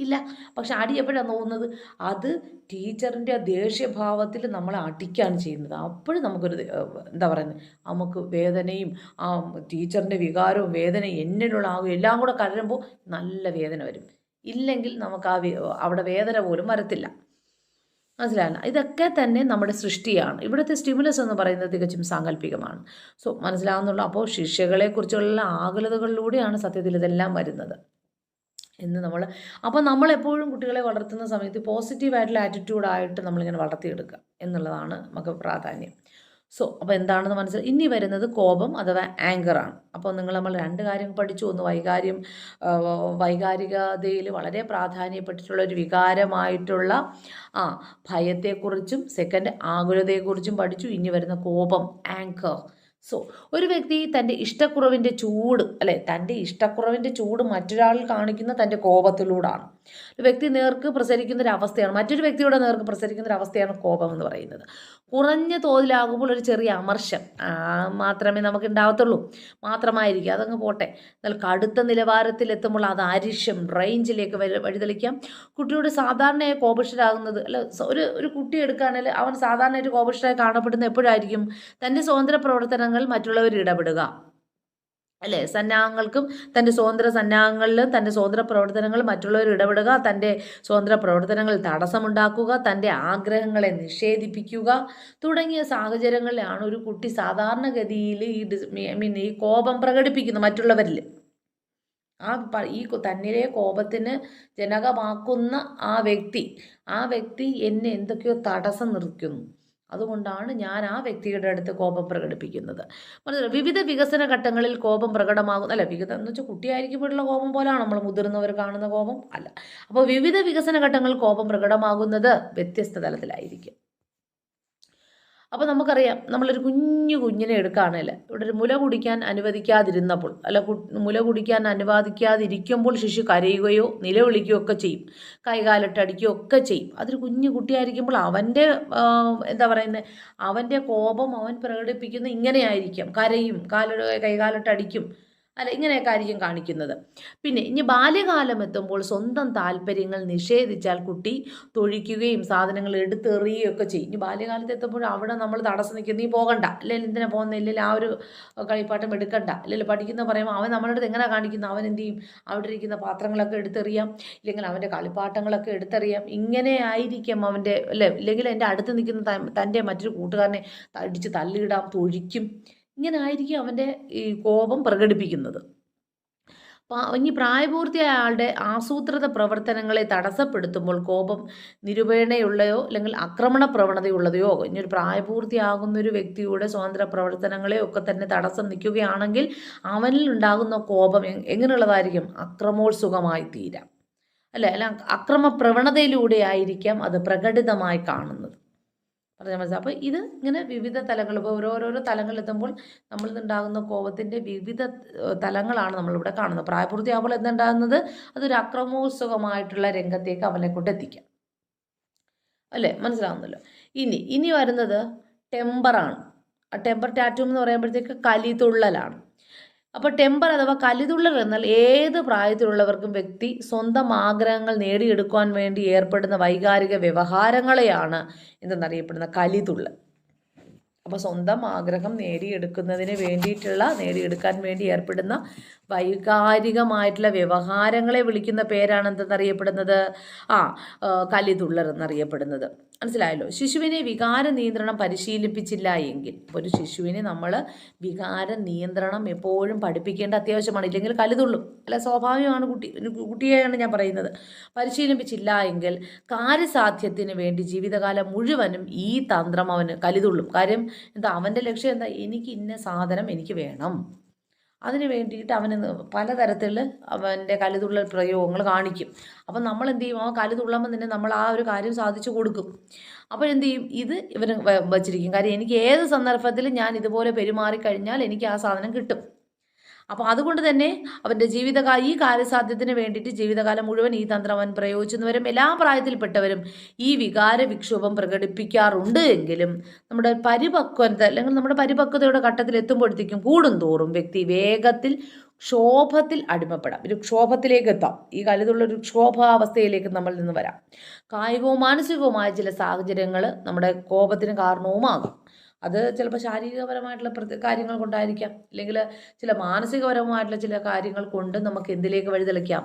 Speaker 2: ഇല്ല. പക്ഷെ അടി എപ്പോഴാണ് നോക്കുന്നത്? അത് ടീച്ചറിൻ്റെ ദേഷ്യഭാവത്തിൽ നമ്മളെ അടിക്കുകയാണ് ചെയ്യുന്നത്. അപ്പോഴും നമുക്കൊരു എന്താ പറയുന്നത്, നമുക്ക് വേദനയും ആ ടീച്ചറിൻ്റെ വികാരവും വേദനയും എന്നിലുള്ള എല്ലാം കൂടെ കലരുമ്പോൾ നല്ല വേദന വരും. ഇല്ലെങ്കിൽ നമുക്ക് അവിടെ വേദന പോലും വരത്തില്ല. മനസ്സിലായല്ല? ഇതൊക്കെ തന്നെ നമ്മുടെ സൃഷ്ടിയാണ്. ഇവിടുത്തെ സ്റ്റിമുലസ് എന്ന് പറയുന്നത് തികച്ചും സാങ്കല്പികമാണ്. സോ മനസ്സിലാകുന്നുള്ളൂ. അപ്പോൾ ശിക്ഷകളെക്കുറിച്ചുള്ള ആകുലതകളിലൂടെയാണ് സത്യത്തിൽ ഇതെല്ലാം വരുന്നത് എന്ന് അപ്പോൾ നമ്മളെപ്പോഴും കുട്ടികളെ വളർത്തുന്ന സമയത്ത് പോസിറ്റീവായിട്ടുള്ള ആറ്റിറ്റ്യൂഡായിട്ട് നമ്മളിങ്ങനെ വളർത്തിയെടുക്കുക എന്നുള്ളതാണ് നമുക്ക് പ്രാധാന്യം. സോ അപ്പോൾ എന്താണെന്ന് മനസ്സിലായി. ഇനി വരുന്നത് കോപം അഥവാ ആങ്കറാണ്. അപ്പോൾ നമ്മൾ 2 കാര്യങ്ങൾ പഠിച്ചു. ഒന്ന് വൈകാരികതയിൽ വളരെ പ്രാധാന്യപ്പെട്ടിട്ടുള്ള ഒരു വികാരമായിട്ടുള്ള ഭയത്തെക്കുറിച്ചും, സെക്കൻഡ് ആകുലതയെക്കുറിച്ചും പഠിച്ചു. ഇനി വരുന്ന കോപം, ആങ്കർ. സോ ഒരു വ്യക്തി തൻ്റെ ഇഷ്ടക്കുറവിൻ്റെ ചൂട്, അല്ലെ, തൻ്റെ ഇഷ്ടക്കുറവിൻ്റെ ചൂട് മറ്റൊരാളിൽ കാണിക്കുന്ന തൻ്റെ കോപത്തിലൂടാണ്. ഒരു വ്യക്തി നേർക്ക് പ്രസരിക്കുന്ന ഒരു അവസ്ഥയാണ്, മറ്റൊരു വ്യക്തിയുടെ നേർക്ക് പ്രസരിക്കുന്ന ഒരു അവസ്ഥയാണ് കോപം എന്ന് പറയുന്നത്. കുറഞ്ഞ തോതിലാകുമ്പോൾ ഒരു ചെറിയ അമർഷം മാത്രമേ നമുക്ക് ഉണ്ടാവത്തുള്ളൂ, മാത്രമായിരിക്കും. അതങ്ങ് പോട്ടെ. എന്നാൽ കടുത്ത നിലവാരത്തിലെത്തുമ്പോൾ അത് അരിശം, റേഞ്ചിലേക്ക് വഴിതെളിക്കാം. കുട്ടിയോട് സാധാരണയായി കോപിഷ്ഠരാകുന്നത്, അല്ല, ഒരു കുട്ടി എടുക്കുകയാണെങ്കിൽ അവൻ സാധാരണയായിട്ട് കോപിഷ്ഠരായി കാണപ്പെടുന്നത് എപ്പോഴായിരിക്കും? തൻ്റെ സ്വതന്ത്ര പ്രവർത്തനങ്ങൾ മറ്റുള്ളവർ ഇടപെടുക, അല്ലേ? സന്നാഹങ്ങൾക്കും തൻ്റെ സ്വതന്ത്ര സന്നാഹങ്ങളിലും തൻ്റെ സ്വതന്ത്ര പ്രവർത്തനങ്ങൾ മറ്റുള്ളവർ ഇടപെടുക, തൻ്റെ സ്വതന്ത്ര പ്രവർത്തനങ്ങൾ തടസ്സമുണ്ടാക്കുക, തൻ്റെ ആഗ്രഹങ്ങളെ നിഷേധിപ്പിക്കുക തുടങ്ങിയ സാഹചര്യങ്ങളിലാണ് ഒരു കുട്ടി സാധാരണഗതിയിൽ ഈ കോപം പ്രകടിപ്പിക്കുന്നത് മറ്റുള്ളവരിൽ. ഈ തന്നിലെ കോപത്തിന് ജനകമാക്കുന്ന ആ വ്യക്തി എന്നെ എന്തൊക്കെയോ തടസ്സം നിർത്തുന്നു, അതുകൊണ്ടാണ് ഞാൻ ആ വ്യക്തിയുടെ അടുത്ത് കോപം പ്രകടിപ്പിക്കുന്നത്. വിവിധ വികസന ഘട്ടങ്ങളിൽ കോപം പ്രകടമാകും, അല്ല, വിവിധ എന്ന് വെച്ചാൽ കുട്ടിയായിരിക്കുമ്പോഴുള്ള കോപം പോലെയാണ് നമ്മൾ മുതിർന്നവർ കാണുന്ന കോപം അല്ല. അപ്പോൾ വിവിധ വികസന ഘട്ടങ്ങളിൽ കോപം പ്രകടമാകുന്നത് വ്യത്യസ്ത തലത്തിലായിരിക്കും. അപ്പോൾ നമുക്കറിയാം, നമ്മളൊരു കുഞ്ഞിനെ എടുക്കുകയാണെങ്കിൽ ഇവിടെ ഒരു മുല കുടിക്കാൻ അനുവദിക്കാതിരുന്നപ്പോൾ, മുല കുടിക്കാൻ അനുവദിക്കാതിരിക്കുമ്പോൾ ശിശു കരയുകയോ നിലവിളിക്കുകയോ ഒക്കെ ചെയ്യും, കൈകാലിട്ടടിക്കുകയോ ഒക്കെ ചെയ്യും. അതൊരു കുഞ്ഞു കുട്ടിയായിരിക്കുമ്പോൾ അവൻ്റെ എന്താ പറയുന്നത്, അവൻ്റെ കോപം അവൻ പ്രകടിപ്പിക്കുന്നത് ഇങ്ങനെയായിരിക്കും. കരയും, കൈകാലിട്ടടിക്കും, അല്ല, ഇങ്ങനെയൊക്കെ ആയിരിക്കും കാണിക്കുന്നത്. പിന്നെ ഇനി ബാല്യകാലം എത്തുമ്പോൾ സ്വന്തം താല്പര്യങ്ങൾ നിഷേധിച്ചാൽ കുട്ടി തൊഴിക്കുകയും സാധനങ്ങൾ എടുത്തെറിയുകയും ഒക്കെ ചെയ്യും. ഇനി ബാല്യകാലത്ത് എത്തുമ്പോൾ അവിടെ നമ്മൾ തടസ്സം നിൽക്കും, നീ പോകണ്ട, അല്ലെങ്കിൽ എന്തിനാ പോകുന്നത്, ഇല്ലെങ്കിൽ ആ ഒരു കളിപ്പാട്ടം എടുക്കണ്ട, അല്ലെങ്കിൽ പഠിക്കുന്ന പറയുമ്പോൾ അവൻ നമ്മളുടെ അടുത്ത് എങ്ങനെ കാണിക്കുന്നത്, അവൻ എന്ത് ചെയ്യും, അവിടെ ഇരിക്കുന്ന പാത്രങ്ങളൊക്കെ എടുത്തെറിയാം, ഇല്ലെങ്കിൽ അവൻ്റെ കളിപ്പാട്ടങ്ങളൊക്കെ എടുത്തെറിയാം. ഇങ്ങനെ ആയിരിക്കും അവൻ്റെ, അല്ലേ? ഇല്ലെങ്കിൽ എൻ്റെ അടുത്ത് നിൽക്കുന്ന തൻ്റെ മറ്റൊരു കൂട്ടുകാരനെ അടിച്ച് തള്ളിയിടാം, തൊഴിക്കും. ഇങ്ങനെ ആയിരിക്കും അവൻ്റെ ഈ കോപം പ്രകടിപ്പിക്കുന്നത്. ഇനി പ്രായപൂർത്തിയായ ആളുടെ ആസൂത്രിത പ്രവർത്തനങ്ങളെ തടസ്സപ്പെടുത്തുമ്പോൾ കോപം നിരൂപണയുള്ളയോ അല്ലെങ്കിൽ ആക്രമണ പ്രവണതയുള്ളതയോ. ഇനി ഒരു പ്രായപൂർത്തിയാകുന്ന ഒരു വ്യക്തിയുടെ സ്വതന്ത്ര പ്രവർത്തനങ്ങളെ ഒക്കെ തന്നെ തടസ്സം നിൽക്കുകയാണെങ്കിൽ അവനിൽ ഉണ്ടാകുന്ന കോപം എങ്ങനെയുള്ളതായിരിക്കും? അക്രമോത്സുകമായി തീരാം, അല്ല, അക്രമ പ്രവണതയിലൂടെ ആയിരിക്കാം അത് പ്രകടിതമായി കാണുന്നത്. പറഞ്ഞാൽ മനസ്സിലാവും. അപ്പോൾ ഇത് ഇങ്ങനെ വിവിധ തലങ്ങൾ, ഇപ്പോൾ ഓരോരോ തലങ്ങളിലെത്തുമ്പോൾ നമ്മളിൽ നിന്നുണ്ടാകുന്ന കോപത്തിൻ്റെ വിവിധ തലങ്ങളാണ് നമ്മളിവിടെ കാണുന്നത്. പ്രായപൂർത്തിയാകുമ്പോൾ എന്തുണ്ടാകുന്നത്? അതൊരു അക്രമോത്സുകമായിട്ടുള്ള രംഗത്തേക്ക് അവനെ കൊണ്ടെത്തിക്കാം, അല്ലേ? മനസ്സിലാവുന്നല്ലോ. ഇനി വരുന്നത് ടെമ്പറാണ്. ടെമ്പർ ടാറ്റൂം എന്ന് പറയുമ്പോഴത്തേക്ക് കലിതുള്ളലാണ്. അപ്പോൾ ടെമ്പർ അഥവാ കലിതുള്ളൽ എന്നാൽ ഏത് പ്രായത്തിലുള്ളവർക്കും വ്യക്തി സ്വന്തം ആഗ്രഹങ്ങൾ നേടിയെടുക്കുവാൻ വേണ്ടി ഏർപ്പെടുന്ന വൈകാരിക വ്യവഹാരങ്ങളെയാണ് എന്തെന്നറിയപ്പെടുന്ന കലിതുള്ളൽ. അപ്പോൾ സ്വന്തം ആഗ്രഹം നേടിയെടുക്കാൻ വേണ്ടി ഏർപ്പെടുന്ന വൈകാരികമായിട്ടുള്ള വ്യവഹാരങ്ങളെ വിളിക്കുന്ന പേരാണ് എന്തെന്നറിയപ്പെടുന്നത്? കലിതുള്ളൽ എന്നറിയപ്പെടുന്നത്. മനസ്സിലായല്ലോ. ശിശുവിനെ വികാര നിയന്ത്രണം പരിശീലിപ്പിച്ചില്ല എങ്കിൽ, ഒരു ശിശുവിനെ നമ്മൾ വികാര നിയന്ത്രണം എപ്പോഴും പഠിപ്പിക്കേണ്ട അത്യാവശ്യമാണ്. ഇല്ലെങ്കിൽ കലിതുള്ളും. അല്ല, സ്വാഭാവികമാണ്. കുട്ടിയെയാണ് ഞാൻ പറയുന്നത്. പരിശീലിപ്പിച്ചില്ല എങ്കിൽ കാര്യസാധ്യത്തിന് വേണ്ടി ജീവിതകാലം മുഴുവനും ഈ തന്ത്രം അവന് കലിതുള്ളും. കാര്യം എന്താ? അവൻ്റെ ലക്ഷ്യം എന്താ? എനിക്ക് ഇന്ന സാധനം എനിക്ക് വേണം. അതിന് വേണ്ടിയിട്ട് അവന് പലതരത്തിൽ അവൻ്റെ കലിതുള്ളൽ പ്രയോഗങ്ങൾ കാണിക്കും. അപ്പം നമ്മൾ എന്ത് ചെയ്യും? അവൻ കലിതുള്ളുമ്പോൾ തന്നെ നമ്മൾ ആ ഒരു കാര്യം സാധിച്ചു കൊടുക്കും. അപ്പോൾ എന്ത് ചെയ്യും? ഇത് ഇവന് വച്ചിരിക്കും. കാര്യം എനിക്ക് ഏത് സന്ദർഭത്തിലും ഞാൻ ഇതുപോലെ പെരുമാറിക്കഴിഞ്ഞാൽ എനിക്ക് ആ സാധനം കിട്ടും. അപ്പോൾ അതുകൊണ്ട് തന്നെ അവൻ്റെ ഈ കാര്യസാധ്യത്തിന് വേണ്ടിയിട്ട് ജീവിതകാലം മുഴുവൻ ഈ തന്ത്രം അവൻ പ്രയോഗിച്ചെന്നവരും എല്ലാ പ്രായത്തിൽപ്പെട്ടവരും ഈ വികാര വിക്ഷോഭം പ്രകടിപ്പിക്കാറുണ്ട് എങ്കിലും നമ്മുടെ പരിപക്വത അല്ലെങ്കിൽ നമ്മുടെ പരിപക്വതയുടെ ഘട്ടത്തിൽ എത്തുമ്പോഴത്തേക്കും കൂടുന്തോറും വ്യക്തി വേഗത്തിൽ ക്ഷോഭത്തിൽ അടിമപ്പെടാം. ഒരു ക്ഷോഭത്തിലേക്ക് എത്താം. ഈ കലിതുള്ളൊരു ക്ഷോഭാവസ്ഥയിലേക്ക് നമ്മൾ നിന്ന് വരാം. കായികവും മാനസികവുമായ ചില സാഹചര്യങ്ങൾ നമ്മുടെ കോപത്തിന് കാരണവുമാകാം. അത് ചിലപ്പോൾ ശാരീരികപരമായിട്ടുള്ള കാര്യങ്ങൾ കൊണ്ടായിരിക്കാം, അല്ലെങ്കിൽ ചില മാനസികപരമായിട്ടുള്ള ചില കാര്യങ്ങൾ കൊണ്ട് നമുക്ക് എന്തിലേക്ക് വഴിതെളിക്കാം?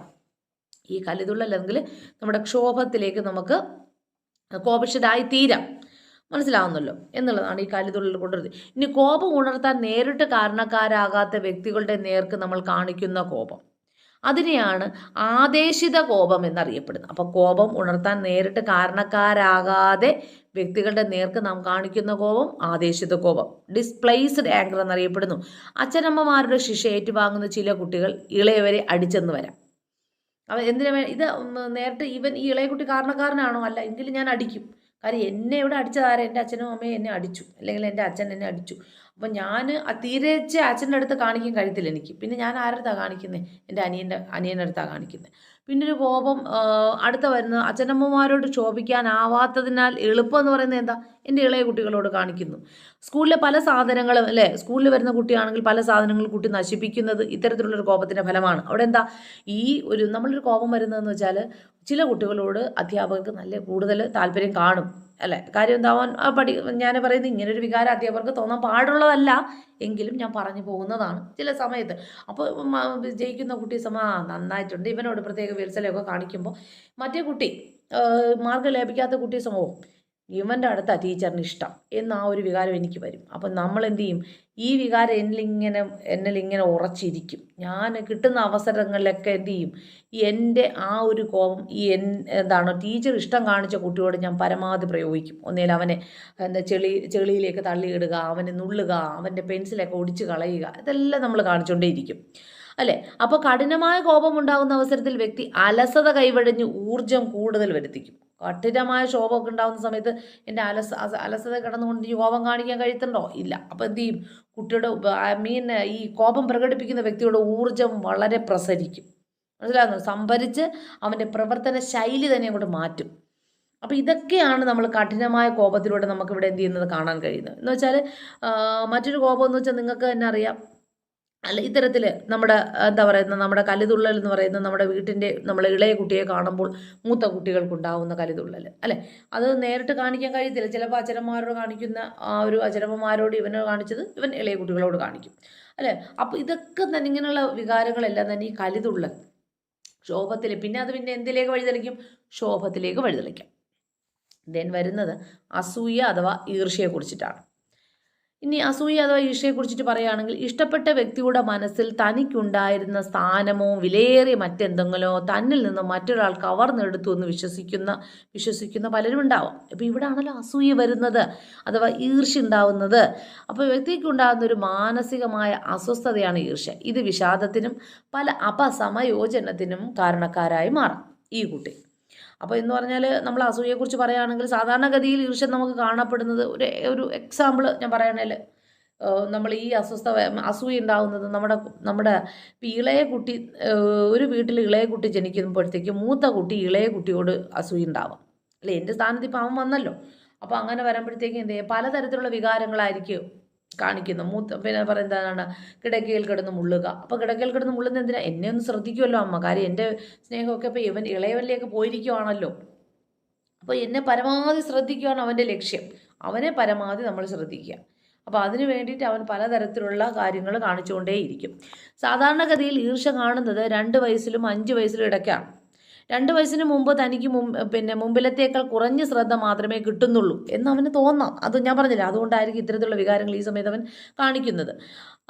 Speaker 2: ഈ കലിതുള്ളൽ അല്ലെങ്കിൽ നമ്മുടെ ക്ഷോഭത്തിലേക്ക് നമുക്ക് കോപിഷ്ഠരായി തീരാം. മനസ്സിലാവുന്നല്ലോ എന്നുള്ളതാണ് ഈ കലിതുള്ളൽ കൊണ്ടുവരുന്നത്. ഇനി കോപം ഉണർത്താൻ നേരിട്ട് കാരണക്കാരാകാത്ത വ്യക്തികളുടെ നേർക്ക് നമ്മൾ കാണിക്കുന്ന കോപം, അതിനെയാണ് ആദേശിത കോപം എന്നറിയപ്പെടുന്നത്. അപ്പോൾ കോപം ഉണർത്താൻ നേരിട്ട് കാരണക്കാരാകാതെ വ്യക്തികളുടെ നേർക്ക് നാം കാണിക്കുന്ന കോപം ആദേശിത കോപം, ഡിസ്പ്ലേസ്ഡ് ആങ്കർ എന്നറിയപ്പെടുന്നു. അച്ഛനമ്മമാരുടെ ശിക്ഷ ഏറ്റുവാങ്ങുന്ന ചില കുട്ടികൾ ഇളയവരെ അടിച്ചെന്ന് വരാം. അവ എന്തിനാ ഇത് നേരിട്ട് ഈ ഇളയ കുട്ടി കാരണക്കാരനാണോ? അല്ല, എങ്കിലും ഞാൻ അടിക്കും. കാര്യം എന്നെ ഇവിടെ അടിച്ചതാരാ? എൻ്റെ അച്ഛനും അമ്മയും എന്നെ അടിച്ചു, അല്ലെങ്കിൽ എൻ്റെ അച്ഛൻ എന്നെ അടിച്ചു. അപ്പം ഞാൻ തീരെച്ച അച്ഛൻ്റെ അടുത്ത് കാണിക്കാൻ കഴിയത്തില്ല എനിക്ക്. പിന്നെ ഞാൻ ആരടുത്താണ് കാണിക്കുന്നത്? എൻ്റെ അനിയൻ്റെ അടുത്താണ് കാണിക്കുന്നത്. പിന്നെ ഒരു കോപം അടുത്ത വരുന്ന അച്ഛനമ്മമാരോട് ക്ഷോഭിക്കാനാവാത്തതിനാൽ എളുപ്പം എന്ന് പറയുന്നത് എന്താ? എൻ്റെ ഇളയ കുട്ടികളോട് കാണിക്കുന്നു. സ്കൂളിലെ പല സാധനങ്ങളും അല്ലേ, സ്കൂളിൽ വരുന്ന കുട്ടിയാണെങ്കിൽ പല സാധനങ്ങളും കുട്ടി നശിപ്പിക്കുന്നത് ഇത്തരത്തിലുള്ളൊരു കോപത്തിൻ്റെ ഫലമാണ്. അവിടെ എന്താ നമ്മളൊരു കോപം വരുന്നതെന്ന് വെച്ചാൽ ചില കുട്ടികളോട് അധ്യാപകർക്ക് നല്ല കൂടുതൽ താല്പര്യം കാണും അല്ലേ. കാര്യം എന്താവാൻ ഞാൻ പറയുന്നത് ഇങ്ങനൊരു വികാരം അധ്യാപകർക്ക് തോന്നാൻ പാടുള്ളതല്ല, എങ്കിലും ഞാൻ പറഞ്ഞു പോകുന്നതാണ് ചില സമയത്ത്. അപ്പോൾ ജയിക്കുന്ന കുട്ടി നന്നായിട്ടുണ്ട്, ഇവനോട് പ്രത്യേക വിരസലയൊക്കെ കാണിക്കുമ്പോൾ മറ്റേ കുട്ടി മാർക്ക് ലഭിക്കാത്ത കുട്ടി സമൂഹം ഇവൻ്റെ അടുത്താണ് ടീച്ചറിന് ഇഷ്ടം എന്ന ആ ഒരു വികാരം എനിക്ക് വരും. അപ്പം നമ്മൾ എന്ത് ചെയ്യും? ഈ വികാരം എന്നിലിങ്ങനെ ഉറച്ചിരിക്കും. ഞാൻ കിട്ടുന്ന അവസരങ്ങളിലൊക്കെ എന്ത് ചെയ്യും? എൻ്റെ ആ ഒരു കോപം ടീച്ചർ ഇഷ്ടം കാണിച്ച കുട്ടിയോട് ഞാൻ പരമാവധി പ്രയോഗിക്കും. ഒന്നേൽ അവനെ ചെളിയിലേക്ക് തള്ളിയിടുക, അവനെ നുള്ളുക, അവൻ്റെ പെൻസിലൊക്കെ ഒടിച്ച് കളയുക, ഇതെല്ലാം നമ്മൾ കാണിച്ചുകൊണ്ടേയിരിക്കും അല്ലേ. അപ്പോൾ കഠിനമായ കോപം ഉണ്ടാകുന്ന അവസരത്തിൽ വ്യക്തി അലസത കൈവഴിഞ്ഞ് ഊർജം കൂടുതൽ വരുത്തിക്കും. കഠിനമായ ക്ഷോഭമൊക്കെ ഉണ്ടാകുന്ന സമയത്ത് എൻ്റെ അലസത കിടന്നുകൊണ്ട് ഈ കോപം കാണിക്കാൻ കഴിയുന്നുണ്ടോ? ഇല്ല. അപ്പോൾ എന്ത് ചെയ്യും? കുട്ടിയുടെ ഈ കോപം പ്രകടിപ്പിക്കുന്ന വ്യക്തിയുടെ ഊർജം വളരെ പ്രസരിക്കും. മനസ്സിലാകുന്നു? സംഭരിച്ച് അവൻ്റെ പ്രവർത്തന ശൈലി തന്നെ അങ്ങോട്ട് മാറ്റും. അപ്പോൾ ഇതൊക്കെയാണ് നമ്മൾ കഠിനമായ കോപത്തിലൂടെ നമുക്കിവിടെ എന്ത് ചെയ്യുന്നത് കാണാൻ കഴിയുന്നത്. എന്ന് വെച്ചാൽ മറ്റൊരു കോപം എന്ന് വെച്ചാൽ നിങ്ങൾക്ക് തന്നെ അറിയാം. അല്ല, ഇത്തരത്തിൽ നമ്മുടെ കലിതുള്ളൽ എന്ന് പറയുന്നത് നമ്മുടെ വീട്ടിൻ്റെ ഇളയ കുട്ടിയെ കാണുമ്പോൾ മൂത്ത കുട്ടികൾക്കുണ്ടാവുന്ന കലിതുള്ളൽ അല്ലേ, അത് നേരിട്ട് കാണിക്കാൻ കഴിയത്തില്ല. ചിലപ്പോൾ അച്ഛനമ്മമാരോട് കാണിക്കുന്ന ആ ഒരു അച്ഛനമ്മമാരോട് ഇവനെ കാണിച്ചത് ഇവൻ ഇളയ കുട്ടികളോട് കാണിക്കും അല്ലേ. അപ്പോൾ ഇതൊക്കെ തന്നെ ഇങ്ങനെയുള്ള വികാരങ്ങളെല്ലാം തന്നെ ഈ കലിതുള്ളൽ ക്ഷോഭത്തിൽ പിന്നെ എന്തിലേക്ക് വഴിതെളിക്കും? ക്ഷോഭത്തിലേക്ക് വഴിതെളിക്കാം. ദെൻ വരുന്നത് അസൂയ അഥവാ ഈർഷ്യയെക്കുറിച്ചിട്ടാണ്. ഇനി അസൂയ അഥവാ ഈർഷ്യയെക്കുറിച്ചിട്ട് പറയുകയാണെങ്കിൽ, ഇഷ്ടപ്പെട്ട വ്യക്തിയുടെ മനസ്സിൽ തനിക്കുണ്ടായിരുന്ന സ്ഥാനമോ വിലയേറിയ മറ്റെന്തെങ്കിലോ തന്നിൽ നിന്ന് മറ്റൊരാൾ കവർന്നെടുത്തു എന്ന് വിശ്വസിക്കുന്ന പലരും ഉണ്ടാവും. അപ്പോൾ ഇവിടെയാണല്ലോ അസൂയ വരുന്നത് അഥവാ ഈർഷ്യ ഉണ്ടാവുന്നത്. അപ്പോൾ വ്യക്തിക്കുണ്ടാകുന്ന ഒരു മാനസികമായ അസ്വസ്ഥതയാണ് ഈർഷ്യ. ഇത് വിഷാദത്തിനും പല അപസമയോജനത്തിനും കാരണക്കാരായി മാറാം ഈ കുട്ടി. അപ്പോൾ എന്ന് പറഞ്ഞാൽ നമ്മൾ അസൂയയെക്കുറിച്ച് പറയുകയാണെങ്കിൽ സാധാരണഗതിയിൽ ഈർഷ്യ നമുക്ക് കാണപ്പെടുന്നത് ഒരു എക്സാമ്പിൾ ഞാൻ പറയുകയാണെങ്കിൽ നമ്മൾ ഈ അസൂയ ഉണ്ടാകുന്നത് നമ്മുടെ ഇളയ കുട്ടി ഒരു വീട്ടിൽ ഇളയ കുട്ടി ജനിക്കുമ്പോഴത്തേക്കും മൂത്ത കുട്ടി ഇളയ കുട്ടിയോട് അസൂയ ഉണ്ടാവാം അല്ലേ. എൻ്റെ സ്ഥാനത്ത് ഇപ്പം അവൻ വന്നല്ലോ. അപ്പോൾ അങ്ങനെ വരുമ്പോഴത്തേക്കും എന്ത് ചെയ്യും? പലതരത്തിലുള്ള വികാരങ്ങളായിരിക്കും കാണിക്കുന്നു. പിന്നെ പറയുന്നതാണ് കിടക്കയിൽ കിടന്ന് മുള്ളുക. അപ്പോൾ കിടക്കയിൽ കിടന്ന് മുള്ളുന്ന എന്തിനാ? എന്നെ ഒന്ന് ശ്രദ്ധിക്കുമല്ലോ അമ്മ. കാര്യം എൻ്റെ സ്നേഹമൊക്കെ ഇപ്പോൾ ഇളയവനിലേക്ക് പോയിരിക്കുവാണല്ലോ. അപ്പോൾ എന്നെ പരമാവധി ശ്രദ്ധിക്കുകയാണ് അവൻ്റെ ലക്ഷ്യം. അവനെ പരമാവധി നമ്മൾ ശ്രദ്ധിക്കുക. അപ്പോൾ അതിന് വേണ്ടിയിട്ട് അവൻ പലതരത്തിലുള്ള കാര്യങ്ങൾ കാണിച്ചുകൊണ്ടേയിരിക്കും. സാധാരണഗതിയിൽ ഈർഷ്യ കാണുന്നത് 2 വയസ്സിലും 5 വയസ്സിലും ഇടയ്ക്കാണ്. 2 വയസ്സിന് മുമ്പ് തനിക്ക് മുമ്പിലത്തേക്കാൾ കുറഞ്ഞ ശ്രദ്ധ മാത്രമേ കിട്ടുന്നുള്ളൂ എന്ന് അവന് തോന്നാം. അത് ഞാൻ പറഞ്ഞില്ല, അതുകൊണ്ടായിരിക്കും ഇത്തരത്തിലുള്ള വികാരങ്ങൾ ഈ സമയത്ത് അവൻ കാണിക്കുന്നത്.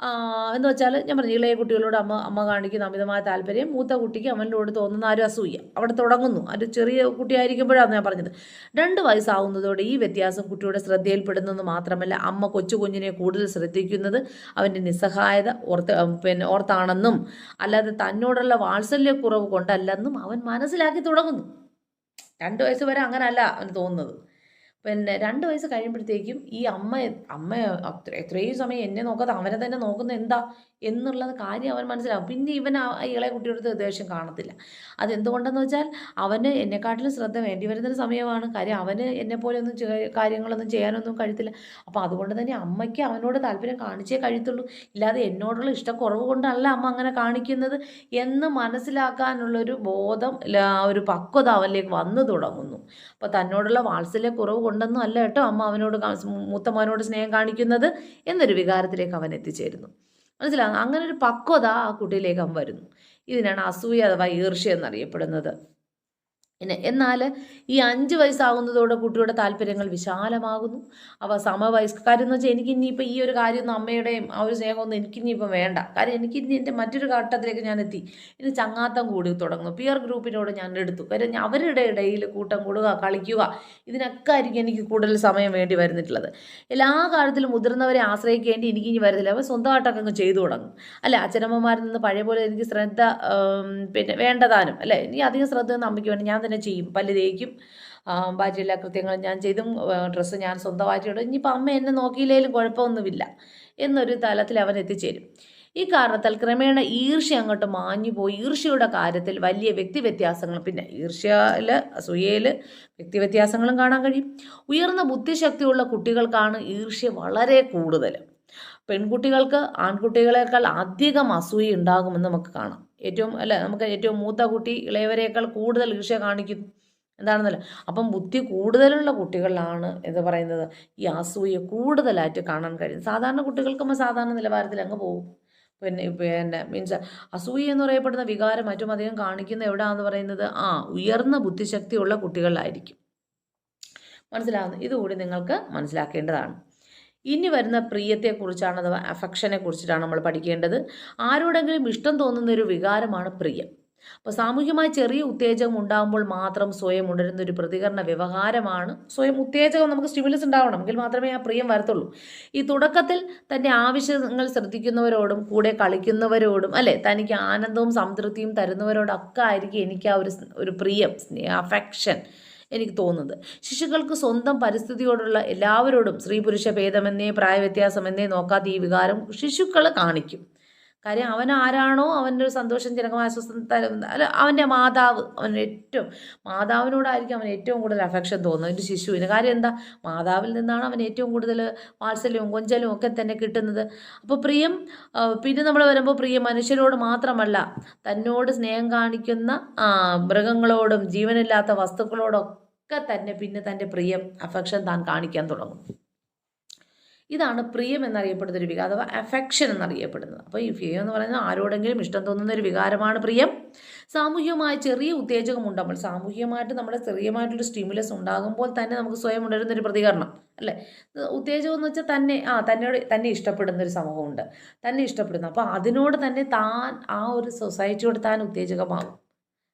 Speaker 2: എന്ന് വെച്ചാൽ ഞാൻ പറഞ്ഞു, ഇളയ കുട്ടികളോട് അമ്മ കാണിക്കുന്ന അമിതമായ താല്പര്യം, മൂത്ത കുട്ടിക്ക് അവനോട് തോന്നുന്ന ഒരു അസൂയ അവിടെ തുടങ്ങുന്നു. അത് ചെറിയ കുട്ടിയായിരിക്കുമ്പോഴാണ് ഞാൻ പറഞ്ഞത്. 2 വയസ്സാവുന്നതോടെ ഈ വ്യത്യാസം കുട്ടിയുടെ ശ്രദ്ധയിൽപ്പെടുന്നെന്ന് മാത്രമല്ല, അമ്മ കുഞ്ഞിനെ കൂടുതൽ ശ്രദ്ധിക്കുന്നത് അവൻ്റെ നിസ്സഹായത ഓർത്താണെന്നും അല്ലാതെ തന്നോടുള്ള വാത്സല്യക്കുറവ് കൊണ്ടല്ലെന്നും അവൻ മനസ്സിലാക്കി തുടങ്ങുന്നു. 2 വയസ്സ് വരെ അങ്ങനല്ല അവന് തോന്നുന്നത്. 2 വയസ്സ് കഴിയുമ്പോഴത്തേക്കും ഈ അമ്മ എത്രയും സമയം എന്നെ നോക്കാതെ അവനെ തന്നെ നോക്കുന്നത് എന്താ എന്നുള്ളത് കാര്യം അവൻ മനസ്സിലാവും. പിന്നെ ഇവൻ ഇളയ കുട്ടിയുടെ ദേഷ്യം കാണത്തില്ല. അതെന്തുകൊണ്ടെന്ന് വെച്ചാൽ അവന് എന്നെക്കാട്ടിലും ശ്രദ്ധ വേണ്ടി വരുന്നൊരു സമയമാണ്. കാര്യം അവന് എന്നെപ്പോലെ ഒന്നും കാര്യങ്ങളൊന്നും ചെയ്യാനൊന്നും കഴിയത്തില്ല. അപ്പോൾ അതുകൊണ്ട് തന്നെ അമ്മയ്ക്ക് അവനോട് താല്പര്യം കാണിച്ചേ കഴിയത്തുള്ളൂ, ഇല്ലാതെ എന്നോടുള്ള ഇഷ്ടക്കുറവ് കൊണ്ടല്ല അമ്മ അങ്ങനെ കാണിക്കുന്നത് എന്ന് മനസ്സിലാക്കാനുള്ളൊരു ബോധം, ഒരു പക്വത അവനിലേക്ക് വന്നു തുടങ്ങുന്നു. അപ്പോൾ തന്നോടുള്ള വാത്സല്യക്കുറവ് കൊണ്ടൊന്നും അല്ല കേട്ടോ അമ്മ അവനോട് മൂത്തമ്മനോട് സ്നേഹം കാണിക്കുന്നത് എന്നൊരു വികാരത്തിലേക്ക് അവൻ എത്തിച്ചേരുന്നു. മനസ്സിലാകുന്നു? അങ്ങനെ ഒരു പക്വത ആ കുട്ടിയിലേക്ക് അവൻ വരുന്നു. ഇതിനാണ് അസൂയ അഥവാ ഈർഷ്യ എന്നറിയപ്പെടുന്നത്. എന്നാൽ ഈ 5 വയസ്സാകുന്നതോടെ കുട്ടിയുടെ താല്പര്യങ്ങൾ വിശാലമാകുന്നു. അവ സമവയസ്കാരെന്ന് വെച്ചാൽ എനിക്ക് ഇനിയിപ്പോൾ ഈ ഒരു കാര്യമൊന്നും അമ്മയുടെയും ആ ഒരു സ്നേഹമൊന്നും എനിക്കിനിയിപ്പോൾ വേണ്ട. കാര്യം എനിക്കിനി എൻ്റെ മറ്റൊരു ഘട്ടത്തിലേക്ക് ഞാൻ എത്തി. ഇനി ചങ്ങാത്തം കൂടി തുടങ്ങുന്നു. പിയർ ഗ്രൂപ്പിനോട് ഞാൻ എടുത്തു. കാര്യം അവരുടെ ഇടയിൽ കൂട്ടം കൂടുക, കളിക്കുക, ഇതിനൊക്കെ ആയിരിക്കും എനിക്ക് കൂടുതൽ സമയം വേണ്ടി വരുന്നിട്ടുള്ളത്. എല്ലാ കാര്യത്തിലും മുതിർന്നവരെ ആശ്രയിക്കേണ്ടി എനിക്കിനി വരുന്നില്ല. അവർ സ്വന്തമായിട്ടൊക്കെ അങ്ങ് ചെയ്തു തുടങ്ങും. അല്ലേ, അച്ഛനമ്മമാരിൽ നിന്ന് പഴയ പോലെ എനിക്ക് ശ്രദ്ധ വേണ്ടതാനും അല്ലേ, ഇനി അധികം ശ്രദ്ധ ഒന്നും അമ്മയ്ക്ക് വേണ്ടി ഞാൻ തന്നെ ചെയ്യും. പല്ല് തേക്കും, ബാക്കി എല്ലാ കൃത്യങ്ങളും ഞാൻ ചെയ്തും, ഡ്രസ്സ് ഞാൻ സ്വന്തമായിട്ട് ഇടും. ഇനിയിപ്പോൾ അമ്മ എന്നെ നോക്കിയില്ലെങ്കിലും കുഴപ്പമൊന്നുമില്ല എന്നൊരു തലത്തിൽ അവൻ എത്തിച്ചേരും. ഈ കാരണത്താൽ ക്രമേണ ഈർഷ്യ അങ്ങോട്ട് മാഞ്ഞു പോയി. ഈർഷ്യയുടെ കാര്യത്തിൽ വലിയ വ്യക്തിവ്യത്യാസങ്ങൾ, പിന്നെ ഈർഷ്യയിൽ അസൂയയിൽ വ്യക്തിവ്യത്യാസങ്ങളും കാണാൻ കഴിയും. ഉയർന്ന ബുദ്ധിശക്തിയുള്ള കുട്ടികൾക്കാണ് ഈർഷ്യ വളരെ കൂടുതൽ. പെൺകുട്ടികൾക്ക് ആൺകുട്ടികളെക്കാൾ അധികം അസൂയ ഉണ്ടാകുമെന്ന് നമുക്ക് കാണാം. നമുക്ക് ഏറ്റവും മൂത്ത കുട്ടി ഇളയവരേക്കാൾ കൂടുതൽ ഈർഷ്യ കാണിക്കുന്നു എന്താണെന്നല്ല. അപ്പം ബുദ്ധി കൂടുതലുള്ള കുട്ടികളിലാണ് എന്താ പറയുന്നത്, ഈ അസൂയ കൂടുതലായിട്ട് കാണാൻ കഴിയുന്നത്. സാധാരണ കുട്ടികൾക്കും സാധാരണ നിലവാരത്തിൽ അങ്ങ് പോകും. മീൻസ് അസൂയ എന്ന് പറയപ്പെടുന്ന വികാരം ഏറ്റവും അധികം കാണിക്കുന്ന എവിടെയാണെന്ന് പറയുന്നത് ഉയർന്ന ബുദ്ധിശക്തിയുള്ള കുട്ടികളിലായിരിക്കും. മനസ്സിലാകുന്നു? ഇതുകൂടി നിങ്ങൾക്ക് മനസ്സിലാക്കേണ്ടതാണ്. ഇനി വരുന്ന പ്രിയത്തെക്കുറിച്ചാണ്, അഥവാ അഫക്ഷനെ കുറിച്ചിട്ടാണ് നമ്മൾ പഠിക്കേണ്ടത്. ആരോടെങ്കിലും ഇഷ്ടം തോന്നുന്ന ഒരു വികാരമാണ് പ്രിയം. അപ്പോൾ സാമൂഹികമായി ചെറിയ ഉത്തേജകം ഉണ്ടാകുമ്പോൾ മാത്രം സ്വയം ഉണരുന്ന ഒരു പ്രതികരണ വ്യവഹാരമാണ് സ്വയം ഉത്തേജകം. നമുക്ക് സ്റ്റിമുലസ് ഉണ്ടാവണം, എങ്കിൽ മാത്രമേ ആ പ്രിയം വരത്തുള്ളൂ. ഈ തുടക്കത്തിൽ തൻ്റെ ആവശ്യങ്ങൾ ശ്രദ്ധിക്കുന്നവരോടും കൂടെ കളിക്കുന്നവരോടും അല്ലേ, തനിക്ക് ആനന്ദവും സംതൃപ്തിയും തരുന്നവരോടൊക്കെ ആയിരിക്കും എനിക്ക് ആ ഒരു പ്രിയം, അഫെക്ഷൻ എനിക്ക് തോന്നുന്നത്. ശിശുക്കൾക്ക് സ്വന്തം പരിസ്ഥിതിയോടുള്ള എല്ലാവരോടും സ്ത്രീ പുരുഷ ഭേദമെന്നേ പ്രായവ്യത്യാസമെന്നേ നോക്കാതെ ഈ വികാരം ശിശുക്കൾ കാണിക്കും. കാര്യം അവൻ ആരാണോ അവൻ്റെ ഒരു സന്തോഷം ജനകമായ അസ്വസ്ഥത അല്ല, അവൻ്റെ മാതാവ്, മാതാവിനോടായിരിക്കും അവൻ ഏറ്റവും കൂടുതൽ അഫെക്ഷൻ തോന്നുന്നത് ഒരു ശിശുവിന്. കാര്യം എന്താ, മാതാവിൽ നിന്നാണ് അവൻ ഏറ്റവും കൂടുതൽ വാത്സല്യവും കൊഞ്ചലും ഒക്കെ തന്നെ കിട്ടുന്നത്. അപ്പോൾ പ്രിയം, പിന്നെ നമ്മൾ വരുമ്പോൾ പ്രിയം മനുഷ്യരോട് മാത്രമല്ല, തന്നോട് സ്നേഹം കാണിക്കുന്ന മൃഗങ്ങളോടും ജീവനില്ലാത്ത വസ്തുക്കളോടൊക്കെ തന്നെ പിന്നെ തൻ്റെ പ്രിയം, അഫെക്ഷൻ താൻ കാണിക്കാൻ തുടങ്ങും. ഇതാണ് പ്രിയം എന്നറിയപ്പെടുന്ന ഒരു വികാരം, അഥവാ അഫെക്ഷൻ എന്നറിയപ്പെടുന്നത്. അപ്പോൾ ഈ പ്രിയം എന്ന് പറയുന്നത് ആരോടെങ്കിലും ഇഷ്ടം തോന്നുന്ന ഒരു വികാരമാണ് പ്രിയം. സാമൂഹികമായ ചെറിയ ഉത്തേജകം ഉണ്ടാകുമ്പോൾ, സാമൂഹികമായിട്ട് നമ്മുടെ ചെറിയമായിട്ടൊരു സ്റ്റിമുലസ് ഉണ്ടാകുമ്പോൾ തന്നെ നമുക്ക് സ്വയം ഉണരുന്നൊരു പ്രതികരണം അല്ലേ. ഉത്തേജകം എന്ന് വെച്ചാൽ തന്നെ ഇഷ്ടപ്പെടുന്ന ഒരു സമൂഹമുണ്ട്, തന്നെ ഇഷ്ടപ്പെടുന്നു. അപ്പോൾ അതിനോട് തന്നെ താൻ ആ ഒരു സൊസൈറ്റിയോട് താൻ ഉത്തേജകമാകും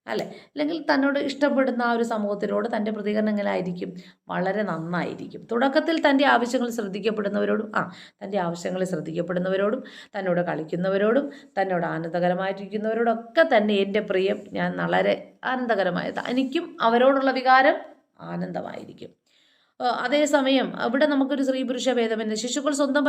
Speaker 2: അല്ലേ. അല്ലെങ്കിൽ തന്നോട് ഇഷ്ടപ്പെടുന്ന ആ ഒരു സമൂഹത്തിനോട് തൻ്റെ പ്രതികരണം എങ്ങനെ ആയിരിക്കും, വളരെ നന്നായിരിക്കും. തുടക്കത്തിൽ തൻ്റെ ആവശ്യങ്ങൾ ശ്രദ്ധിക്കപ്പെടുന്നവരോടും തന്നോട് കളിക്കുന്നവരോടും തന്നോട് ആനന്ദകരമായിട്ടിരിക്കുന്നവരോടൊക്കെ തന്നെ എൻ്റെ പ്രിയം ഞാൻ വളരെ ആനന്ദകരമായത്, എനിക്കും അവരോടുള്ള വികാരം ആനന്ദമായിരിക്കും. അതേസമയം ഇവിടെ നമുക്കൊരു സ്ത്രീ പുരുഷ ഭേദമെന്ന്, ശിശുക്കൾ സ്വന്തം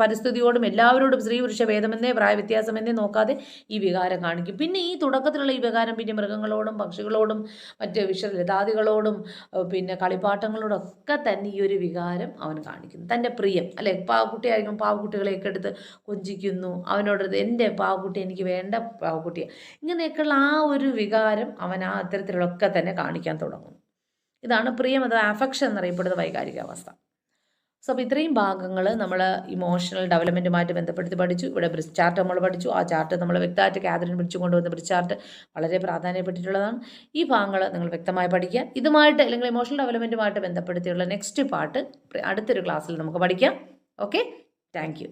Speaker 2: പരിസ്ഥിതിയോടും എല്ലാവരോടും സ്ത്രീ പുരുഷ ഭേദമെന്നേ പ്രായവ്യത്യാസമെന്നേ നോക്കാതെ ഈ വികാരം കാണിക്കും. പിന്നെ ഈ തുടക്കത്തിലുള്ള ഈ വികാരം പിന്നെ മൃഗങ്ങളോടും പക്ഷികളോടും മറ്റ് വിഷലതാദികളോടും പിന്നെ കളിപ്പാട്ടങ്ങളോടൊക്കെ തന്നെ ഈ ഒരു വികാരം അവൻ കാണിക്കുന്നു. തൻ്റെ പ്രിയം അല്ലെ, പാവക്കുട്ടിയായിരിക്കും, പാവക്കുട്ടികളെയൊക്കെ എടുത്ത് കൊഞ്ചിക്കുന്നു, അവനോട് എൻ്റെ പാവക്കുട്ടി എനിക്ക് വേണ്ട പാവക്കുട്ടിയാണ്, ഇങ്ങനെയൊക്കെയുള്ള ആ ഒരു വികാരം അവൻ ആ അത്തരത്തിലൊക്കെ തന്നെ കാണിക്കാൻ തുടങ്ങും. ഇതാണ് പ്രിയം അഥവാ അഫെക്ഷൻ എന്നറിയപ്പെടുന്ന വൈകാരികാവസ്ഥ. സോ അപ്പോൾ ഇത്രയും ഭാഗങ്ങൾ നമ്മൾ ഇമോഷണൽ ഡെവലപ്മെൻറ്റുമായിട്ട് ബന്ധപ്പെടുത്തി പഠിച്ചു. ഇവിടെ ബ്രിസ് ചാർട്ട് നമ്മൾ പഠിച്ചു. ആ ചാർട്ട് നമ്മൾ വ്യക്തമായിട്ട് കാതറിൻ പിടിച്ചു കൊണ്ടുവന്ന ബ്രിസ് ചാർട്ട് വളരെ പ്രാധാന്യപ്പെട്ടിട്ടുള്ളതാണ്. ഈ ഭാഗങ്ങൾ നിങ്ങൾ വ്യക്തമായി പഠിക്കുക. ഇതുമായിട്ട് അല്ലെങ്കിൽ ഇമോഷണൽ ഡെവലപ്മെൻറ്റുമായിട്ട് ബന്ധപ്പെടുത്തിയുള്ള നെക്സ്റ്റ് പാർട്ട് അടുത്തൊരു ക്ലാസ്സിൽ നമുക്ക് പഠിക്കാം. Okay, thank you.